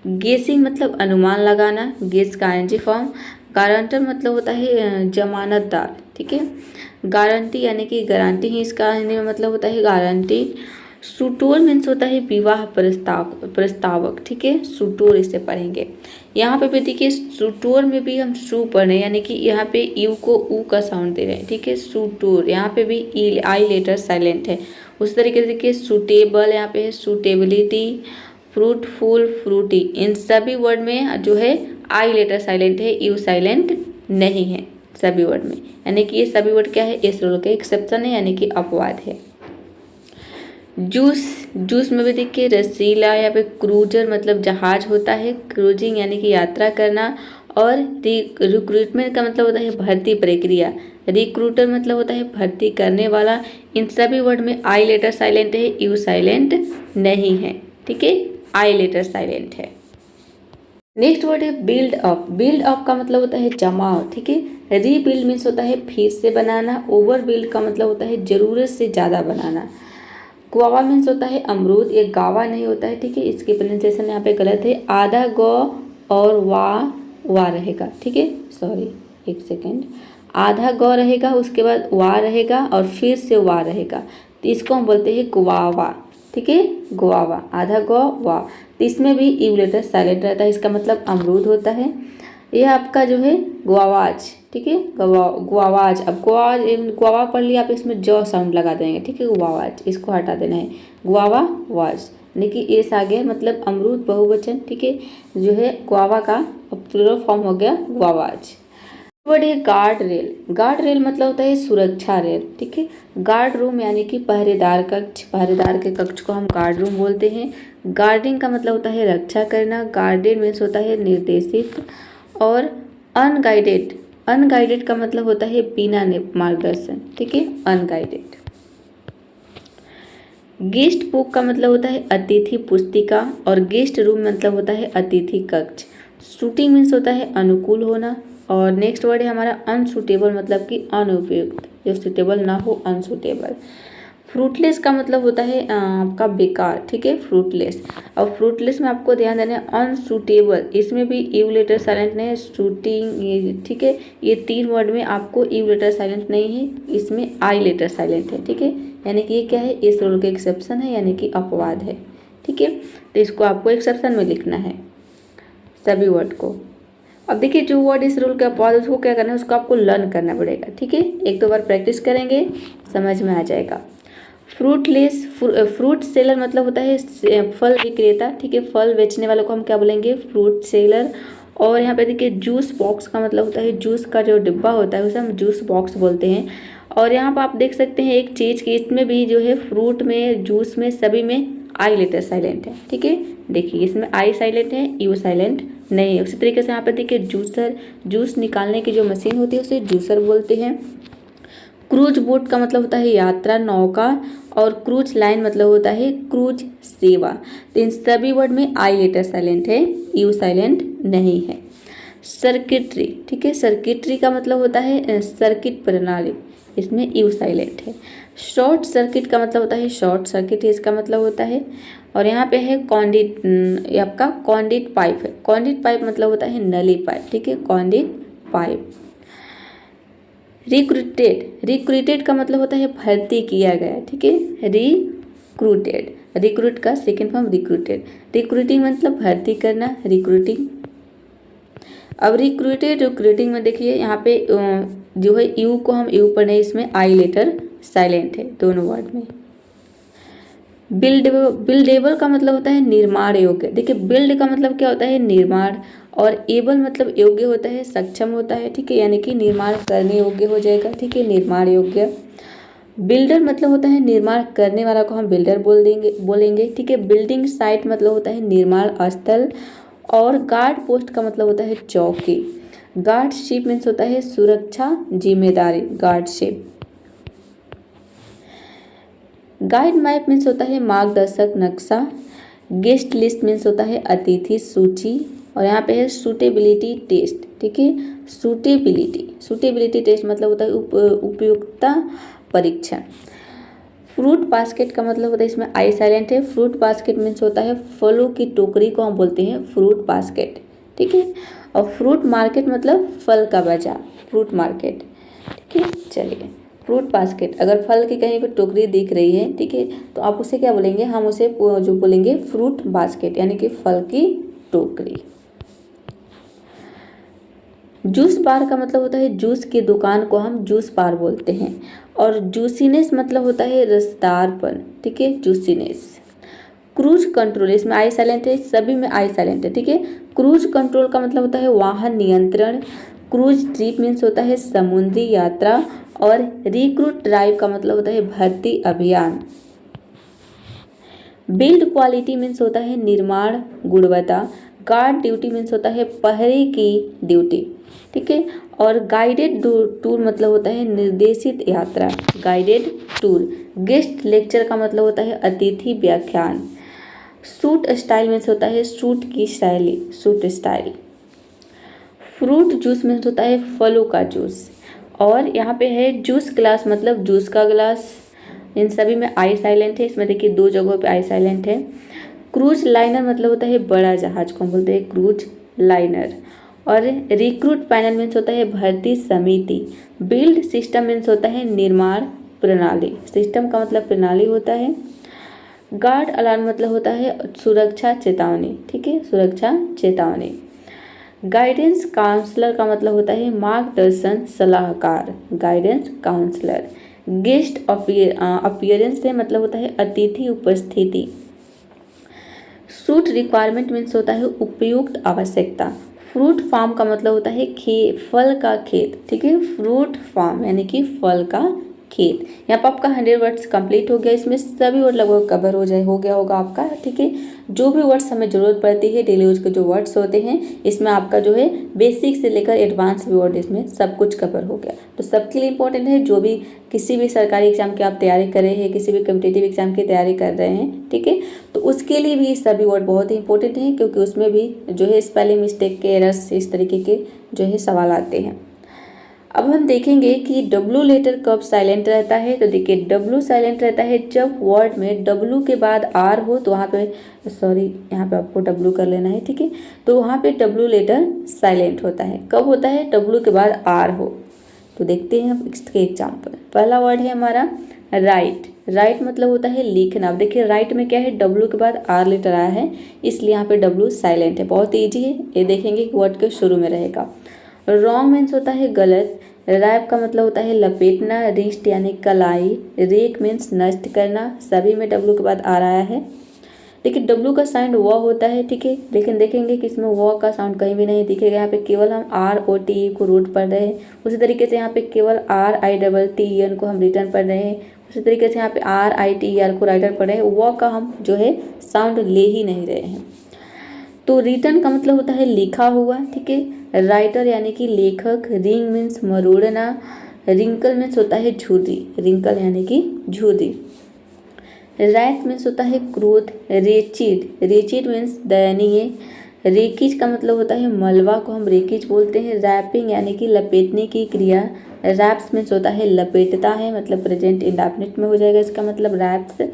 गेसिंग मतलब अनुमान लगाना, गेस का आईएनजी फॉर्म। गारंटर मतलब होता है जमानतदार, ठीक है। गारंटी यानी कि गारंटी ही इसका हिंदी में मतलब होता है गारंटी। सुटोर मीन्स होता है विवाह प्रस्तावक, ठीक है, सुटोर इसे पढ़ेंगे। यहाँ पे भी देखिए सुटोर में भी हम सु पढ़ रहे हैं, यानी कि यहाँ पे यू को ऊ का साउंड दे रहे हैं, ठीक है। सुटोर, यहाँ पे भी ई आई लेटर साइलेंट है। उस तरीके से देखिए सुटेबल, यहाँ पे है सुटेबिलिटी। फ्रूटफुल, फ्रूटी, इन सभी वर्ड में जो है आई लेटर साइलेंट है, यू साइलेंट नहीं है सभी वर्ड में, यानी कि ये सभी वर्ड क्या है, इस रूल के एक्सेप्शन है, यानी कि अपवाद है। जूस, जूस में भी देखिए रसीला, यहाँ पे क्रूजर मतलब जहाज होता है। क्रूजिंग यानी कि यात्रा करना। और रिक्रूटमेंट का मतलब होता है भर्ती प्रक्रिया। रिक्रूटर मतलब होता है भर्ती करने वाला। इन सभी वर्ड में आई लेटर साइलेंट है, यू साइलेंट नहीं है, ठीक है, आई लेटर साइलेंट है। नेक्स्ट वर्ड है बिल्ड अप। बिल्ड अप का मतलब होता है जमाव, ठीक है। रीबिल्ड मीन्स होता है फिर से बनाना। ओवर बिल्ड का मतलब होता है जरूरत से ज़्यादा बनाना। गुआवा मीन्स होता है अमरूद, ये गावा नहीं होता है, ठीक है, इसकी प्रोनाउंसिएशन यहाँ पे गलत है। आधा गौ और वा रहेगा, ठीक है, सॉरी एक सेकेंड, आधा गौ रहेगा, उसके बाद वा रहेगा और फिर से वा रहेगा, तो इसको हम बोलते हैं गुआवा, ठीक है, गुआवा, आधा गौ वा। तो इसमें भी यू लेटर साइलेंट रहता है, इसका मतलब अमरूद होता है। यह आपका जो है गुआवाज, ठीक है, गुआवाज। अब गुआवा पढ़ लिया, आप इसमें जॉ साउंड लगा देंगे, ठीक है, गुआवाज, इसको हटा देना है, गुआवा वाज, देखिए एस आ गया, मतलब अमरूद बहुवचन, ठीक है, जो है गुआवा का प्लूरल फॉर्म हो गया गुआवाज। वर्ड है गार्ड रेल। गार्ड रेल मतलब होता है सुरक्षा रेल, ठीक है। गार्ड रूम यानी कि पहरेदार कक्ष, पहरेदार के कक्ष को हम गार्ड रूम बोलते हैं। गार्डिंग का मतलब होता है रक्षा करना। गार्डेड मीन्स होता है निर्देशित। और अनगाइडेड, अनगाइडेड का मतलब होता है बिना मार्गदर्शन, ठीक है, अनगाइडेड। गेस्ट बुक का मतलब होता है अतिथि पुस्तिका। और गेस्ट रूम मतलब होता है अतिथि कक्ष। सूटिंग मीन्स होता है अनुकूल होना। और नेक्स्ट वर्ड है हमारा अनसूटेबल, मतलब कि अनुपयुक्त, जो सूटेबल ना हो, अनसूटेबल। फ्रूटलेस का मतलब होता है आपका बेकार, ठीक है, फ्रूटलेस। और फ्रूटलेस में आपको ध्यान देना है अनसूटेबल, इसमें भी यू लेटर साइलेंट नहीं है, शूटिंग ये, ठीक है, ये 3 वर्ड में आपको यू लेटर साइलेंट नहीं है, इसमें आई लेटर साइलेंट है, ठीक है, यानी कि ये क्या है, इस रूल का एक्सेप्शन है, यानी कि अपवाद है, ठीक है। तो इसको आपको एक्सेप्शन में लिखना है सभी वर्ड को। अब देखिए जो वर्ड इस रूल के अपवाद, उसको क्या करना है, उसको आपको लर्न करना पड़ेगा, ठीक है, 1-2 बार प्रैक्टिस करेंगे समझ में आ जाएगा। फ्रूटलेस, फ्रूट सेलर मतलब होता है फल विक्रेता, ठीक है, फल बेचने वालों को हम क्या बोलेंगे, फ्रूट सेलर। और यहाँ पे देखिए जूस बॉक्स का मतलब होता है जूस का जो डिब्बा होता है उसे हम जूस बॉक्स बोलते हैं। और यहाँ पर आप देख सकते हैं एक चीज़ कि इसमें भी जो है फ्रूट में, जूस में, सभी में आई लेटर साइलेंट है, ठीक है, देखिए इसमें आई साइलेंट है, यू साइलेंट नहीं है। उसी तरीके से यहाँ पे देखिए जूसर, जूस निकालने की जो मशीन होती है उसे जूसर बोलते हैं। क्रूज बोट का मतलब होता है यात्रा नौका, और क्रूज लाइन मतलब होता है क्रूज सेवा। तो इन सभी वर्ड में आई लेटर साइलेंट है, यू साइलेंट नहीं है। सर्किटरी, ठीक है, सर्किटरी का मतलब होता है सर्किट प्रणाली, इसमें यू साइलेंट है। शॉर्ट सर्किट का मतलब होता है शॉर्ट सर्किट, इसका मतलब होता है। और यहाँ पे है कॉन्डिट, ये आपका कॉन्डिट पाइप है, कॉन्डिट पाइप मतलब होता है नली पाइप, ठीक है, कॉन्डिट पाइप। रिक्रूटेड, रिक्रूटेड का मतलब होता है भर्ती किया गया, ठीक है, रिक्रूटेड, रिक्रूट का सेकेंड फॉर्म रिक्रूटेड। रिक्रूटिंग मतलब भर्ती करना, रिक्रूटिंग। अब रिक्रूटेड, रिक्रूटिंग में देखिए यहाँ पे जो है यू को हम यू पर नहीं, इसमें आई लेटर साइलेंट है दोनों वर्ड में। बिल्डेबल का मतलब होता है निर्माण योग्य, देखिए बिल्ड का मतलब क्या होता है निर्माण, और एबल मतलब योग्य होता है, सक्षम होता है, ठीक है, यानी कि निर्माण करने योग्य हो जाएगा, ठीक है, निर्माण योग्य। बिल्डर मतलब होता है निर्माण करने वाला को हम बिल्डर बोलेंगे, ठीक है। बिल्डिंग साइट मतलब होता है निर्माण स्थल। और गार्ड पोस्ट का मतलब होता है चौकी। गार्डशिप मीन्स होता है सुरक्षा जिम्मेदारी, गार्डशिप। गाइड मैप मीन्स होता है मार्गदर्शक नक्शा। गेस्ट लिस्ट मीन्स होता है अतिथि सूची। और यहाँ पे है सूटेबिलिटी टेस्ट, ठीक है, सूटेबिलिटी, सूटेबिलिटी टेस्ट मतलब होता है उपयुक्तता परीक्षण। फ्रूट बास्केट का मतलब होता है, इसमें आई साइलेंट है, फ्रूट बास्केट मीन्स होता है फलों की टोकरी को हम बोलते हैं फ्रूट बास्केट, ठीक है। और फ्रूट मार्केट मतलब फल का बाजार, फ्रूट मार्केट, ठीक है। चलिए फ्रूट बास्केट, अगर फल की कहीं पर टोकरी दिख रही है, ठीक है, तो आप उसे क्या बोलेंगे, हम उसे जो बोलेंगे फ्रूट बास्केट, यानी कि फल की टोकरी। जूस बार का मतलब होता है जूस की दुकान को हम जूस बार बोलते हैं। और जूसीनेस मतलब होता है रसदारपन, ठीक है, जूसीनेस। क्रूज कंट्रोल, इसमें आई साइलेंट है, सभी में आई साइलेंट है, ठीक है। क्रूज कंट्रोल का मतलब होता है वाहन नियंत्रण। क्रूज ट्रिप मीन्स होता है समुद्री यात्रा। और रिक्रूट ड्राइव का मतलब होता है भर्ती अभियान। बिल्ड क्वालिटी मीन्स होता है निर्माण गुणवत्ता। गार्ड ड्यूटी मीन्स होता है पहरे की ड्यूटी, ठीक है। और गाइडेड टूर मतलब होता है निर्देशित यात्रा, गाइडेड टूर। गेस्ट लेक्चर का मतलब होता है अतिथि व्याख्यान। सूट स्टाइल मीन्स होता है सूट की शैली, suit style. Fruit juice means होता है फलों का जूस। और यहाँ पे है जूस ग्लास मतलब जूस का ग्लास, इन सभी में आई साइलेंट है, इसमें देखिए 2 जगहों पे आई साइलेंट है। क्रूज लाइनर मतलब होता है बड़ा जहाज को हम बोलते हैं क्रूज लाइनर। और रिक्रूट पैनल मीन्स होता है भर्ती समिति। बिल्ड सिस्टम मीन्स होता है निर्माण प्रणाली, सिस्टम का मतलब प्रणाली होता है। गार्ड अलार्म मतलब होता है सुरक्षा चेतावनी, ठीक है, सुरक्षा चेतावनी। गाइडेंस काउंसलर का मतलब होता है मार्गदर्शन सलाहकार, गाइडेंस काउंसलर। गेस्ट अपीयरेंस से मतलब होता है अतिथि उपस्थिति। सूट रिक्वायरमेंट मीन्स होता है उपयुक्त आवश्यकता। फ्रूट फार्म का मतलब होता है फल का खेत, ठीक है, फ्रूट फार्म यानी कि फल का खेत। यहाँ पर आपका 100 वर्ड्स कंप्लीट हो गया, इसमें सभी वर्ड लगभग कवर हो गया होगा आपका, ठीक है। जो भी वर्ड्स हमें ज़रूरत पड़ती है डेली यूज के जो वर्ड्स होते हैं, इसमें आपका जो है बेसिक से लेकर एडवांस भी वर्ड इसमें सब कुछ कवर हो गया। तो सबके लिए इंपॉर्टेंट है, जो भी किसी भी सरकारी एग्जाम की आप तैयारी कर रहे हैं, किसी भी कम्पिटिटिव एग्जाम की तैयारी कर रहे हैं, ठीक है, तो उसके लिए भी सभी वर्ड बहुत ही इंपॉर्टेंट हैं, क्योंकि उसमें भी जो है स्पेलिंग मिस्टेक के एरर्स इस तरीके के जो है सवाल आते हैं। अब हम देखेंगे कि W लेटर कब साइलेंट रहता है। तो देखिए W साइलेंट रहता है जब वर्ड में W के बाद R हो, तो वहाँ पे यहाँ पे आपको W कर लेना है, ठीक है। तो वहाँ पे W लेटर साइलेंट होता है। कब होता है? W के बाद R हो। तो देखते हैं अब इसके एग्जाम्पल। पहला वर्ड है हमारा राइट। राइट मतलब होता है लिखना। अब देखिए राइट में क्या है? W के बाद R लेटर आया है, इसलिए यहाँ पे W साइलेंट है। बहुत ईजी है, ये देखेंगे कि वर्ड के शुरू में रहेगा। रॉन्ग मीन्स होता है गलत। रैप का मतलब होता है लपेटना। रिस्ट यानी कलाई। रेक मीन्स नष्ट करना। सभी में W के बाद आ रहा है। लेकिन W का साउंड व होता है, ठीक है। लेकिन देखेंगे कि इसमें व का साउंड कहीं भी नहीं दिखेगा। यहाँ पे केवल हम ROTE को रूट पढ़ रहे हैं। उसी तरीके से यहाँ पे केवल RITTEN को हम रिटर्न पढ़ रहे हैं। उसी तरीके से यहाँ पे RITER को राइटर पढ़ रहे हैं। व का हम जो है साउंड ले ही नहीं रहे हैं। तो रिटर्न का मतलब होता है लिखा हुआ, ठीक है। राइटर यानी कि लेखक। रिंग मीन्स मरोड़ना। रिंकल मीन्स होता है झुर्री। रिंकल यानी कि झुर्री। रैथ मीन्स होता है क्रोध। रेचिड। रेचिड मीन्स दयनीय। रेकिज का मतलब होता है मलबा को हम रेकिज बोलते हैं। रैपिंग यानी कि लपेटने की क्रिया। रैप्स मीन्स होता है लपेटता है, मतलब प्रेजेंट इंडेफिनिट में हो जाएगा इसका मतलब रैप्स।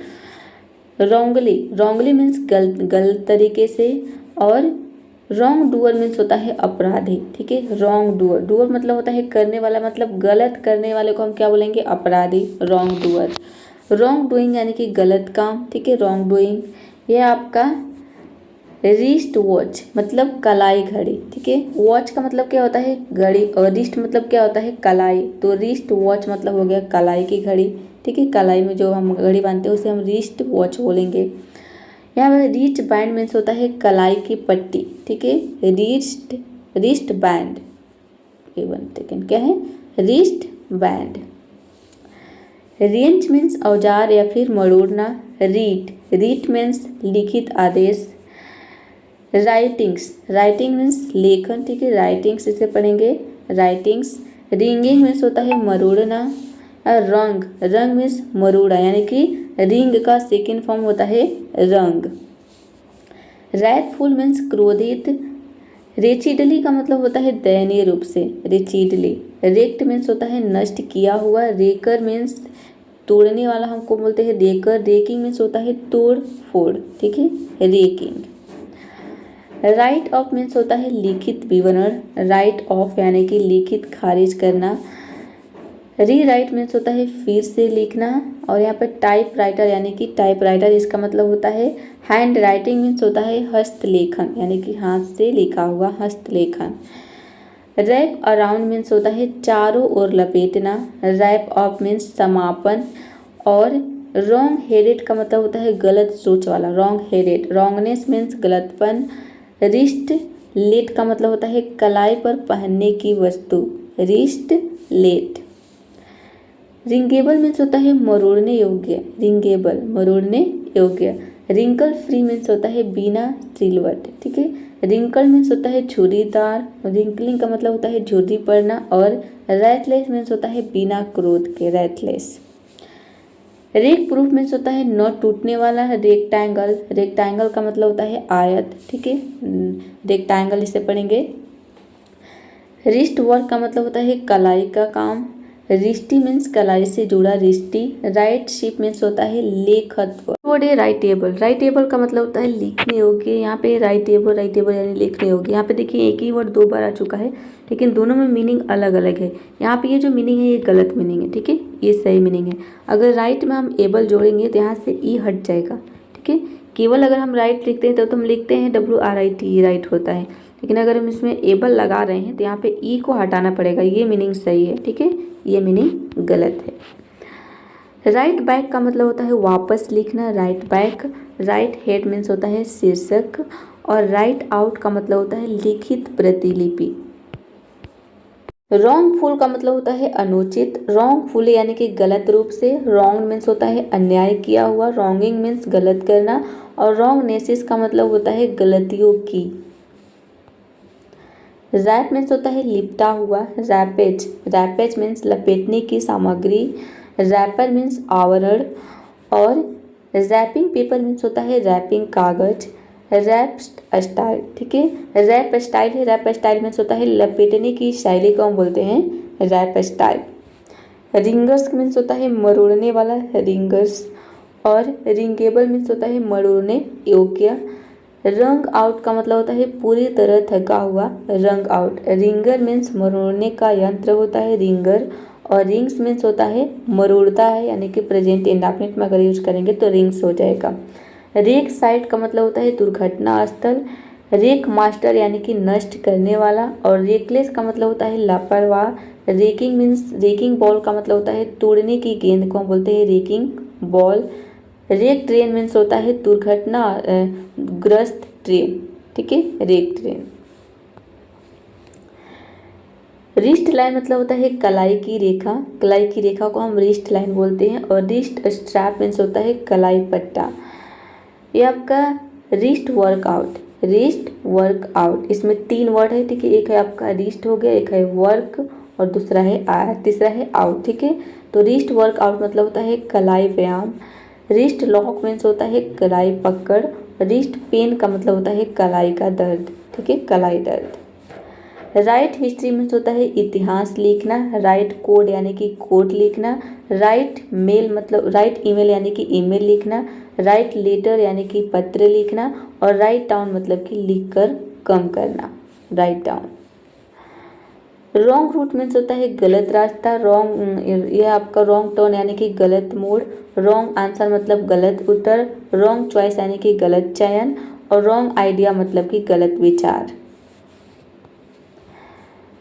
रॉन्गली। रॉन्गली मीन्स गलत तरीके से। और रॉन्ग डूअर मीन्स होता है अपराधी, ठीक है। Wrong doer. डूअर मतलब होता है करने वाला, मतलब गलत करने वाले को हम क्या बोलेंगे? अपराधी। Wrong doer. रॉन्ग डूइंग यानी कि गलत काम, ठीक है। Wrong doing. यह आपका रिस्ट वॉच मतलब कलाई घड़ी, ठीक है। वॉच का मतलब क्या होता है? घड़ी। और रिस्ट मतलब क्या होता है? कलाई। तो रिस्ट वॉच मतलब हो गया कलाई की घड़ी, ठीक है। कलाई में जो हम घड़ी बांधते हैं उसे हम रिस्ट वॉच बोलेंगे। यहाँ पर रिस्ट बैंड मीन्स होता है कलाई की पट्टी, ठीक है। Wrist band. वन सेकेंड, क्या है? Wrist band. रेंच मीन्स औजार या फिर मरोड़ना। रीट मीन्स लिखित आदेश। राइटिंग्स। राइटिंग मीन्स लेखन, ठीक है। राइटिंग्स इसे पढ़ेंगे, राइटिंग्स। रिंगिंग मीन्स होता है मरोड़ना। रंग। रंग मीन्स मरोड़ा, यानी कि रिंग का सेकेंड फॉर्म होता है रंग। रैथफुल मीन्स क्रोधित। रेचिडली का मतलब होता है दयनीय रूप से। रेचिडली। रेक्ट मीन्स होता है नष्ट किया हुआ। रेकर मीन्स तोड़ने वाला, हमको बोलते हैं रेकर। रेकिंग मीन्स होता है तोड़ फोड़, ठीक है। रेकिंग। राइट ऑफ मीन्स होता है लिखित विवरण। राइट ऑफ यानी कि लिखित खारिज करना। रीराइट मीन्स होता है फिर से लिखना। और यहाँ पर टाइप राइटर यानी कि टाइप राइटर, इसका मतलब होता है हैंड राइटिंग मीन्स होता है हस्तलेखन, यानी कि हाथ से लिखा हुआ हस्तलेखन। रैप अराउंड मीन्स होता है चारों ओर लपेटना। रैप ऑफ मीन्स समापन। और रॉन्ग हेडेड का मतलब होता है गलत सोच वाला। Wrong headed. रॉन्गनेस मीन्स गलतपन। रिस्ट लेट का मतलब होता है कलाई पर पहनने की वस्तु। Wrist late. रिंगेबल मीन्स होता है मरोड़ने योग्य। रिंगेबल मरोड़ने योग्य। रिंकल फ्री मीन्स होता है बिना सिलवट, ठीक है। रिंकल मीन्स होता है झुर्रीदार। रिंकलिंग का मतलब होता है झुर्री पड़ना। और रैथलेस मीन्स होता है बिना क्रोध के, रैथलेस। रेक प्रूफ मीन्स होता है न टूटने वाला। रेक्टेंगल। रेक्टेंगल का मतलब होता है आयत, ठीक है। रेक्टेंगल इसे पढ़ेंगे। रिस्ट वर्क का मतलब होता है कलाई का काम। रिस्टी मीन्स कलाई से जुड़ा रिस्टी। राइट शिप मीन्स होता है लेखत्व। वर्ड है राइटेबल। राइटेबल का मतलब होता है लिखने योग्य। यहाँ पे राइटेबल यानी लिखने योग्य। यहाँ पे देखिए एक ही वर्ड दो बार आ चुका है, लेकिन दोनों में मीनिंग अलग अलग है। यहाँ पे ये जो मीनिंग है ये गलत मीनिंग है, ठीक है। ये सही मीनिंग है। अगर राइट में हम एबल जोड़ेंगे तो यहाँ से ई हट जाएगा, ठीक है। केवल अगर हम राइट लिखते हैं तो हम लिखते हैं WRIT, राइट होता है। लेकिन अगर हम इसमें एबल लगा रहे हैं तो यहाँ पे ई को हटाना पड़ेगा। ये मीनिंग सही है, ठीक है। ये मीनिंग गलत है। राइट बैक का मतलब होता है वापस लिखना। Right back. Write head means होता है शीर्षक। और राइट आउट का मतलब होता है लिखित प्रतिलिपि। रॉन्गफुल का मतलब होता है अनुचित। रॉन्गफुल यानी कि गलत रूप से। रॉन्ग मीन्स होता है अन्याय किया हुआ। रॉन्गिंग मीन्स गलत करना। और रॉन्गनेसेस का मतलब होता है गलतियों की। रैप मीन्स होता है लिपटा हुआ। रैपेज। रैपेज मीन्स लपेटने की सामग्री। रैपर मीन्स आवरण। और रैपिंग पेपर मीन्स होता है रैपिंग कागज। रैप स्टाइल, ठीक है। रैप स्टाइल है। रैप स्टाइल मीन्स होता है लपेटने की शैली को हम बोलते हैं रैप स्टाइल। रिंगर्स मीन्स होता है मरोड़ने वाला, रिंगर्स। और रिंगेबल मीन्स होता है मरोड़ने योग्य। रंग आउट का मतलब होता है पूरी तरह थका हुआ, रंग आउट। रिंगर मीन्स मरोड़ने का यंत्र होता है, रिंगर। और रिंग्स मीन्स होता है मरोड़ता है, यानी कि प्रेजेंट इंडेफिनिट में अगर यूज करेंगे तो रिंग्स हो जाएगा। रेक साइट का मतलब होता है दुर्घटना स्थल। रेक मास्टर यानी कि नष्ट करने वाला। और रेकलेस का मतलब होता है लापरवाह। रेकिंग मीन्स, रेकिंग बॉल का मतलब होता है तोड़ने की गेंद को हम बोलते हैं wrecking ball. Wreck train means होता है दुर्घटना ग्रस्त ट्रेन, ठीक है, रेक ट्रेन। रिस्ट लाइन मतलब होता है कलाई की रेखा, कलाई की रेखा को हम रिस्ट लाइन बोलते हैं। और रिस्ट स्ट्रैप मीन्स होता है कलाई पट्टा। ये आपका रिस्ट वर्कआउट, रिस्ट वर्कआउट, इसमें 3 वर्ड है, ठीक है। एक है आपका रिस्ट हो गया, एक है वर्क और दूसरा है तीसरा है आउट, ठीक है। तो रिस्ट वर्कआउट मतलब होता है कलाई व्यायाम। रिस्ट लॉक मीन्स होता है कलाई पकड़। रिस्ट पेन का मतलब होता है कलाई का दर्द, ठीक है, कलाई दर्द। राइट हिस्ट्री मीन्स होता है इतिहास लिखना। राइट कोड यानी कि कोड लिखना। राइट मेल मतलब राइट ईमेल यानी कि ईमेल लिखना। राइट लेटर यानी कि पत्र लिखना। और राइट डाउन मतलब कि लिखकर कम करना, write down. Wrong route means होता है गलत रास्ता। रॉन्ग, यह आपका रॉन्ग टर्न यानी कि गलत मोड़। रॉन्ग आंसर मतलब गलत उत्तर। रॉन्ग चॉइस यानी कि गलत चयन। और रॉन्ग आइडिया मतलब कि गलत विचार।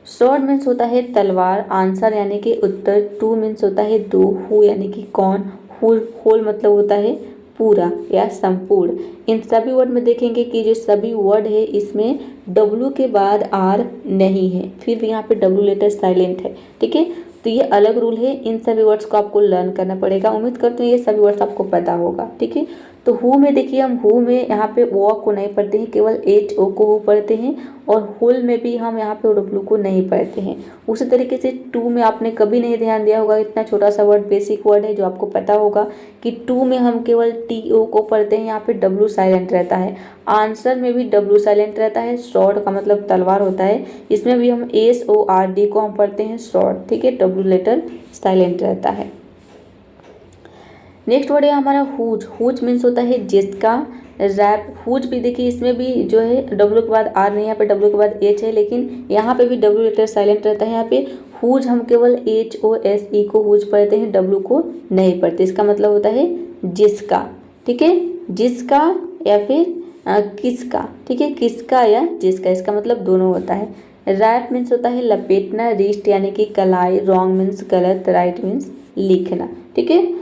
स्वॉर्ड मीन्स होता है तलवार, आंसर यानी कि उत्तर। टू मीन्स होता है दो। हु यानी कि कौन। होल मतलब होता है पूरा या संपूर्ण। इन सभी वर्ड में देखेंगे कि जो सभी वर्ड है इसमें W के बाद R नहीं है, फिर भी यहाँ पे W लेटर साइलेंट है, ठीक है। तो ये अलग रूल है, इन सभी वर्ड्स को आपको लर्न करना पड़ेगा। उम्मीद करते हैं ये सभी वर्ड्स आपको पता होगा, ठीक है। तो हु में देखिए, हम हु में यहाँ पे ओ को नहीं पढ़ते हैं, केवल HO को हु पढ़ते हैं। और हुल में भी हम यहाँ पे W को नहीं पढ़ते हैं। उसी तरीके से टू में आपने कभी नहीं ध्यान दिया होगा, इतना छोटा सा वर्ड, बेसिक वर्ड है जो आपको पता होगा कि टू में हम केवल TO को पढ़ते हैं, यहाँ पे W साइलेंट रहता है। आंसर में भी W साइलेंट रहता है। स्वॉर्ड का मतलब तलवार होता है, इसमें भी हम SORD को हम पढ़ते हैं स्वॉर्ड, ठीक है, W लेटर साइलेंट रहता है। नेक्स्ट वर्ड है हमारा हुज। हुज मीन्स होता है जिसका। रैप, हुज भी देखिए, इसमें भी जो है W के बाद R नहीं, यहाँ पे W के बाद H है, लेकिन यहाँ पे भी W लेटर साइलेंट रहता है। यहाँ पे हुज हम केवल HOSE को हुज पढ़ते हैं, W को नहीं पढ़ते। इसका मतलब होता है जिसका, ठीक है, जिसका या फिर किसका, ठीक है, किसका या जिसका, इसका मतलब दोनों होता है। रैप मीन्स होता है लपेटना। रिस्ट यानी कि कलाई। रॉन्ग मीन्स गलत। राइट मीन्स लिखना, ठीक है।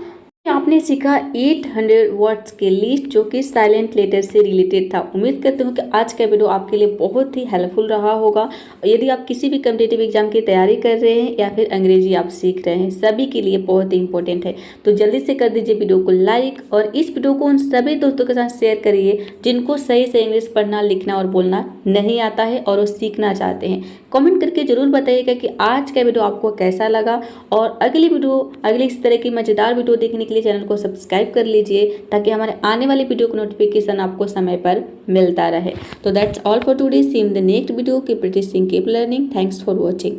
आपने सीखा 800 वर्ड्स के लिस्ट जो कि साइलेंट लेटर से रिलेटेड था। उम्मीद करते हूँ कि आज का वीडियो आपके लिए बहुत ही हेल्पफुल रहा होगा। यदि आप किसी भी कॉम्पिटिटिव एग्जाम की तैयारी कर रहे हैं या फिर अंग्रेजी आप सीख रहे हैं, सभी के लिए बहुत ही इंपॉर्टेंट है। तो जल्दी से कर दीजिए वीडियो को लाइक और इस वीडियो को उन सभी दोस्तों के साथ शेयर करिए जिनको सही से इंग्लिश पढ़ना, लिखना और बोलना नहीं आता है और वो सीखना चाहते हैं। कमेंट करके जरूर बताइएगा कि आज का वीडियो आपको कैसा लगा। और अगली इस तरह की मज़ेदार वीडियो देखने के लिए चैनल को सब्सक्राइब कर लीजिए ताकि हमारे आने वाले वीडियो का नोटिफिकेशन आपको समय पर मिलता रहे। तो that's all for today. See in the next video. Keep practising, keep learning. Thanks for watching.